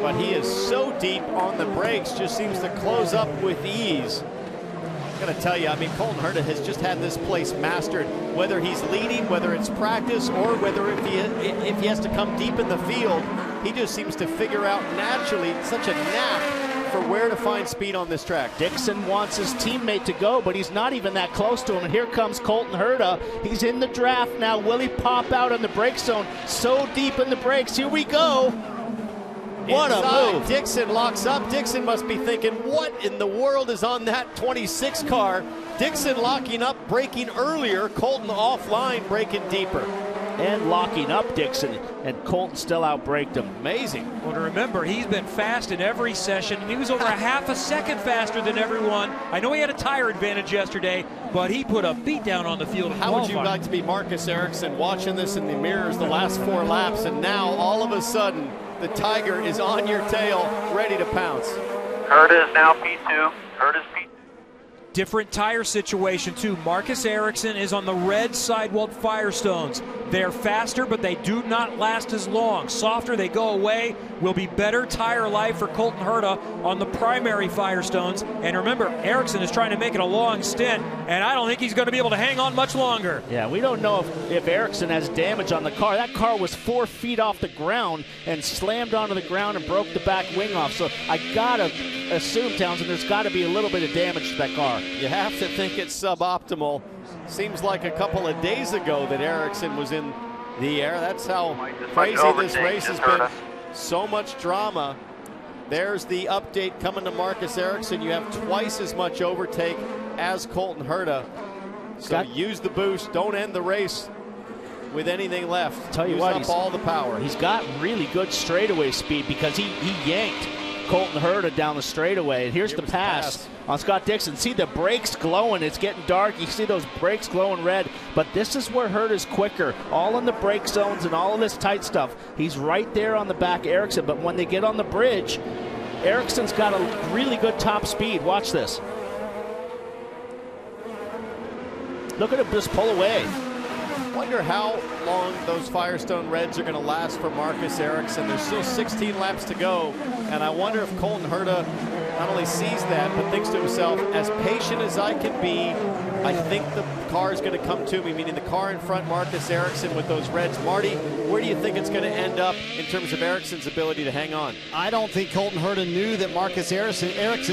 [SPEAKER 12] But he is so deep on the brakes, just seems to close up with ease. I'm going to tell you, I mean, Colton Herta has just had this place mastered. Whether he's leading, whether it's practice, or whether if he has to come deep in the field, he just seems to figure out naturally such a knack for where to find speed on this track.
[SPEAKER 17] Dixon wants his teammate to go, but he's not even that close to him. And here comes Colton Herta. He's in the draft now. Will he pop out in the brake zone? So deep in the brakes. Here we go. What a move.
[SPEAKER 12] Dixon locks up. Dixon must be thinking, what in the world is on that 26 car? Dixon locking up, braking earlier. Colton offline, braking deeper.
[SPEAKER 17] And locking up Dixon, and Colton still outbraked him. Amazing.
[SPEAKER 1] Well, to remember, he's been fast in every session, and he was over a half a second faster than everyone. I know he had a tire advantage yesterday, but he put a beat down on the field.
[SPEAKER 12] How would you like to be Marcus Ericsson watching this in the mirrors the last 4 laps, and now all of a sudden the Tiger is on your tail, ready to pounce?
[SPEAKER 16] Hurd is now P2. Hurd is P2.
[SPEAKER 1] Different tire situation too. Marcus Ericsson is on the red sidewall Firestones. They're faster, but they do not last as long. Softer, they go away. Will be better tire life for Colton Herta on the primary Firestones. And remember, Ericsson is trying to make it a long stint, and I don't think he's going to be able to hang on much longer.
[SPEAKER 17] Yeah, we don't know if Ericsson has damage on the car. That car was 4 feet off the ground and slammed onto the ground and broke the back wing off. So I got to assume, Townsend, there's got to be a little bit of damage to that car.
[SPEAKER 12] You have to think it's suboptimal. Seems like a couple of days ago that Ericsson was in the air. That's how crazy this race has been. So much drama. There's the update coming to Marcus Ericsson. You have twice as much overtake as Colton Herta. So use the boost. Don't end the race with anything left.
[SPEAKER 17] Tell you
[SPEAKER 12] use
[SPEAKER 17] what,
[SPEAKER 12] up all the power.
[SPEAKER 17] He's got really good straightaway speed because he yanked Colton Herta down the straightaway. And here's the pass on Scott Dixon. See the brakes glowing. It's getting dark. You see those brakes glowing red. But this is where Herta's quicker. All in the brake zones and all of this tight stuff. He's right there on the back of Ericsson. But when they get on the bridge, Ericsson's got a really good top speed. Watch this. Look at him just pull away.
[SPEAKER 12] Wonder how long those Firestone Reds are going to last for Marcus Ericsson. There's still 16 laps to go, and I wonder if Colton Herta not only sees that, but thinks to himself, as patient as I can be, I think the car is going to come to me, meaning the car in front, Marcus Ericsson with those Reds. Marty, where do you think it's going to end up in terms of Ericsson's ability to hang on?
[SPEAKER 4] I don't think Colton Herta knew that Marcus Ericsson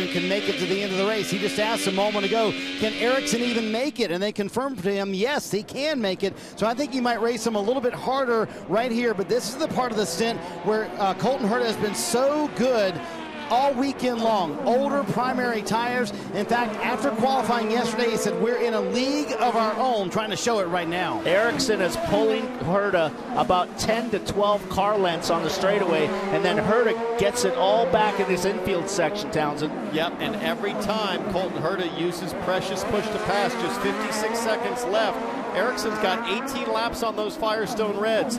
[SPEAKER 4] can make it to the end of the race. He just asked a moment ago, can Ericsson even make it? And they confirmed to him, yes, he can make it. So I think he might race him a little bit harder right here, but this is the part of the stint where Colton Herta has been so good all weekend long. Older primary tires. In fact, after qualifying yesterday, he said, we're in a league of our own, trying to show it right now.
[SPEAKER 17] Ericsson is pulling Herta about 10 to 12 car lengths on the straightaway, and then Herta gets it all back in this infield section, Townsend.
[SPEAKER 12] Yep, and every time Colton Herta uses precious push to pass, just 56 seconds left. Ericsson's got 18 laps on those Firestone Reds.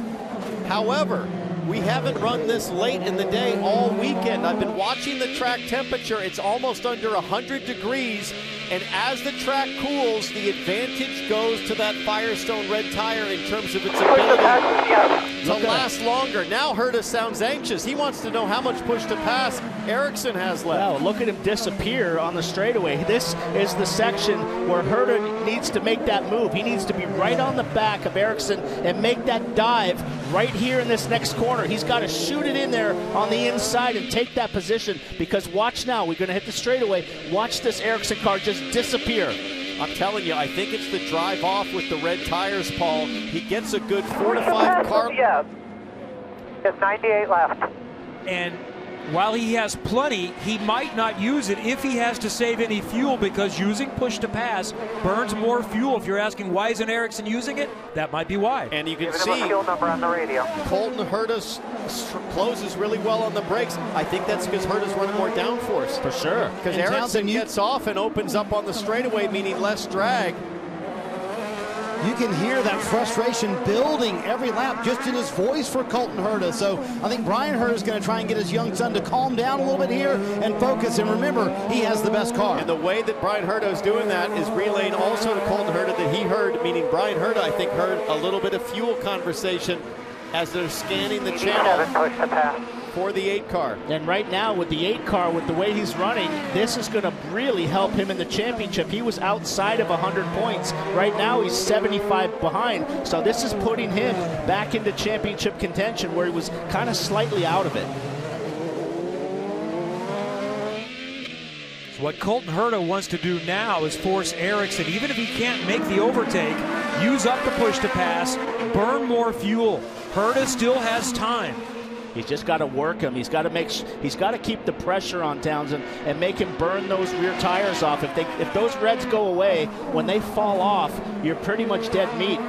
[SPEAKER 12] However, we haven't run this late in the day all weekend. I've been watching the track temperature. It's almost under 100 degrees. And as the track cools, the advantage goes to that Firestone Red tire in terms of its ability to last longer. Now Herta sounds anxious. He wants to know how much push to pass Ericsson has left.
[SPEAKER 17] Wow, look at him disappear on the straightaway. This is the section where Herta needs to make that move. He needs to be right on the back of Ericsson and make that dive right here in this next corner. He's got to shoot it in there on the inside and take that position, because watch now, we're going to hit the straightaway. Watch this Ericsson car just disappear.
[SPEAKER 12] I'm telling you, I think it's the drive off with the red tires, Paul. He gets a good 4 to 5 car.
[SPEAKER 14] Yeah. It's 98 left.
[SPEAKER 1] And while he has plenty, he might not use it if he has to save any fuel, because using push to pass burns more fuel. If you're asking why isn't Ericsson using it, that might be why.
[SPEAKER 12] And you can
[SPEAKER 14] Giving
[SPEAKER 12] see
[SPEAKER 14] him a fuel number on the radio.
[SPEAKER 12] Colton Herta closes really well on the brakes. I think that's because Herta's running more downforce.
[SPEAKER 17] For sure.
[SPEAKER 12] Because Ericsson gets off and opens up on the straightaway, meaning less drag.
[SPEAKER 4] You can hear that frustration building every lap just in his voice for Colton Herta. So I think Brian Herta is going to try and get his young son to calm down a little bit here and focus. And remember, he has the best car.
[SPEAKER 12] And the way that Brian Herta is doing that is relaying also to Colton Herta that he heard, meaning Brian Herta, I think, heard a little bit of fuel conversation as they're scanning the channel for the 8 car.
[SPEAKER 17] And right now with the 8 car, with the way he's running, this is going to really help him in the championship. He was outside of 100 points. Right now he's 75 behind. So this is putting him back into championship contention where he was kind of slightly out of it.
[SPEAKER 1] So what Colton Herta wants to do now is force Ericsson, even if he can't make the overtake, use up the push to pass, burn more fuel. Herta still has time.
[SPEAKER 17] He's just got to work him. He's got to keep the pressure on Townsend and make him burn those rear tires off. If those reds go away, when they fall off, you're pretty much dead meat.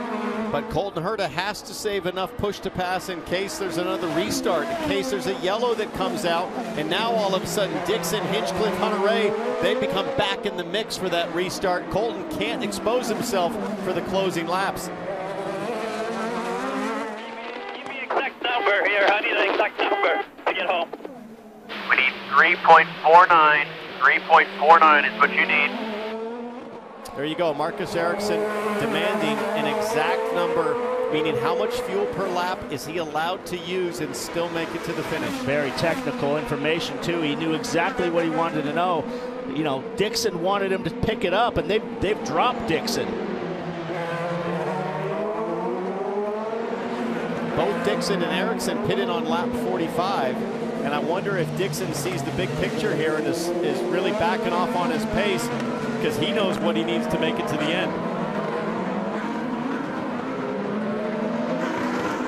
[SPEAKER 12] But Colton Herta has to save enough push to pass in case there's another restart, in case there's a yellow that comes out. And now all of a sudden, Dixon, Hinchcliffe, Hunter-Ray, they become back in the mix for that restart. Colton can't expose himself for the closing laps.
[SPEAKER 16] Number here. I need an exact number to get home. We need 3.49. 3.49 is what you need.
[SPEAKER 12] There you go. Marcus Ericsson demanding an exact number, meaning how much fuel per lap is he allowed to use and still make it to the finish.
[SPEAKER 17] Very technical information, too. He knew exactly what he wanted to know. You know, Dixon wanted him to pick it up, and they've dropped Dixon.
[SPEAKER 12] Both Dixon and Ericsson pitted on lap 45, and I wonder if Dixon sees the big picture here and is really backing off on his pace because he knows what he needs to make it to the end.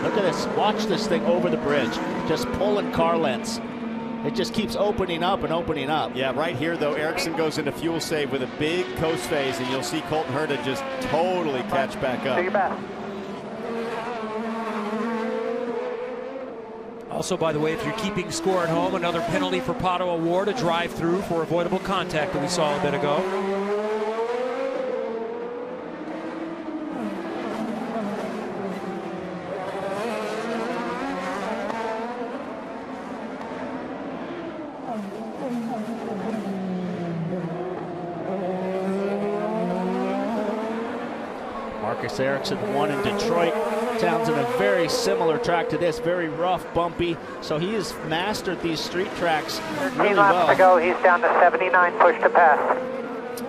[SPEAKER 17] Look at this. Watch this thing over the bridge. Just pulling car lengths. It just keeps opening up and opening up.
[SPEAKER 12] Yeah, right here, though, Ericsson goes into fuel save with a big coast phase, and you'll see Colton Herta just totally catch back up.
[SPEAKER 14] Do your best.
[SPEAKER 1] Also, by the way, if you're keeping score at home, another penalty for Pato Award, a drive-through for avoidable contact that we saw a bit ago.
[SPEAKER 17] Marcus Ericsson won in Detroit. Townsend a very similar track to this, very rough, bumpy. So he has mastered these street tracks really well.
[SPEAKER 14] 13 laps to go. He's down to 79 push to pass.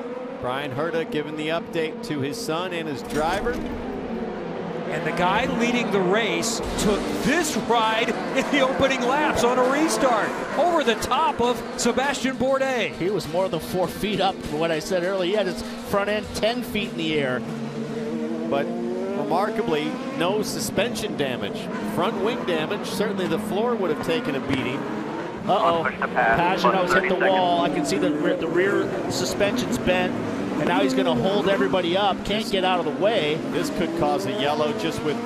[SPEAKER 12] Brian Herta giving the update to his son and his driver.
[SPEAKER 1] And the guy leading the race took this ride in the opening laps on a restart over the top of Sebastian Bourdais.
[SPEAKER 17] He was more than 4 feet up from what I said earlier. He had his front end 10 feet in the air.
[SPEAKER 12] But remarkably, no suspension damage. Front wing damage, certainly the floor would have taken a beating.
[SPEAKER 17] Uh-oh, Pagano's hit the wall. I can see the rear suspension's bent, and now he's going to hold everybody up. Can't get out of the way.
[SPEAKER 12] This could cause a yellow just with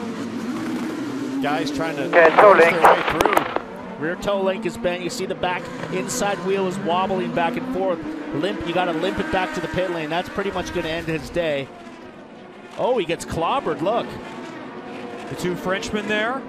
[SPEAKER 12] guys trying to force their way through.
[SPEAKER 17] Rear toe link is bent. You see the back inside wheel is wobbling back and forth. Limp, you got to limp it back to the pit lane. That's pretty much going to end his day. Oh, he gets clobbered, look.
[SPEAKER 1] The two Frenchmen there.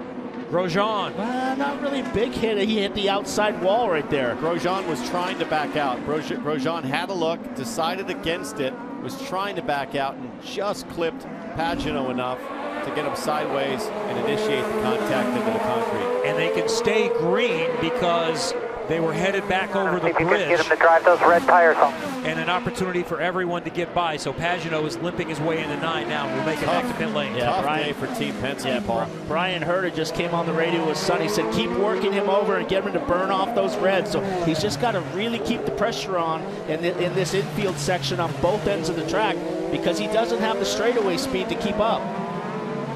[SPEAKER 1] Grosjean.
[SPEAKER 17] Not really a big hit. He hit the outside wall right there.
[SPEAKER 12] Grosjean was trying to back out. Grosjean had a look, decided against it, was trying to back out, and just clipped Pagano enough to get him sideways and initiate the contact into the concrete.
[SPEAKER 1] And they can stay green because they were headed back over the bridge.
[SPEAKER 14] Get him to drive those red tires home.
[SPEAKER 1] And an opportunity for everyone to get by. So Pagano is limping his way into 9 now. We'll make it back to pit lane.
[SPEAKER 17] Yeah,
[SPEAKER 12] Tough
[SPEAKER 17] Brian,
[SPEAKER 12] day for Team Penske,
[SPEAKER 17] yeah,
[SPEAKER 12] Paul.
[SPEAKER 17] Brian Herta just came on the radio with Sonny. He said, keep working him over and get him to burn off those reds. So he's just got to really keep the pressure on in this infield section on both ends of the track because he doesn't have the straightaway speed to keep up.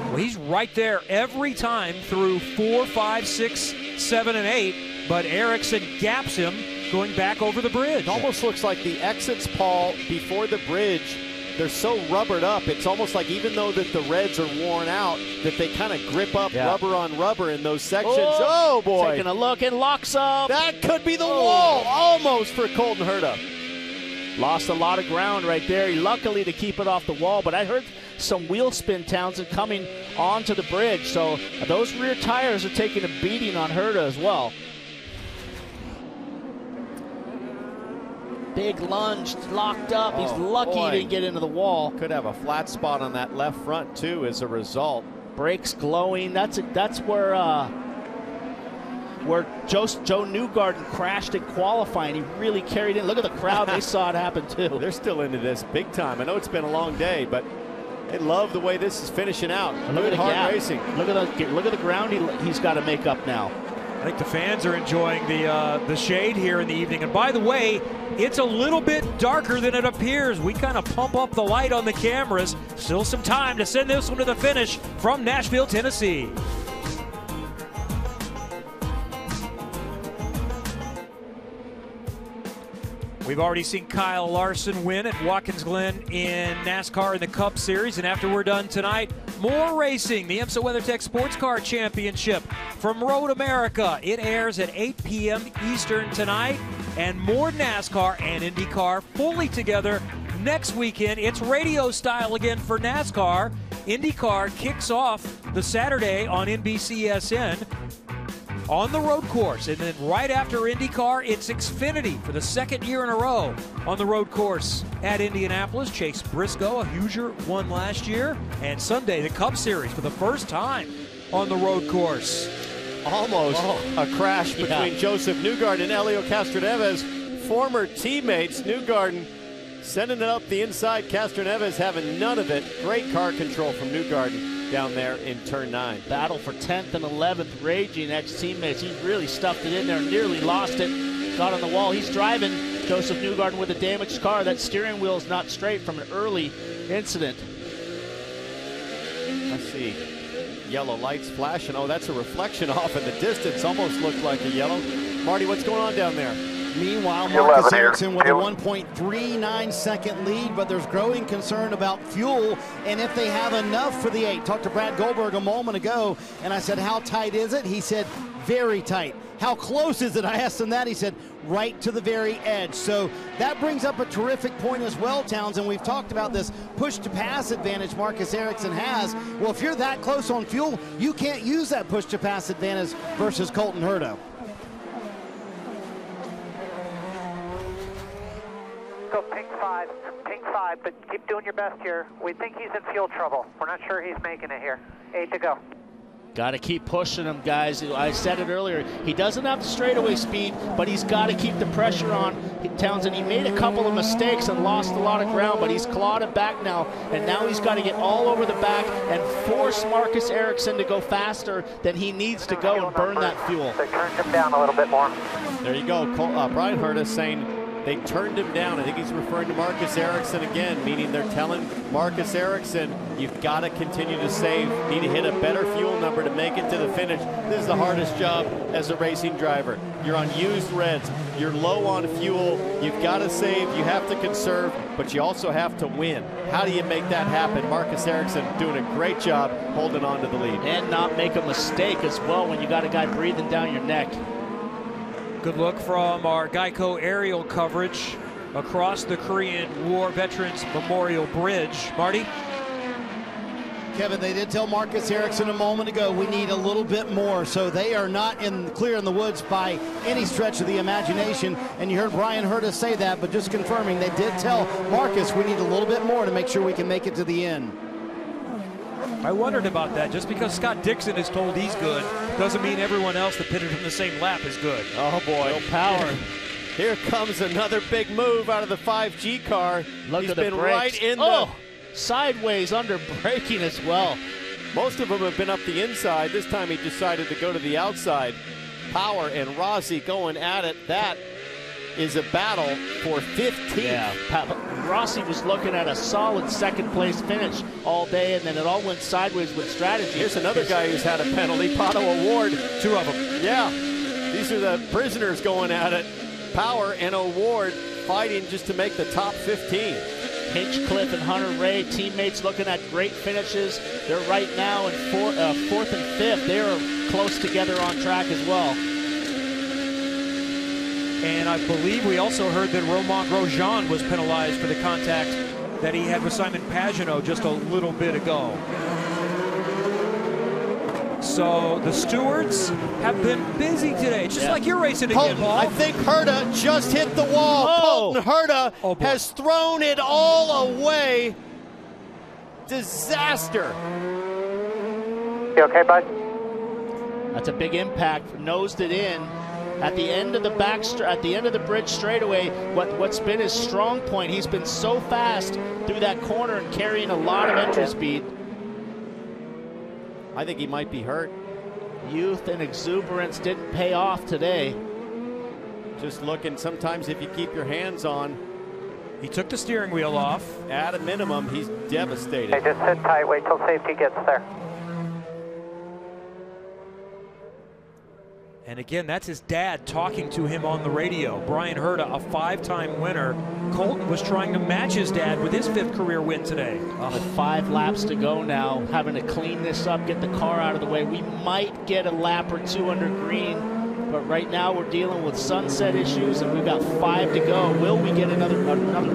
[SPEAKER 1] Well, he's right there every time through 4, 5, 6, 7, and 8. But Ericsson gaps him going back over the bridge.
[SPEAKER 12] It almost looks like the exits, Paul, before the bridge, they're so rubbered up. It's almost like even though that the reds are worn out, that they kind of grip up rubber on rubber in those sections. Oh, boy.
[SPEAKER 17] Taking a look and locks up.
[SPEAKER 12] That could be the wall almost for Colton Herta.
[SPEAKER 17] Lost a lot of ground right there. He luckily to keep it off the wall, but I heard some wheel spin, Townsend, coming onto the bridge. So those rear tires are taking a beating on Herta as well. Big lunge, locked up. He's lucky he didn't get into the wall.
[SPEAKER 12] Could have a flat spot on that left front too as a result.
[SPEAKER 17] Brakes glowing. That's where Joe Newgarden crashed in qualifying. He really carried in. Look at the crowd. They saw it happen too.
[SPEAKER 12] They're still into this big time. I know it's been a long day, but they love the way this is finishing out.
[SPEAKER 17] Look at the
[SPEAKER 12] hard racing.
[SPEAKER 17] Look at the ground he's got to make up now.
[SPEAKER 1] I think the fans are enjoying the shade here in the evening. And by the way, it's a little bit darker than it appears. We kind of pump up the light on the cameras. Still some time to send this one to the finish from Nashville, Tennessee. We've already seen Kyle Larson win at Watkins Glen in NASCAR in the Cup Series. And after we're done tonight, more racing. The IMSA WeatherTech Sports Car Championship from Road America. It airs at 8 p.m. Eastern tonight. And more NASCAR and IndyCar fully together next weekend. It's radio style again for NASCAR. IndyCar kicks off the Saturday on NBCSN on the road course. And then right after IndyCar, it's Xfinity for the second year in a row on the road course at Indianapolis. Chase Briscoe, a Hoosier, won last year. And Sunday, the Cup Series for the first time on the road course.
[SPEAKER 12] Almost a crash between Joseph Newgarden and Helio Castroneves, former teammates. Newgarden sending it up the inside. Castroneves having none of it. Great car control from Newgarden down there in turn 9.
[SPEAKER 17] Battle for 10th and 11th, raging ex-teammates. He really stuffed it in there, nearly lost it, got on the wall. He's driving Joseph Newgarden with a damaged car. That steering wheel is not straight from an early incident.
[SPEAKER 12] Let's see. Yellow lights flashing. Oh, that's a reflection off in the distance. Almost looked like a yellow. Marty, what's going on down there?
[SPEAKER 4] Meanwhile, Marcus Ericsson with a 1.39 second lead, but there's growing concern about fuel and if they have enough for the 8. Talked to Brad Goldberg a moment ago, and I said, how tight is it? He said, very tight. How close is it? I asked him that. He said, right to the very edge. So that brings up a terrific point as well, Townsend. We've talked about this push-to-pass advantage Marcus Ericsson has. Well, if you're that close on fuel, you can't use that push-to-pass advantage versus Colton Herta.
[SPEAKER 14] Go pink 5, but keep doing your best here. We think he's in fuel trouble. We're not sure he's making it here. 8 to go.
[SPEAKER 17] Got to keep pushing him, guys. I said it earlier. He doesn't have the straightaway speed, but he's got to keep the pressure on. Townsend, he made a couple of mistakes and lost a lot of ground, but he's clawed it back now, and now he's got to get all over the back and force Marcus Ericsson to go faster than he needs to go and burn that fuel.
[SPEAKER 14] They turned him down a little bit more.
[SPEAKER 12] There you go. Brian Herta saying they turned him down. I think he's referring to Marcus Ericsson again, meaning they're telling Marcus Ericsson, you've got to continue to save, need to hit a better fuel number to make it to the finish. This is the hardest job as a racing driver. You're on used reds, you're low on fuel, you've got to save, you have to conserve, but you also have to win. How do you make that happen? Marcus Ericsson doing a great job holding on to the lead.
[SPEAKER 17] And not make a mistake as well when you got a guy breathing down your neck.
[SPEAKER 1] Good look from our Geico aerial coverage across the Korean War Veterans Memorial Bridge. Marty?
[SPEAKER 4] Kevin, they did tell Marcus Ericsson a moment ago, we need a little bit more. So they are not clear in the woods by any stretch of the imagination. And you heard Brian Herta say that, but just confirming, they did tell Marcus we need a little bit more to make sure we can make it to the end.
[SPEAKER 1] I wondered about that. Just because Scott Dixon is told he's good doesn't mean everyone else that pitted him the same lap is good.
[SPEAKER 12] Oh boy,
[SPEAKER 17] no power.
[SPEAKER 12] Here comes another big move out of the 5G car.
[SPEAKER 17] Look
[SPEAKER 12] He's
[SPEAKER 17] at the
[SPEAKER 12] been
[SPEAKER 17] brakes.
[SPEAKER 12] right in
[SPEAKER 17] sideways under braking as well.
[SPEAKER 12] Most of them have been up the inside. This time he decided to go to the outside. Power and Rossi going at it. That is a battle for 15th.
[SPEAKER 17] Yeah, Rossi was looking at a solid second place finish all day, and then it all went sideways with strategy.
[SPEAKER 12] Here's another guy who's had a penalty, Pato O'Ward.
[SPEAKER 1] 2 of them.
[SPEAKER 12] Yeah, these are the prisoners going at it. Power and O'Ward fighting just to make the top 15.
[SPEAKER 17] Hinchcliffe and Hunter Ray, teammates looking at great finishes. They're right now in 4th and 5th. They're close together on track as well.
[SPEAKER 1] And I believe we also heard that Romain Grosjean was penalized for the contact that he had with Simon Pagenaud just a little bit ago. So the stewards have been busy today, just like you're racing again, Paul.
[SPEAKER 12] I think Herta just hit the wall. Colton Herta has thrown it all away. Disaster.
[SPEAKER 14] You okay, bud?
[SPEAKER 17] That's a big impact. Nosed it in at the end of the bridge straightaway. What's been his strong point? He's been so fast through that corner and carrying a lot of entry speed.
[SPEAKER 12] I think he might be hurt.
[SPEAKER 17] Youth and exuberance didn't pay off today.
[SPEAKER 12] Just looking, sometimes if you keep your hands on.
[SPEAKER 1] He took the steering wheel off.
[SPEAKER 12] At a minimum, he's devastated.
[SPEAKER 14] Hey, just sit tight, wait till safety gets there.
[SPEAKER 1] And again, that's his dad talking to him on the radio. Brian Herta, a 5-time winner. Colton was trying to match his dad with his 5th career win today.
[SPEAKER 17] With 5 laps to go now, having to clean this up, get the car out of the way. We might get a lap or 2 under green, but right now we're dealing with sunset issues and we've got 5 to go. Will we get another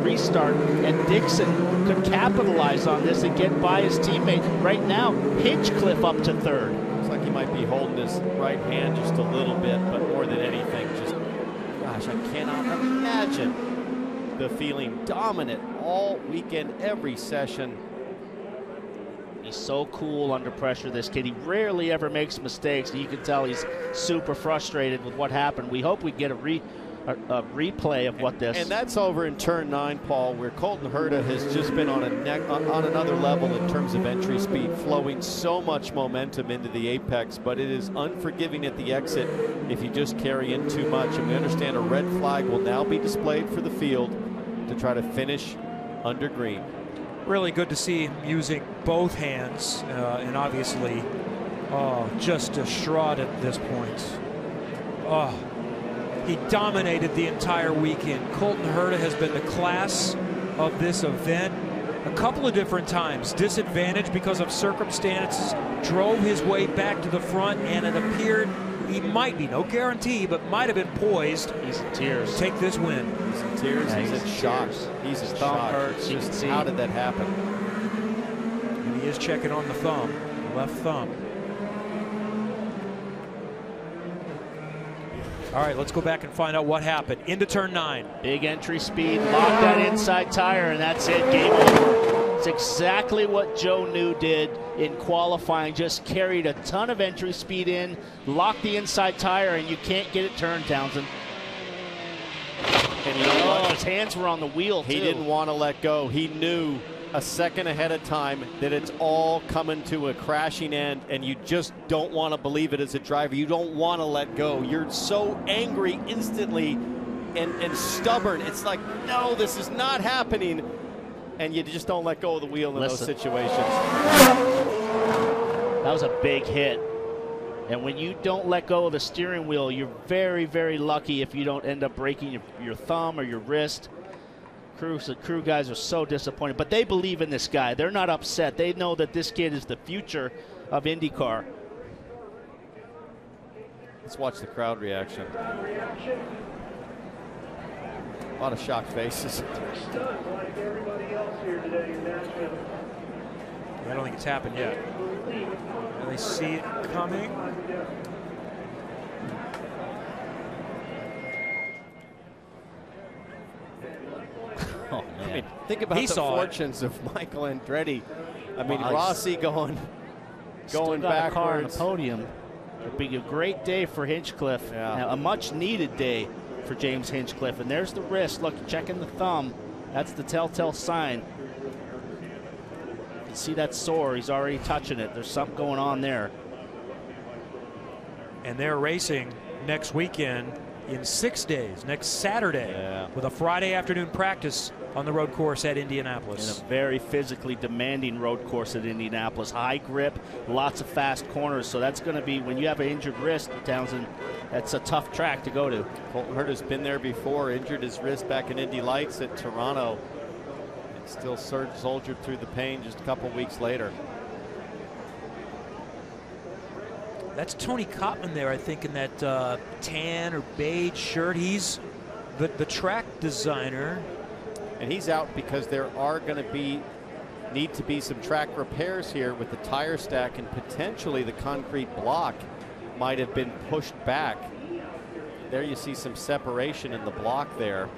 [SPEAKER 17] restart? And Dixon could capitalize on this and get by his teammate. Right now, Hinchcliffe up to 3rd.
[SPEAKER 12] Looks like he might be holding his right hand just a little bit, but more than anything, just, gosh, I cannot imagine the feeling dominant all weekend, every session.
[SPEAKER 17] He's so cool under pressure, this kid. He rarely ever makes mistakes. You can tell he's super frustrated with what happened. We hope we get a replay of what this.
[SPEAKER 12] And that's over in turn 9, Paul, where Colton Herta has just been on another level in terms of entry speed, flowing so much momentum into the apex, but it is unforgiving at the exit if you just carry in too much. And we understand a red flag will now be displayed for the field to try to finish under green.
[SPEAKER 1] Really good to see him using both hands, and obviously just distraught at this point. He dominated the entire weekend. Colton Herta has been the class of this event a couple of different times. Disadvantaged because of circumstances, drove his way back to the front, and it appeared he might be, no guarantee, but might have been poised.
[SPEAKER 17] He's in tears.
[SPEAKER 1] To take this win.
[SPEAKER 12] He's in tears.
[SPEAKER 17] Yeah,
[SPEAKER 12] he's in shock. He's in shock.
[SPEAKER 17] Hurts. You can see.
[SPEAKER 12] How did that happen?
[SPEAKER 1] And he is checking on the thumb, left thumb. All right, let's go back and find out what happened. Into turn 9.
[SPEAKER 17] Big entry speed, lock that inside tire, and that's it, game over. It's exactly what Joe New did in qualifying, just carried a ton of entry speed in, locked the inside tire, and you can't get it turned, Townsend.
[SPEAKER 12] And you know what?
[SPEAKER 17] His hands were on the wheel,
[SPEAKER 12] He didn't want to let go. He knew a second ahead of time that it's all coming to a crashing end, and you just don't want to believe it as a driver. You don't want to let go. You're so angry instantly and stubborn. It's like, no, this is not happening, and you just don't let go of the wheel in those situations.
[SPEAKER 17] That was a big hit. And when you don't let go of the steering wheel, you're very, very lucky if you don't end up breaking your thumb or your wrist. The crew guys are so disappointed, but they believe in this guy. They're not upset. They know that this kid is the future of IndyCar.
[SPEAKER 12] Let's watch the crowd reaction. A lot of shocked faces.
[SPEAKER 1] I don't think it's happened yet. They see it coming.
[SPEAKER 12] Oh, man. I mean, think about the fortunes of Michael Andretti. I mean, Rossi going backwards.
[SPEAKER 17] Car on the podium. It'd be a great day for Hinchcliffe. Now, a much-needed day for James Hinchcliffe. And there's the wrist. Look, checking the thumb. That's the telltale sign. You can see that sore. He's already touching it. There's something going on there.
[SPEAKER 1] And they're racing next weekend in 6 days, next Saturday, with a Friday afternoon practice on the road course at Indianapolis.
[SPEAKER 17] And a very physically demanding road course at Indianapolis. High grip, lots of fast corners. So that's going to be, when you have an injured wrist, Townsend, that's a tough track to go to.
[SPEAKER 12] Colton Herta's been there before, injured his wrist back in Indy Lights at Toronto. And still soldiered through the pain just a couple weeks later.
[SPEAKER 1] That's Tony Kottman there, I think, in that tan or beige shirt. He's the track designer.
[SPEAKER 12] And he's out because there are going to need to be some track repairs here with the tire stack, and potentially the concrete block might have been pushed back. There you see some separation in the block there.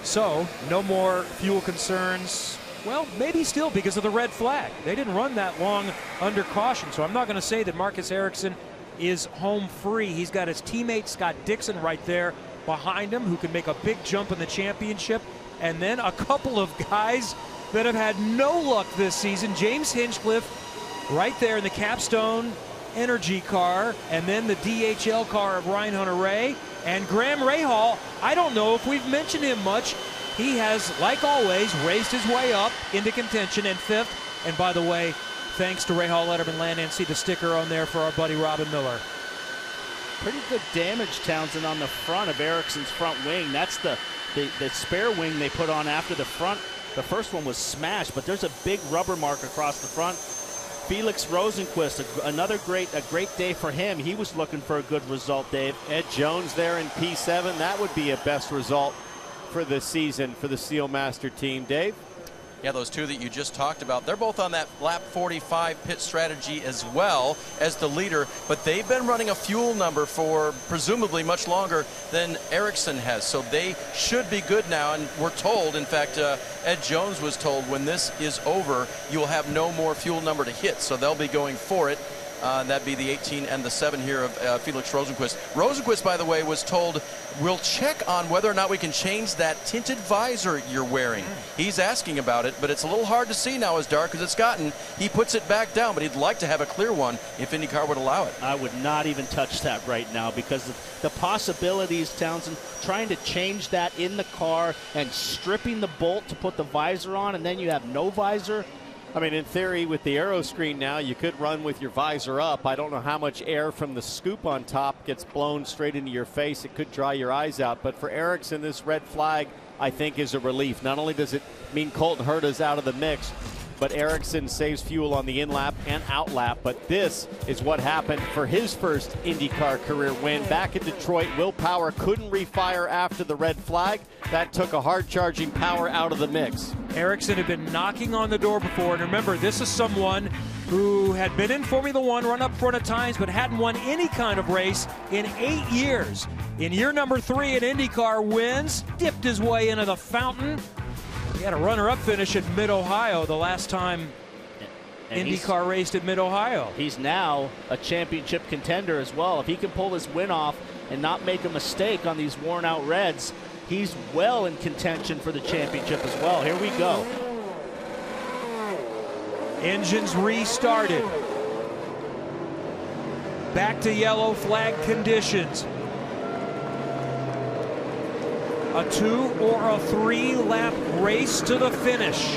[SPEAKER 1] So no more fuel concerns. Well, maybe still because of the red flag. They didn't run that long under caution, so I'm not going to say that Marcus Ericsson is home free. He's got his teammate Scott Dixon right there behind him, who can make a big jump in the championship. And then a couple of guys that have had no luck this season. James Hinchcliffe right there in the Capstone Energy car, and then the DHL car of Ryan Hunter-Reay. And Graham Rahal, I don't know if we've mentioned him much. He has, like always, raced his way up into contention in 5th. And by the way, thanks to Rahal, Letterman, Landon, see the sticker on there for our buddy Robin Miller.
[SPEAKER 17] Pretty good damage, Townsend, on the front of Ericsson's front wing. That's the spare wing they put on after the front. The first one was smashed, but there's a big rubber mark across the front. Felix Rosenquist, a great day for him. He was looking for a good result, Dave.
[SPEAKER 12] Ed Jones there in P7. That would be a best result for the season for the Steelmaster team, Dave.
[SPEAKER 6] Yeah, those two that you just talked about, they're both on that lap 45 pit strategy as well as the leader, but they've been running a fuel number for presumably much longer than Ericsson has, so they should be good now. And we're told, in fact, Ed Jones was told, when this is over, you'll have no more fuel number to hit, so they'll be going for it. That'd be the 18 and the 7 here of Felix Rosenquist. Rosenquist, by the way, was told, we'll check on whether or not we can change that tinted visor you're wearing. He's asking about it, but it's a little hard to see now as dark as it's gotten. He puts it back down, but he'd like to have a clear one if IndyCar would allow it.
[SPEAKER 17] I would not even touch that right now, because the possibilities, Townsend, trying to change that in the car and stripping the bolt to put the visor on, and then you have no visor.
[SPEAKER 12] I mean, in theory, with the aero screen now, you could run with your visor up. I don't know how much air from the scoop on top gets blown straight into your face. It could dry your eyes out. But for Ericsson, this red flag, I think, is a relief. Not only does it mean Colton Herta's out of the mix, but Ericsson saves fuel on the in-lap and out-lap. But this is what happened for his first IndyCar career win. Back in Detroit, Will Power couldn't refire after the red flag. That took a hard-charging Power out of the mix.
[SPEAKER 1] Ericsson had been knocking on the door before, and remember, this is someone who had been in Formula One, run up front at times, but hadn't won any kind of race in 8 years. In year number 3 at IndyCar, wins, dipped his way into the fountain. He had a runner-up finish at Mid-Ohio the last time IndyCar raced at Mid-Ohio.
[SPEAKER 17] He's now a championship contender as well. If he can pull this win off and not make a mistake on these worn-out reds, he's well in contention for the championship as well. Here we go.
[SPEAKER 1] Engines restarted. Back to yellow flag conditions. A 2 or a 3 lap race to the finish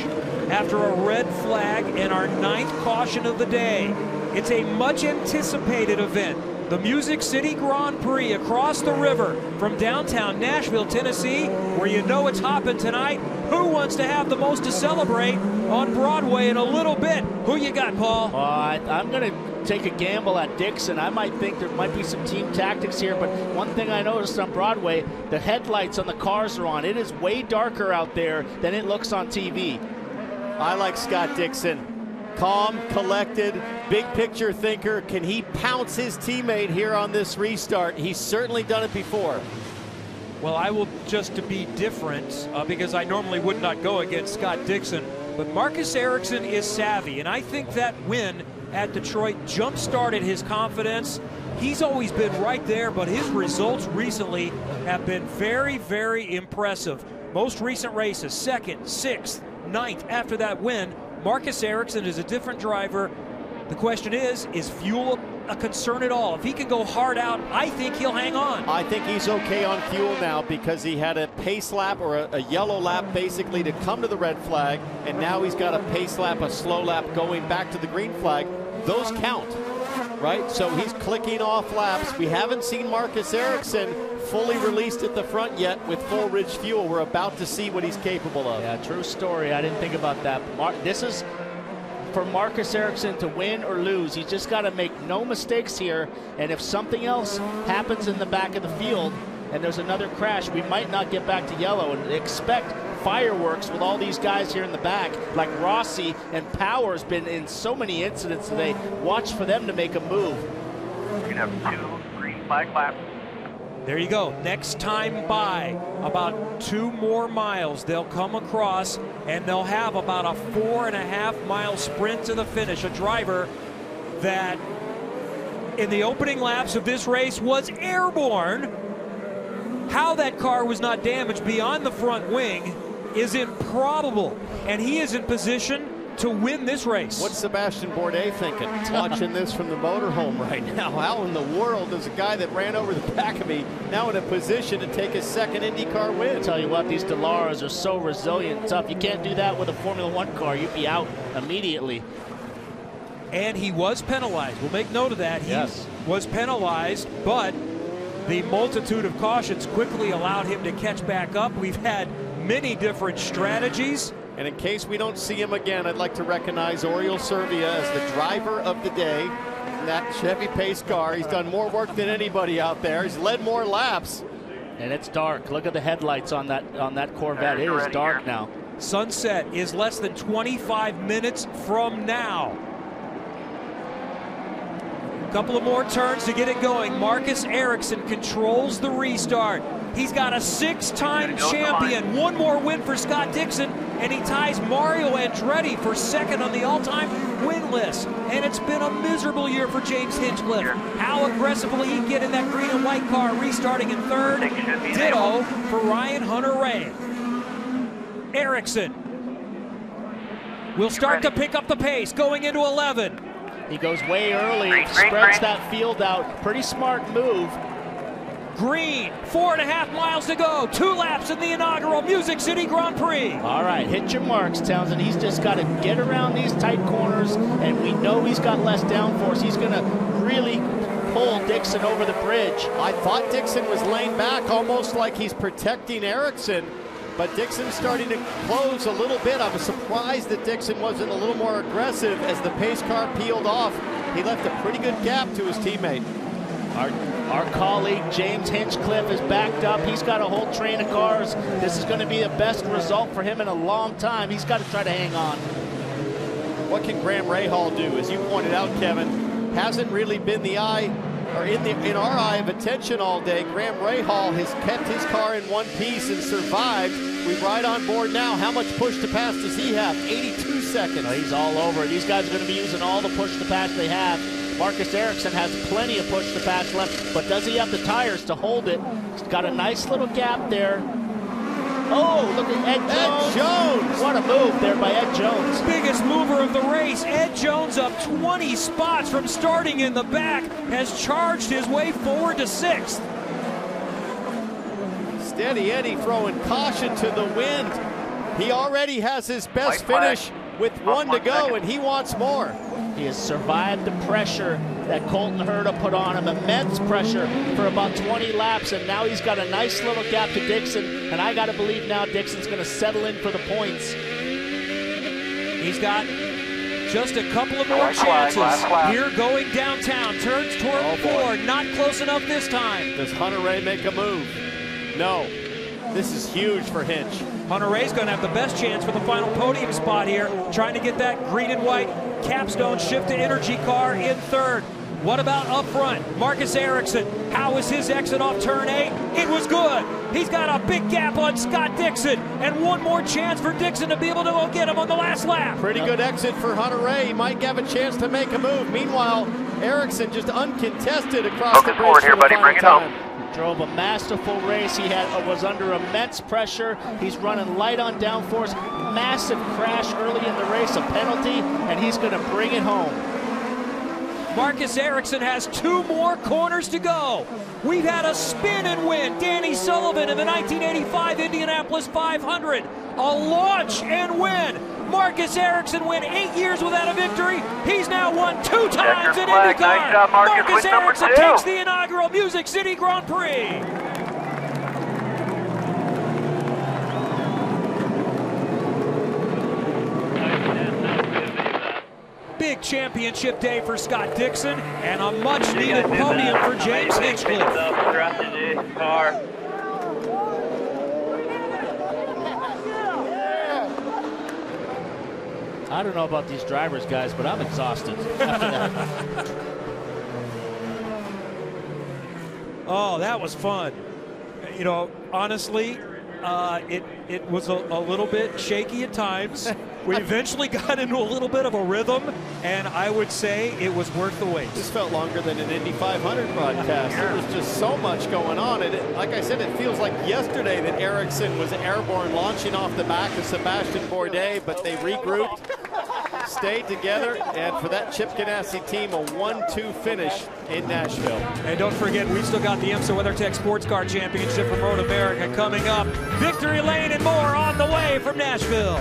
[SPEAKER 1] after a red flag and our 9th caution of the day. It's a much anticipated event. The Music City Grand Prix across the river from downtown Nashville, Tennessee, where you know it's hopping tonight. Who wants to have the most to celebrate on Broadway in a little bit? Who you got, Paul?
[SPEAKER 17] I'm going to take a gamble at Dixon. I might think there might be some team tactics here, but one thing I noticed on Broadway, the headlights on the cars are on. It is way darker out there than it looks on TV.
[SPEAKER 12] I like Scott Dixon. Calm, collected, big picture thinker. Can he pounce his teammate here on this restart? He's certainly done it before.
[SPEAKER 1] Well, I will just to be different because I normally would not go against Scott Dixon, but Marcus Ericsson is savvy, and I think that win at Detroit jump-started his confidence. He's always been right there, but his results recently have been very, very impressive. Most recent races, 2nd, 6th, 9th after that win. Marcus Ericsson is a different driver. The question is fuel a concern at all? If he can go hard out, I think he'll hang on.
[SPEAKER 12] I think he's okay on fuel now because he had a pace lap or a yellow lap basically to come to the red flag, and now he's got a pace lap, a slow lap going back to the green flag. Those count, right? So he's clicking off laps. We haven't seen Marcus Ericsson fully released at the front yet with full rich fuel. We're about to see what he's capable of.
[SPEAKER 17] Yeah, true story. I didn't think about that. This is for Marcus Ericsson to win or lose. He's just got to make no mistakes here, and if something else happens in the back of the field and there's another crash, we might not get back to yellow, and expect fireworks with all these guys here in the back, like Rossi and Power's been in so many incidents today. Watch for them to make a move.
[SPEAKER 16] You're going to have 2 green flag laps.
[SPEAKER 1] There you go. Next time by, about 2 more miles they'll come across, and they'll have about a 4.5-mile sprint to the finish. A driver that in the opening laps of this race was airborne. How that car was not damaged beyond the front wing is improbable, and he is in position to win this race.
[SPEAKER 12] What's Sebastian Bourdais thinking? Watching this from the motorhome right now. How in the world is a guy that ran over the back of me now in a position to take his second IndyCar win?
[SPEAKER 17] I'll tell you what, these Dellaros are so resilient and tough. You can't do that with a Formula One car. You'd be out immediately.
[SPEAKER 1] And he was penalized. We'll make note of that. He was penalized, but the multitude of cautions quickly allowed him to catch back up. We've had many different strategies.
[SPEAKER 12] And in case we don't see him again, I'd like to recognize Oriol Servia as the driver of the day in that Chevy Pace car. He's done more work than anybody out there. He's led more laps.
[SPEAKER 17] And it's dark. Look at the headlights on that Corvette. It is dark now.
[SPEAKER 1] Sunset is less than 25 minutes from now. Couple of more turns to get it going. Marcus Ericsson controls the restart. He's got a 6-time champion. One more win for Scott Dixon, and he ties Mario Andretti for second on the all-time win list. And it's been a miserable year for James Hinchcliffe. How aggressively he get in that green and white car, restarting in third. Ditto for Ryan Hunter-Reay. Ericsson will start to pick up the pace, going into 11.
[SPEAKER 17] He goes way early, spreads that field out. Pretty smart move.
[SPEAKER 1] Green, 4.5 miles to go. 2 laps in the inaugural Music City Grand Prix.
[SPEAKER 17] All right, hit your marks, Townsend. He's just got to get around these tight corners, and we know he's got less downforce. He's going to really pull Dixon over the bridge.
[SPEAKER 12] I thought Dixon was laying back, almost like he's protecting Ericsson, but Dixon's starting to close a little bit. I was surprised that Dixon wasn't a little more aggressive as the pace car peeled off. He left a pretty good gap to his teammate.
[SPEAKER 17] Our colleague James Hinchcliffe is backed up. He's got a whole train of cars. This is going to be the best result for him in a long time. He's got to try to hang on.
[SPEAKER 12] What can Graham Rahal do? As you pointed out, Kevin, hasn't really been the eye, or in our eye of attention all day. Graham Rahal has kept his car in one piece and survived. We ride on board now. How much push to pass does he have? 82 seconds.
[SPEAKER 17] No, he's all over it. These guys are going to be using all the push to pass they have. Marcus Ericsson has plenty of push to pass left, but does he have the tires to hold it? He's got a nice little gap there. Oh, look at Ed Jones.
[SPEAKER 12] Ed Jones.
[SPEAKER 17] What a move there by Ed Jones.
[SPEAKER 1] Biggest mover of the race. Ed Jones up 20 spots from starting in the back, has charged his way forward to 6th.
[SPEAKER 12] Steady Eddie throwing caution to the wind. He already has his best finish with 1 to go, and he wants more.
[SPEAKER 17] He has survived the pressure that Colton Herta put on him, immense pressure for about 20 laps, and now he's got a nice little gap to Dixon, and I got to believe now Dixon's going to settle in for the points.
[SPEAKER 1] He's got just a couple of more chances here going downtown. Turns toward 4, not close enough this time.
[SPEAKER 12] Does Hunter-Reay make a move? No. This is huge for Hinch.
[SPEAKER 1] Hunter-Reay's going to have the best chance for the final podium spot here, trying to get that green and white capstone shift to energy car in 3rd. What about up front? Marcus Ericsson, how was his exit off turn 8? It was good. He's got a big gap on Scott Dixon, and one more chance for Dixon to be able to go get him on the last lap.
[SPEAKER 12] Pretty good exit for Hunter-Reay. He might have a chance to make a move. Meanwhile, Ericsson just uncontested across the bridge.
[SPEAKER 16] Forward here, buddy. Bring it home.
[SPEAKER 17] Drove a masterful race. He was under immense pressure. He's running light on downforce. Massive crash early in the race, a penalty, and he's going to bring it home.
[SPEAKER 1] Marcus Ericsson has 2 more corners to go. We've had a spin and win. Danny Sullivan in the 1985 Indianapolis 500. A launch and win. Marcus Ericsson went 8 years without a victory. He's now won 2 times in IndyCar.
[SPEAKER 16] Nice job,
[SPEAKER 1] Marcus Ericsson
[SPEAKER 16] #2
[SPEAKER 1] takes the inaugural Music City Grand Prix. Big championship day for Scott Dixon and a much-needed podium for James Hinchcliffe.
[SPEAKER 16] Car.
[SPEAKER 17] I don't know about these drivers, guys, but I'm exhausted after that.
[SPEAKER 1] Oh, that was fun. You know, honestly, it was a little bit shaky at times. We eventually got into a little bit of a rhythm, and I would say it was worth the wait.
[SPEAKER 12] This felt longer than an Indy 500 broadcast. There was just so much going on. And like I said, it feels like yesterday that Ericsson was airborne, launching off the back of Sebastian Bourdais, but they regrouped, stayed together, and for that Chip Ganassi team, a 1-2 finish in Nashville.
[SPEAKER 1] And don't forget, we've still got the IMSA WeatherTech Sports Car Championship from Road America coming up. Victory Lane and more on the way from Nashville.